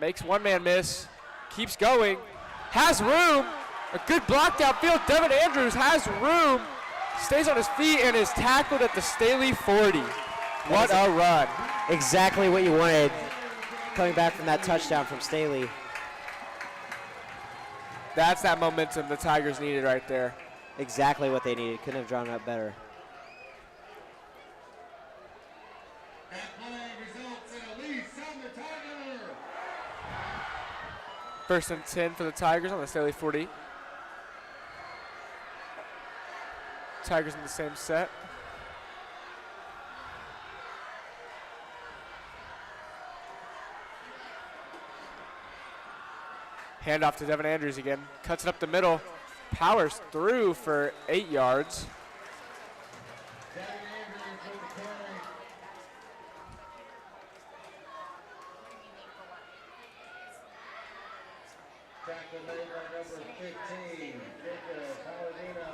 makes one man miss, keeps going, has room, a good block downfield. Devin Andrews has room, stays on his feet and is tackled at the Staley 40. What a run. Exactly what you wanted coming back from that touchdown from Staley. That's that momentum the Tigers needed right there. Exactly what they needed. Couldn't have drawn it up better. That play results in a Lee Summit Tiger. First and 10 for the Tigers on the Staley 40. Tigers in the same set. Handoff to Devin Andrews again. Cuts it up the middle. Powers through for 8 yards. Devin Andrews with the carry. Tackle made by number 15, Jacob Palladino.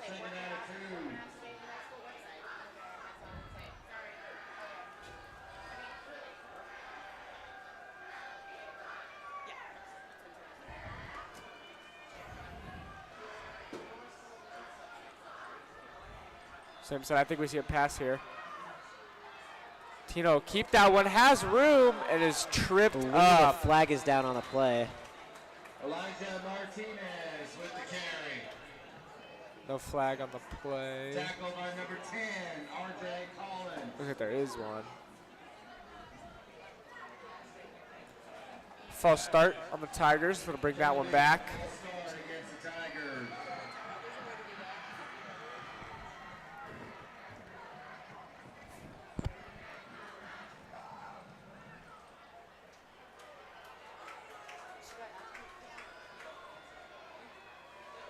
Second out of 2. Simpson, I think we see a pass here. Tino, keep that one, has room, and is tripped The up. flag is down on the play. Elijah Martinez with the carry. No flag on the play. Tackle by number 10, R.J. Collins. Looks like there is one. False start on the Tigers. Going to bring that one back. Start against the Tigers.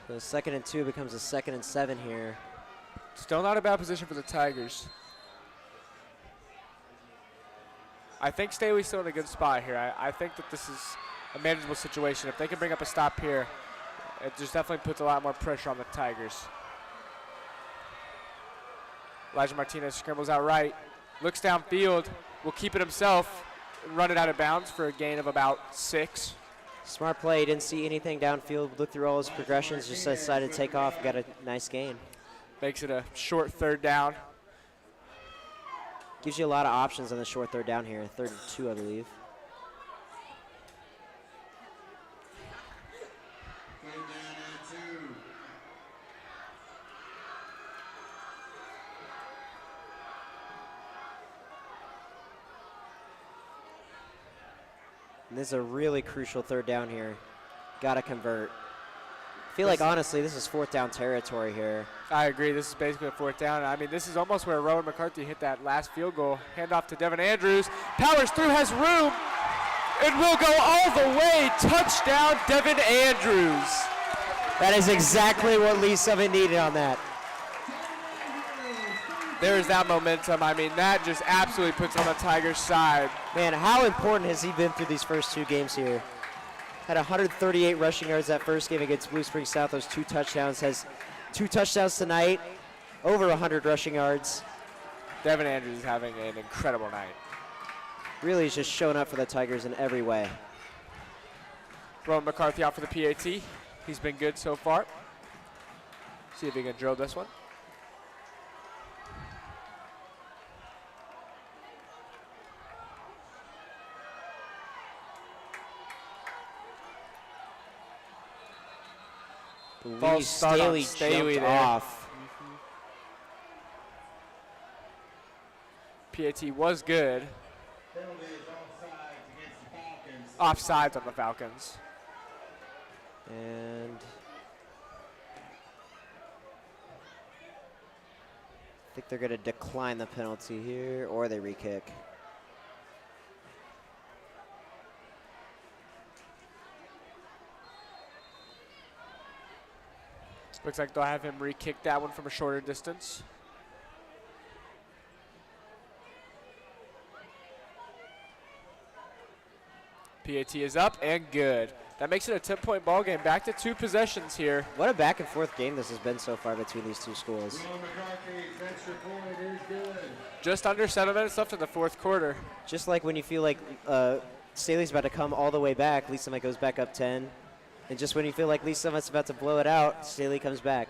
So 2nd and 2 becomes a 2nd and 7 here. Still not a bad position for the Tigers. I think Staley's still in a good spot here. I think that this is a manageable situation. If they can bring up a stop here, it just definitely puts a lot more pressure on the Tigers. Elijah Martinez scrambles out right, looks downfield, will keep it himself, run it out of bounds for a gain of about 6. Smart play. He didn't see anything downfield, looked through all his progressions, just decided to take off and got a nice gain. Makes it a short 3rd down. Gives you a lot of options on the short 3rd down here. 3rd and 2, I believe. Third down and 2. And this is a really crucial 3rd down here. Got to convert. I feel like, honestly, this is 4th down territory here. I agree. This is basically a 4th down. I mean, this is almost where Rowan McCarthy hit that last field goal. Handoff to Devin Andrews. Powers through, has room. It will go all the way. Touchdown, Devin Andrews. That is exactly what Lee Summit needed on that. There's that momentum. I mean, that just absolutely puts on the Tigers' side. Man, how important has he been through these first 2 games here? Had 138 rushing yards that first game against Blue Springs South. Those 2 touchdowns. Has 2 touchdowns tonight. Over 100 rushing yards. Devin Andrews is having an incredible night. Really has just shown up for the Tigers in every way. Rowan McCarthy out for the PAT. He's been good so far. See if he can drill this one. False start on Staley jumped there. off. PAT was good. Penalty is offsides against the Falcons. Offsides on the Falcons. And I think they're going to decline the penalty here, or they re-kick. Looks like they'll have him re-kick that one from a shorter distance. PAT is up and good. That makes it a 10-point ball game. Back to 2 possessions here. What a back and forth game this has been so far between these 2 schools. Rowan McCarthy's extra point is good. Just under 7 minutes left in the 4th quarter. Just like when you feel like Staley's about to come all the way back, Lee Summit goes back up 10. And just when you feel like Lee Summit's about to blow it out, Staley comes back.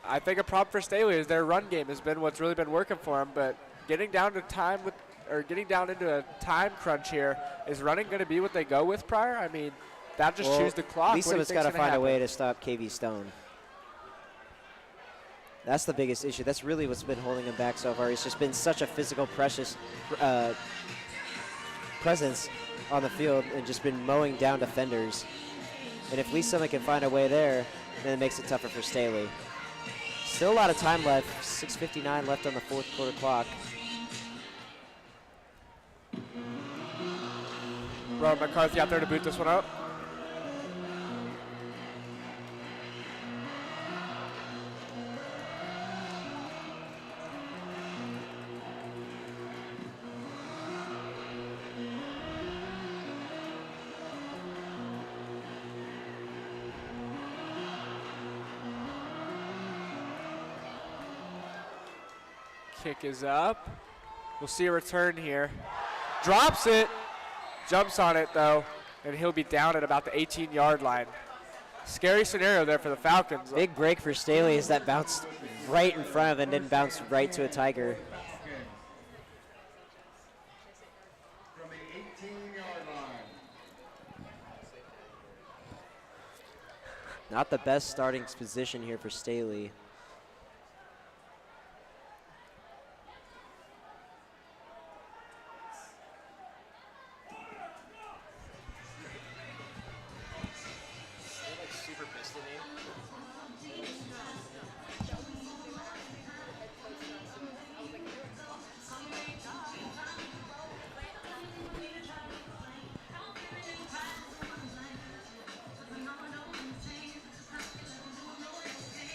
I think a problem for Staley is their run game has been what's really been working for them, but getting down to time with, or getting down into a time crunch here, is running going to be what they go with prior? I mean, that just chews the clock. Lee Summit's got to find a way to stop KV Stone. That's the biggest issue. That's really what's been holding him back so far. He's just been such a physical, precious presence on the field and just been mowing down defenders. And if Lee Summit can find a way there, then it makes it tougher for Staley. Still a lot of time left. 6:59 left on the 4th quarter clock. Rowan McCarthy out there to boot this one up. Kick is up. We'll see a return here. Drops it. Jumps on it, though, and he'll be down at about the 18-yard line. Scary scenario there for the Falcons. Big break for Staley as that bounced right in front of him and then bounced right to a Tiger. From the 18-yard line. Not the best starting position here for Staley.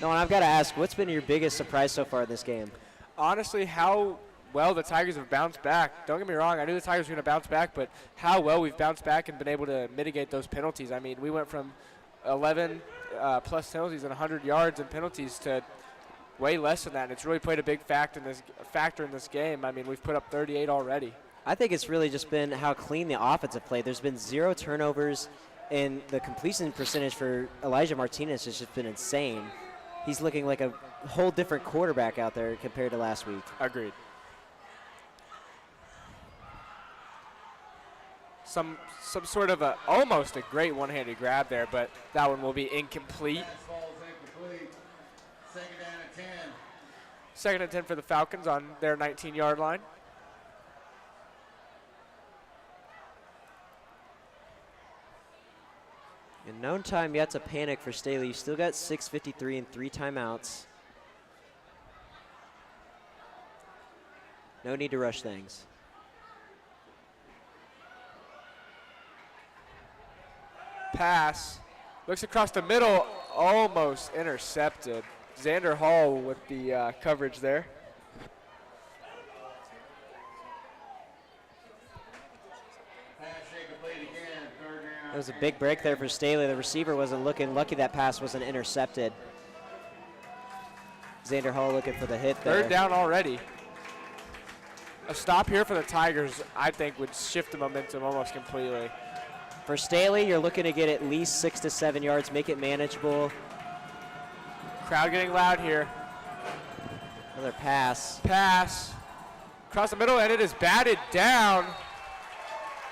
No, and I've got to ask, what's been your biggest surprise so far in this game? Honestly, how well the Tigers have bounced back. Don't get me wrong, I knew the Tigers were going to bounce back, but how well we've bounced back and been able to mitigate those penalties. I mean, we went from 11 plus penalties and 100 yards and penalties to way less than that, and it's really played a big factor in this game. I mean, we've put up 38 already. I think it's really just been how clean the offense have played. There's been 0 turnovers, and the completion percentage for Elijah Martinez has just been insane. He's looking like a whole different quarterback out there compared to last week. Agreed. Some sort of almost a great one-handed grab there, but that one will be incomplete. Second down and 10. Second and 10 for the Falcons on their 19-yard line. And no time yet to panic for Staley. You still got 6:53 and 3 timeouts. No need to rush things. Pass. Looks across the middle, almost intercepted. Xander Hall with the coverage there. Pass incomplete again. Third down. It was a big break there for Staley. The receiver wasn't looking. Lucky that pass wasn't intercepted. Xander Hall looking for the hit there. Third down already. A stop here for the Tigers, I think, would shift the momentum almost completely. For Staley, you're looking to get at least 6 to 7 yards, make it manageable. Crowd getting loud here. Another pass. Pass. Across the middle, and it is batted down.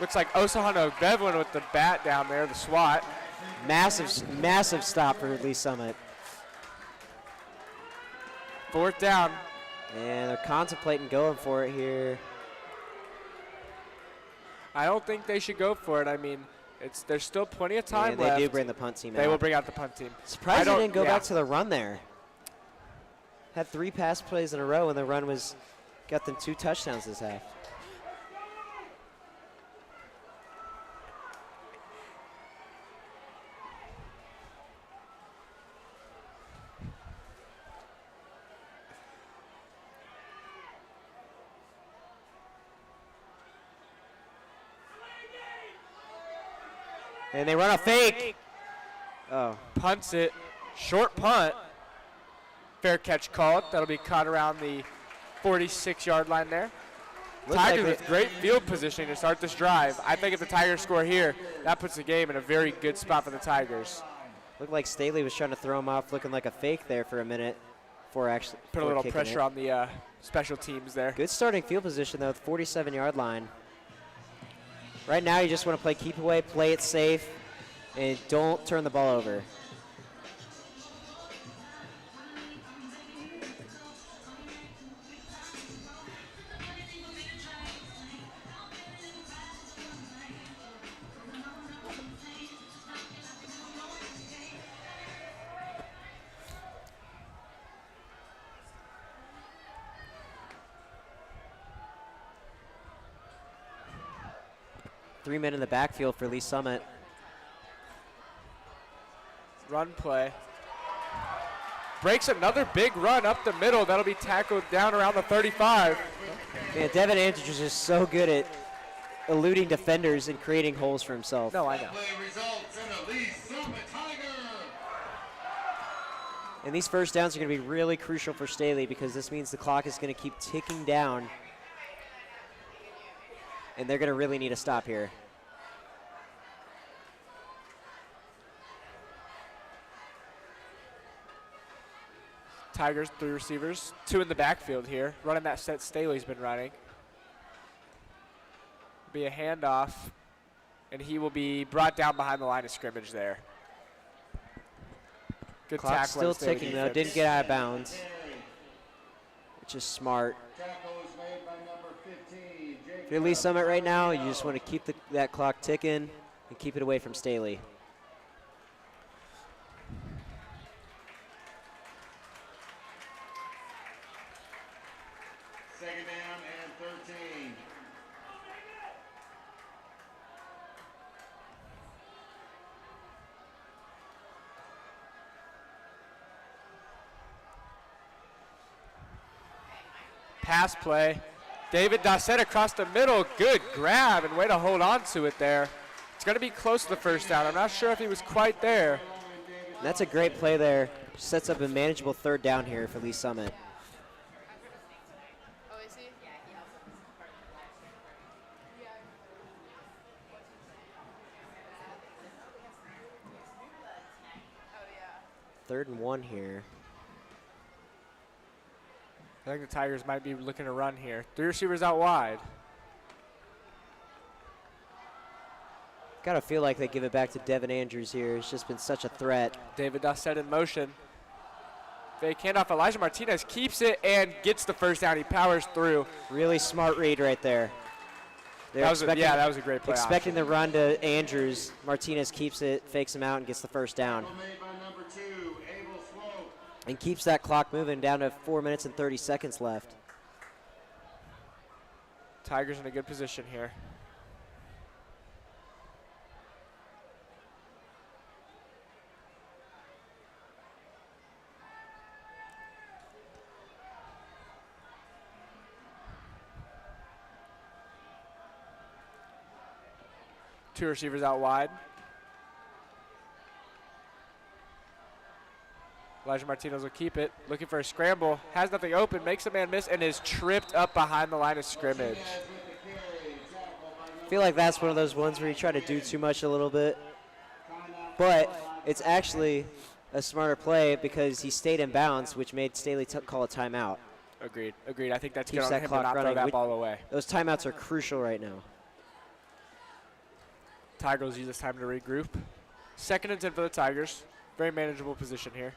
Looks like Osahana Bevlin with the bat down there, the SWAT. Massive stop for Lee Summit. Fourth down. And they're contemplating going for it here. I don't think they should go for it. I mean, there's still plenty of time And left. they do bring the punt team out. They will bring out the punt team. Surprised they didn't go back to the run there. Had 3 pass plays in a row, and the run got them 2 touchdowns this half. And they run a fake. Oh. Punts it. Short punt. Fair catch called. That'll be caught around the 46-yard line there. Tigers with great field positioning to start this drive. I think if the Tigers score here, that puts the game in a very good spot for the Tigers. Looked like Staley was trying to throw him off, looking like a fake there for a minute before actually put a little pressure on the special teams there. Good starting field position though, the 47-yard line. Right now, you just want to play keep away, play it safe, and don't turn the ball over. Three men in the backfield for Lee Summit. Run play. Breaks another big run up the middle. That'll be tackled down around the 35. Man, Devin Andrews is just so good at eluding defenders and creating holes for himself. No, I know. Play results in the Lee Summit Tiger. And these first downs are going to be really crucial for Staley because this means the clock is going to keep ticking down. And they're going to really need a stop here. Tigers, 3 receivers, 2 in the backfield here, running that set Staley's been running. Be a handoff, and he will be brought down behind the line of scrimmage there. Good Clock's tackle. still ticking though, didn't get out of bounds, which is smart. If you're Lee Summit right now, you just want to keep that clock ticking and keep it away from Staley. Second down and 13. Pass play. David Dossett across the middle. Good grab and way to hold on to it there. It's going to be close to the first down. I'm not sure if he was quite there. That's a great play there. Sets up a manageable third down here for Lee Summit. Oh, is he? Oh, yeah. 3rd and 1 here. I think the Tigers might be looking to run here. 3 receivers out wide. Gotta feel like they give it back to Devin Andrews here. It's just been such a threat. David Dossett in motion. Fake handoff. Elijah Martinez keeps it and gets the first down. He powers through. Really smart read right there. That was a great play. Expecting the run to Andrews. Martinez keeps it, fakes him out, and gets the first down. Made by number 2, Abel Slope. And keeps that clock moving down to 4 minutes and 30 seconds left. Tigers in a good position here. Two receivers out wide. Elijah Martinez will keep it. Looking for a scramble. Has nothing open. Makes a man miss and is tripped up behind the line of scrimmage. I feel like that's one of those ones where you try to do too much a little bit. But it's actually a smarter play because he stayed in bounds, which made Staley call a timeout. Agreed. Agreed. I think that's Keeps good on that him to clock not throw running. that ball away. Those timeouts are crucial right now. Tigers use this time to regroup. 2nd and 10 for the Tigers. Very manageable position here.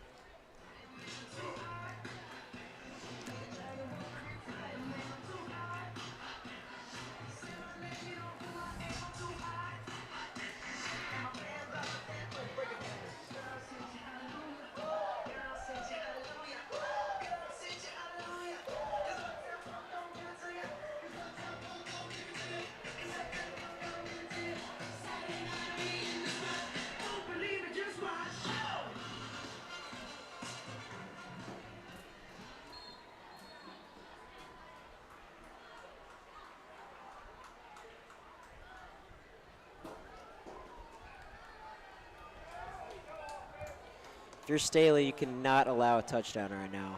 If you're Staley, you cannot allow a touchdown right now.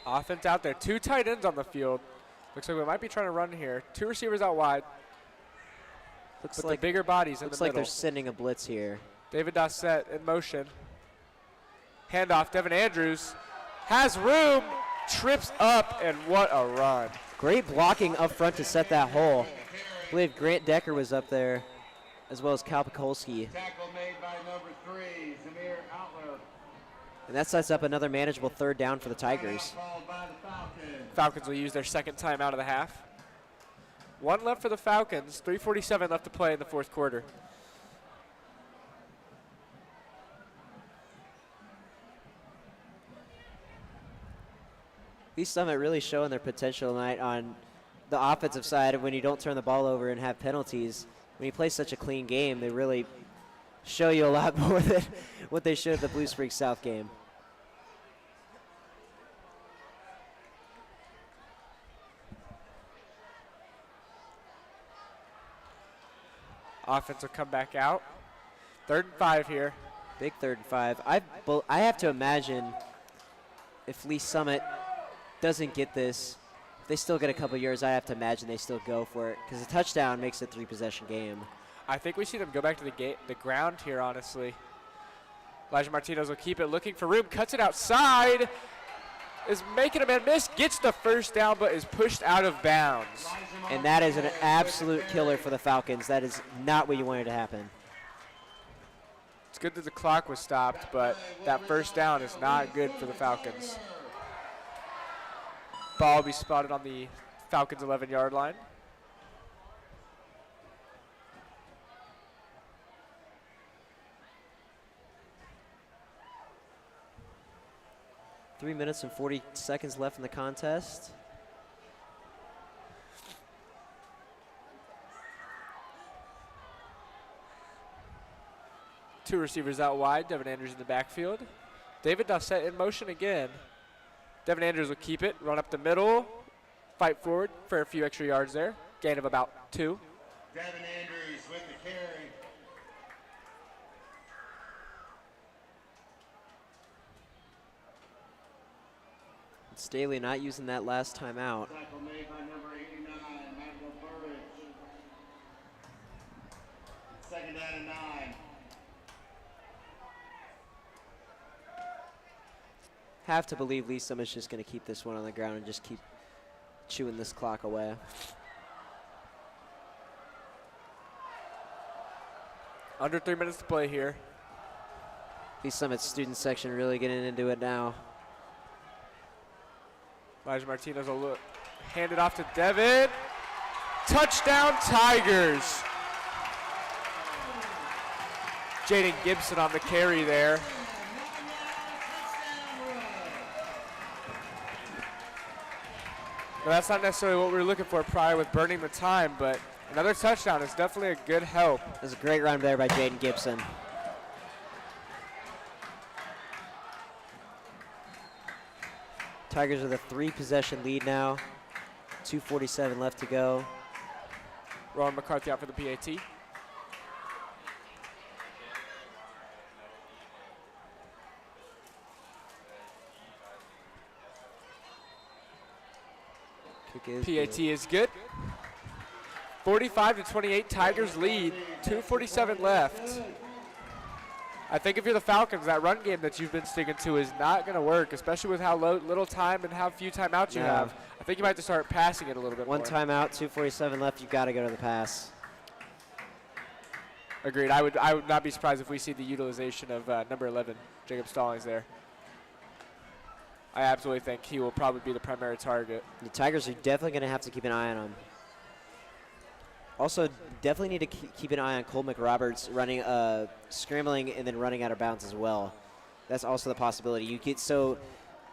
Offense out there. 2 tight ends on the field. Looks like we might be trying to run here. 2 receivers out wide. Looks With like the bigger bodies in the looks like middle. they're sending a blitz here. David Dossett in motion. Handoff. Devin Andrews has room. Trips up, and what a run. Great blocking up front to set that hole. I believe Grant Decker was up there, as well as Cal Pekolsky. Tackle made by number 3, Zamir Outler. And that sets up another manageable third down for the Tigers. Called by the Falcons. Falcons will use their 2nd timeout of the half. 1 left for the Falcons. 3:47 left to play in the 4th quarter. East Summit really showing their potential tonight on the offensive side when you don't turn the ball over and have penalties. When you play such a clean game, they really show you a lot more than what they showed at the Blue Springs South game. Offense will come back out. 3rd and 5 here. Big 3rd and 5. I have to imagine if Lee Summit doesn't get this, if they still get a couple yards, I have to imagine they still go for it because a touchdown makes it a 3-possession game. I think we see them go back to the ground here, honestly. Elijah Martinez will keep it, looking for room, cuts it outside, is making a man miss, gets the first down, but is pushed out of bounds. And that is an absolute killer for the Falcons. That is not what you wanted to happen. It's good that the clock was stopped, but that first down is not good for the Falcons. Ball will be spotted on the Falcons' 11-yard line. Three minutes and 40 seconds left in the contest. Two receivers out wide. Devin Andrews in the backfield. David Dossett in motion again. Devin Andrews will keep it, run up the middle, fight forward for a few extra yards there. Gain of about 2. Devin Andrews with the carry. Staley not using that last time out. Tackle made by number 89, Michael Burridge. Second down and 9. Have to believe Lee Summers just going to keep this one on the ground and just keep chewing this clock away. Under 3 minutes to play here. Lee Summit's student section really getting into it now. Elijah Martinez will look. Hand it off to Devin. Touchdown, Tigers. Jaden Gibson on the carry there. Well, that's not necessarily what we were looking for prior with burning the time, but another touchdown is definitely a good help. That's a great run there by Jaden Gibson. Tigers with a 3-possession lead now. 2:47 left to go. Rowan McCarthy out for the PAT. PAT is good. 45-28, Tigers lead. 2:47 left. I think if you're the Falcons, that run game that you've been sticking to is not going to work, especially with how little time and how few timeouts you have. I think you might have to start passing it a little bit more. One timeout, 2:47 left. You've got to go to the pass. Agreed. I would not be surprised if we see the utilization of number 11, Jacob Stallings there. I absolutely think he will probably be the primary target. The Tigers are definitely going to have to keep an eye on him. Also, definitely need to keep an eye on Cole McRoberts running, scrambling and then running out of bounds as well. That's also the possibility. You get so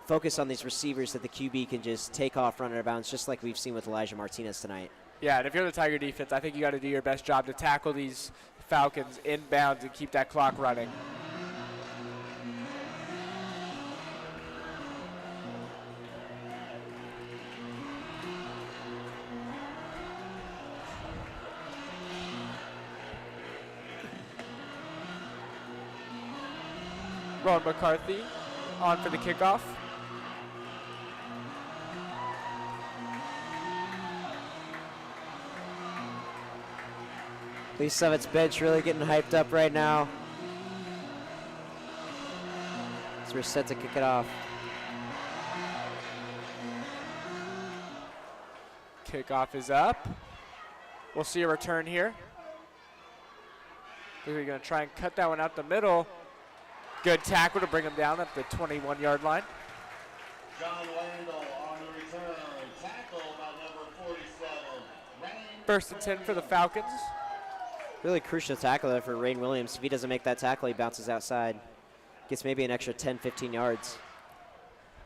focused on these receivers that the QB can just take off, run out of bounds, just like we've seen with Elijah Martinez tonight. Yeah, and if you're the Tiger defense, I think you got to do your best job to tackle these Falcons inbounds and keep that clock running. Rowan McCarthy on for the kickoff. Lee Summit's bench really getting hyped up right now. So we're set to kick it off. Kickoff is up. We'll see a return here. We're going to try and cut that one out the middle. Good tackle to bring him down at the 21-yard line. John Randall on the return. Tackle by number 47. First and 10 for the Falcons. Really crucial tackle there for Rain Williams. If he doesn't make that tackle, he bounces outside. Gets maybe an extra 10, 15 yards.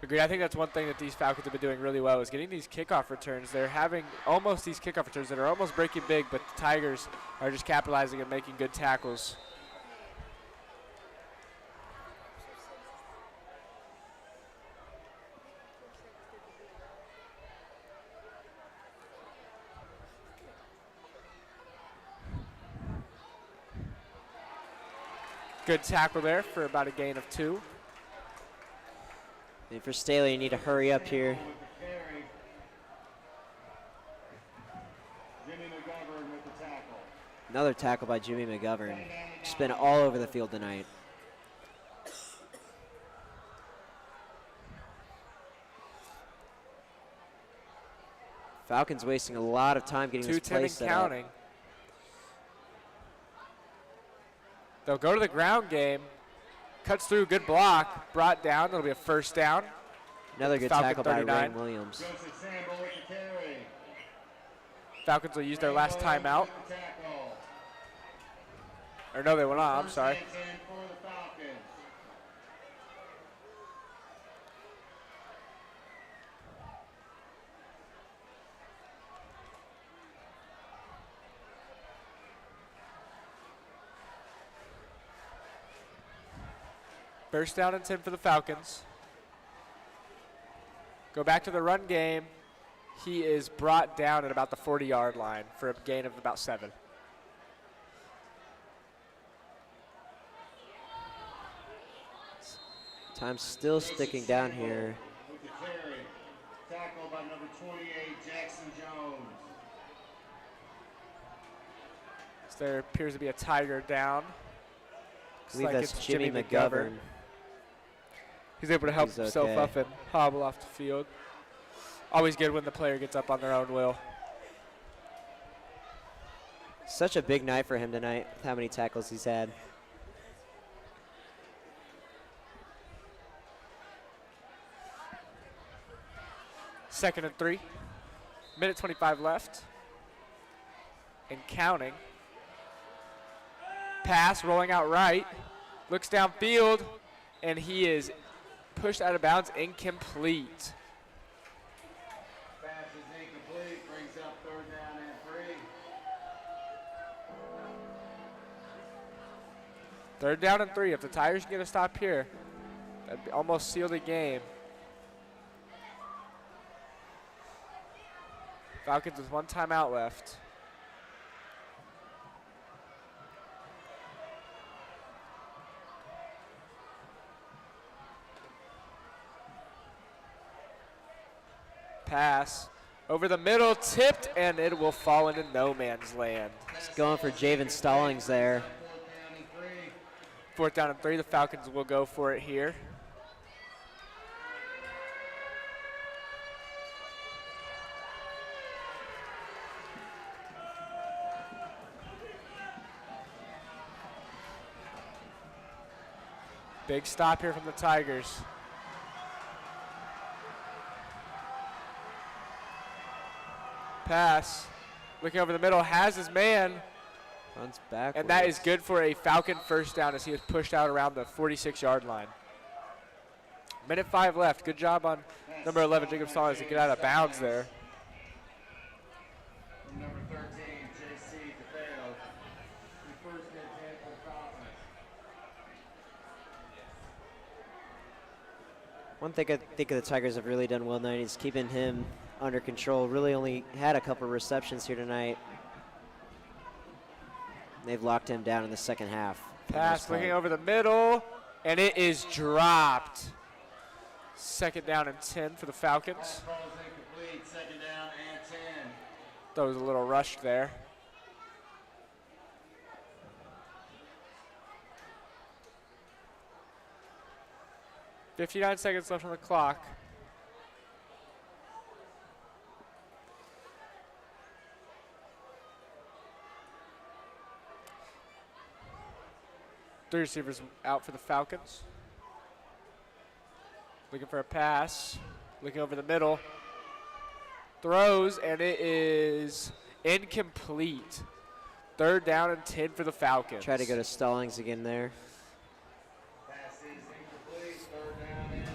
Agreed. I think that's one thing that these Falcons have been doing really well is getting these kickoff returns. They're having almost these kickoff returns that are almost breaking big, but the Tigers are just capitalizing and making good tackles. Good tackle there for about a gain of 2. And for Staley, you need to hurry up here. Jimmy McGovern with the tackle. Another tackle by Jimmy McGovern. Just been all over the field tonight. Falcons wasting a lot of time getting this play set up. 2:10 and counting. They'll go to the ground game. Cuts through, good block. Brought down, it'll be a first down. Another good Falcon tackle by 39. Rain Williams. Joseph Sample with the carry. Falcons will use their last timeout. With the tackle. Or no, they will not, I'm sorry. First and 10 for the Falcons. First down and 10 for the Falcons. Go back to the run game. He is brought down at about the 40-yard line for a gain of about 7. Time's still sticking down here. With the carry, tackle by number 28, Jackson Jones. So there appears to be a Tiger down. I believe that's Jimmy McGovern. He's able to help He's himself okay. up and hobble off the field. Always good when the player gets up on their own will. Such a big night for him tonight, with how many tackles he's had. Second and 3. Minute 25 left. And counting. Pass rolling out right. Looks downfield. And he is pushed out of bounds, incomplete. Pass is incomplete, brings up 3rd down and 3. 3rd down and 3. If the Tigers get a stop here, that'd almost seal the game. Falcons with 1 timeout left. Pass over the middle, tipped, and it will fall into no man's land. He's going for Javen Stallings there. 4th down and 3. The Falcons will go for it here. Big stop here from the Tigers. Pass. Looking over the middle, has his man. Runs backwards. And that is good for a Falcon 1st down as he is pushed out around the 46-yard line. Minute 5 left. Good job on number 11, Jacob Stallings, to get out of bounds there. Number 13, J.C. DeFeo. The 1st and 10 for the Falcons. One thing I think the Tigers have really done well tonight is keeping him under control. Really only had a couple receptions here tonight. They've locked him down in the second half. Pass looking over the middle, and it is dropped. 2nd down and 10 for the Falcons. Pass ball is incomplete, 2nd down and 10. That was a little rushed there. .59 seconds left on the clock. Three receivers out for the Falcons. Looking for a pass. Looking over the middle. Throws, and it is incomplete. 3rd down and 10 for the Falcons. Try to go to Stallings again there. Pass is incomplete, 3rd down and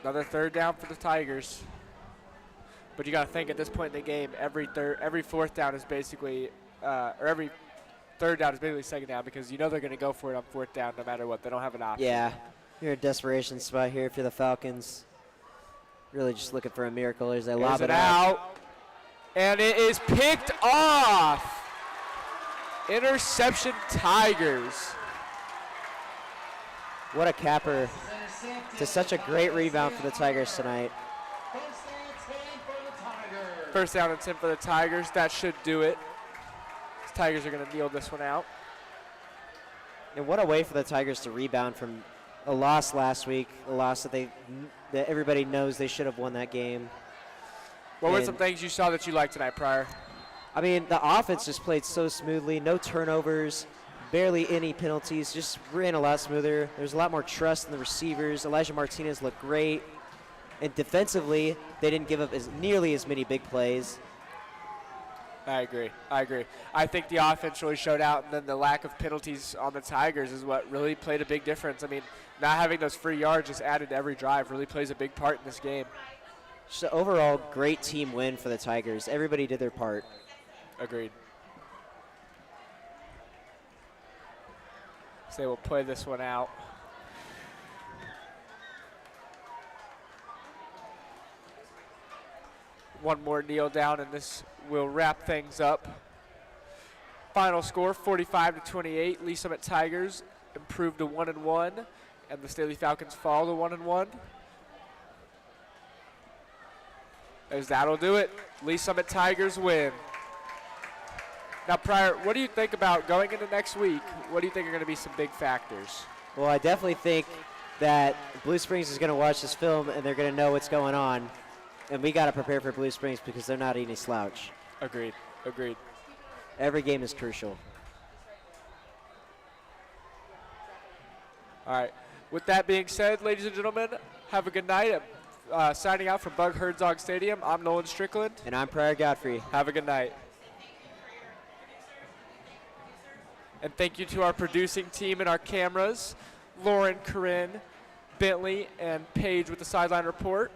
10. Another 3rd down for the Tigers. But you got to think at this point in the game, every 4th down is basically, or every 3rd down is basically 2nd down, because you know they're going to go for it on 4th down no matter what. They don't have an option. Yeah, you're a desperation spot here if you're the Falcons. Really just looking for a miracle as they lob it out. And it is picked off. Interception, Tigers. What a capper to such a great rebound for the Tigers tonight. 1st down 10 for the Tigers. 1st down and 10 for the Tigers. That should do it. The Tigers are going to kneel this one out. And what a way for the Tigers to rebound from a loss last week, a loss that everybody knows they should have won that game. What were And some things you saw that you liked tonight, Pryor? I mean, the offense just played so smoothly, no turnovers, barely any penalties, just ran a lot smoother. There's a lot more trust in the receivers. Elijah Martinez looked great. And defensively, they didn't give up nearly as many big plays. I agree. I think the offense really showed out, and then the lack of penalties on the Tigers is what really played a big difference. I mean, not having those free yards just added to every drive really plays a big part in this game. Just an overall great team win for the Tigers. Everybody did their part. Agreed. So they will play this one out. one more kneel down, and this will wrap things up. Final score, 45-28. Lee Summit Tigers improved to 1-1, and the Staley Falcons fall to 1-1. As that'll do it. Lee Summit Tigers win. Now, Pryor, what do you think about going into next week? What do you think are going to be some big factors? Well, I definitely think that Blue Springs is going to watch this film and they're going to know what's going on. And we got to prepare for Blue Springs because they're not any slouch. Agreed. Agreed. Every game is crucial. All right. With that being said, ladies and gentlemen, have a good night. Signing out from Bug Herzog Stadium, I'm Nolan Strickland. And I'm Pryor Godfrey. Have a good night. And thank you to our producing team and our cameras, Lauren, Corinne, Bentley, and Paige with the Sideline Report.